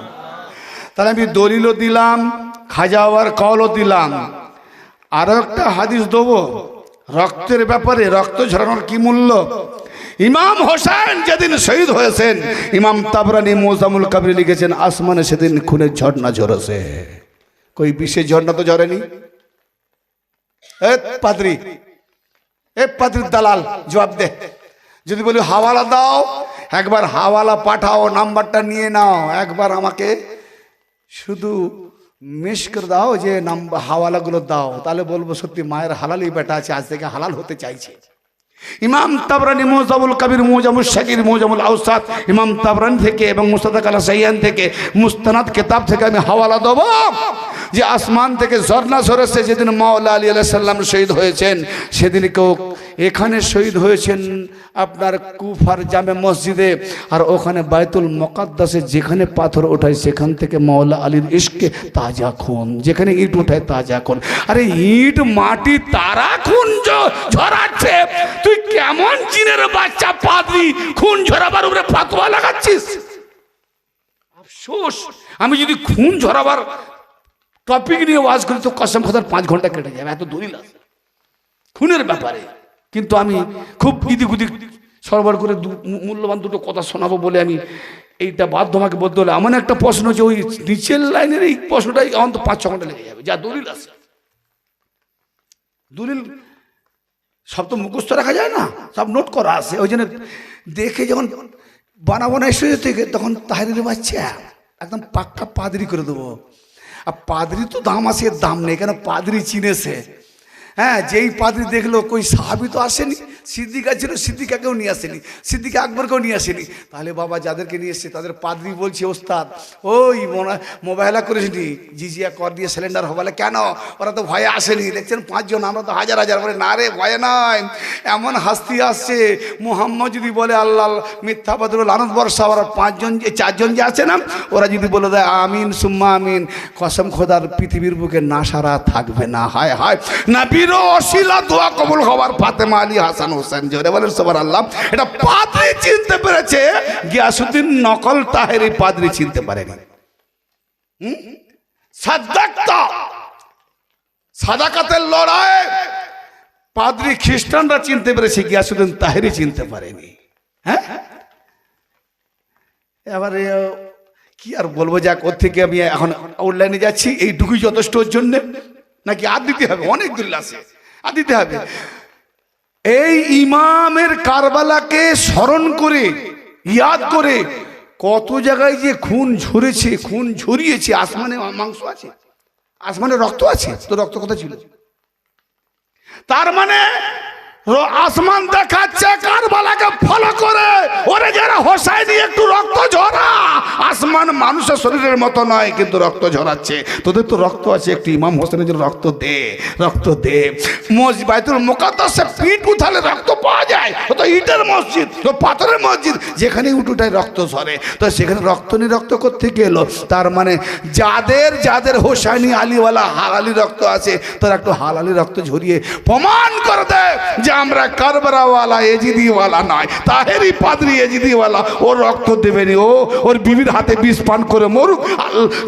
তাহলে আমি দলিলও দিলাম, খাজাওয়ার কলও দিলাম। আরো একটা হাদিস দেবো রক্তের ব্যাপারে। রক্ত ঝরানোর কি মূল্য? ইমাম হোসেন যেদিন শহীদ হয়েছেন, ইমাম তাবরানি মুজামুল কাবির লিখেছেন আসমানে সেদিন খুনের ঝর্ণা ঝরেছে। কই বিশেষ ঝর্ণা তো ঝরেনি। এ পাদ্রি, এ পাদ্রির দালাল জবাব দে। যদি বলি হাওয়ালা দাও, একবার হাওয়ালা পাঠাও, নাম্বারটা নিয়ে নাও, একবার আমাকে শুধু মিস করে দাও যে নাম্বার হাওয়ালাগুলো দাও, তাহলে বলবো সত্যি মায়ের হালালি বেটা আছে, আজ থেকে হালাল হতে চাইছে। ইমাম তাবরানি মুজামুল কাবির, মুজামুল শাকির, মুজামুল আওসাত, ইমাম তাবরানি থেকে এবং মুস্তাদরাক আলা সাইয়ান থেকে, মুস্তানাদ কিতাব থেকে আমি হাওয়ালা দেবো যে আসমান থেকে ঝর্ণা ঝরেছে। যেদিন মাওলা আলী আলাইহিস সালাম শহীদ হয়েছেন সেদিন কেউ এখানে শহীদ হয়েছেন আপনার কুফার জামে মসজিদে, আর ওখানে বাইতুল মুকাদ্দাসে যেখানে পাথর ওঠায় সেখান থেকে মাওলা আলীর ইশকে তাজা খুন, যেখানে ইট ওঠায় তাজা খুন। আরে ইট মাটি তারা খুন ঝরাচ্ছে, তুই কেমন জিনের বাচ্চা পাদ্রী খুন ঝরাবার উপরে ফতোয়া লাগাচ্ছিস? আফসোস, আমি যদি খুন ঝরাবার টপিক নিয়ে ওয়াজ করি তো কসম খোদার 5 ঘন্টা কেটে যাবে, এত দলিল আছে খুনের ব্যাপারে। কিন্তু আমি খুব ইদিক উদিক সরবর করে মূল্যবান দুটো কথা শোনাবো বলে আমি এইটা বাধ্য আমাকে বলতে হলে। এমন একটা প্রশ্ন যে ওই নিচের লাইনের এই প্রশ্নটাই অন্তত 5-6 ঘন্টা লেগে যাবে, যা দলিল আছে। দলিল সব তো মুখস্থ রাখা যায় না, সব নোট করা আছে। ওই জন্য দেখে যখন বানাবো না এসে থেকে তখন তাহরির বাচ্চা একদম পাক্কা পাদরি করে দেবো। আর পাদরি তো দাম আছে, দাম নেই কেন? পাদরি চিনেছে। হ্যাঁ, যেই পাদরি দেখলো কই সাহাবি তো আসেনি, সিদ্দিকা ছিল, সিদ্দিকাকেও নিয়ে আসেনি, সিদ্দিকা আকবরকেও নিয়ে আসেনি। তাহলে বাবা যাদেরকে নিয়ে এসছে তাদের পাদ্রী বলছে, ওস্তাদ ওই মোবাইলা করেছিনি, জিজিয়া কর দিয়ে সিলিন্ডার হবালে কেন? ওরা তো ভয়ে আসেনি, দেখছেন 5 জন, আমরা তো হাজার হাজার। বলে না রে, ভয়ে নয়, এমন হাস্তি আসছে মুহাম্মদ যদি বলে আল্লাহ মিথ্যা বদল লানত বর্ষা, ওরা 5 জন 4 জন যে আছে না, ওরা যদি বলে দেয় আমিন সুম্মা আমিন, কসম খোদার পৃথিবীর বুকে না সারা থাকবে না। হায় হায়, নবীর ওসিলা দোয়া কবুল হওয়ার ফাতেমা আলী হাসান হোসেন, জোরে বলেন সুবহানাল্লাহ। এটা পাদ্রী চিনতে পেরেছে, গিয়াসউদ্দিন নকল তাহেরি পাদ্রী চিনতে পারেনি। সাদাকাত, সাদাকাতের লড়াই পাদ্রী খ্রিস্টানরা চিনতে পেরেছে, গিয়াসউদ্দিন তাহেরি চিনতে পারেনি। হ্যাঁ, এবারে কি আর বলবো, যাক ওর থেকে আমি এখন অনলাইনে যাচ্ছি, এইটুকুই যথেষ্ট ওর জন্য, নাকি আর দিতে হবে? অনেক দূর আছে, আর দিতে হবে। এই ইমামের কারবালাকে স্মরণ করে, ইয়াদ করে, কত জায়গায় যে খুন ঝরেছে, খুন ঝরিয়েছে। আসমানে মাংস আছে, আসমানে রক্ত আছে, তো রক্ত কথা ছিল। তার মানে আসমান দেখাচ্ছে কারবালাকে ফলো করে, ওরে যারা হোসাইনি একটু রক্ত ঝরা। আসমান মানুষের শরীরের মতো নয়, কিন্তু রক্ত ঝরাচ্ছে। তোদের তো রক্ত আছে, একটু ইমাম হোসেনের জন্য রক্ত দে, রক্ত দে। বাইতুল মুকাদ্দাসে পিঠ উঠালে রক্ত পাওয়া যায়, ও তো ইটের মসজিদ, তো পাথরের মসজিদ, যেখানে উঠুটায় রক্ত ঝরে, তো সেখানে রক্ত নিয়ে রক্ত করতে গেল। তার মানে যাদের যাদের হোসাইনি আলীওয়ালা হালালি রক্ত আছে, তারা একটু হালালি রক্ত ঝরিয়ে প্রমাণ করে দেয় যে আমরা কারবালাওয়ালা এজিদিওয়ালা নয়, তাহেরি পাদ্রী এজিদিওয়ালা। ওর রক্ত দেবেনি, ও ওর বিবির হাতে বিষ পান করে মরুক।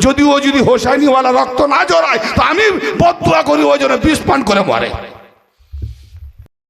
যদি হোসাইনিওয়ালা রক্ত না জড়ায়, তো আমি বদদুয়া করি ও যেন বিষ পান করে মরে।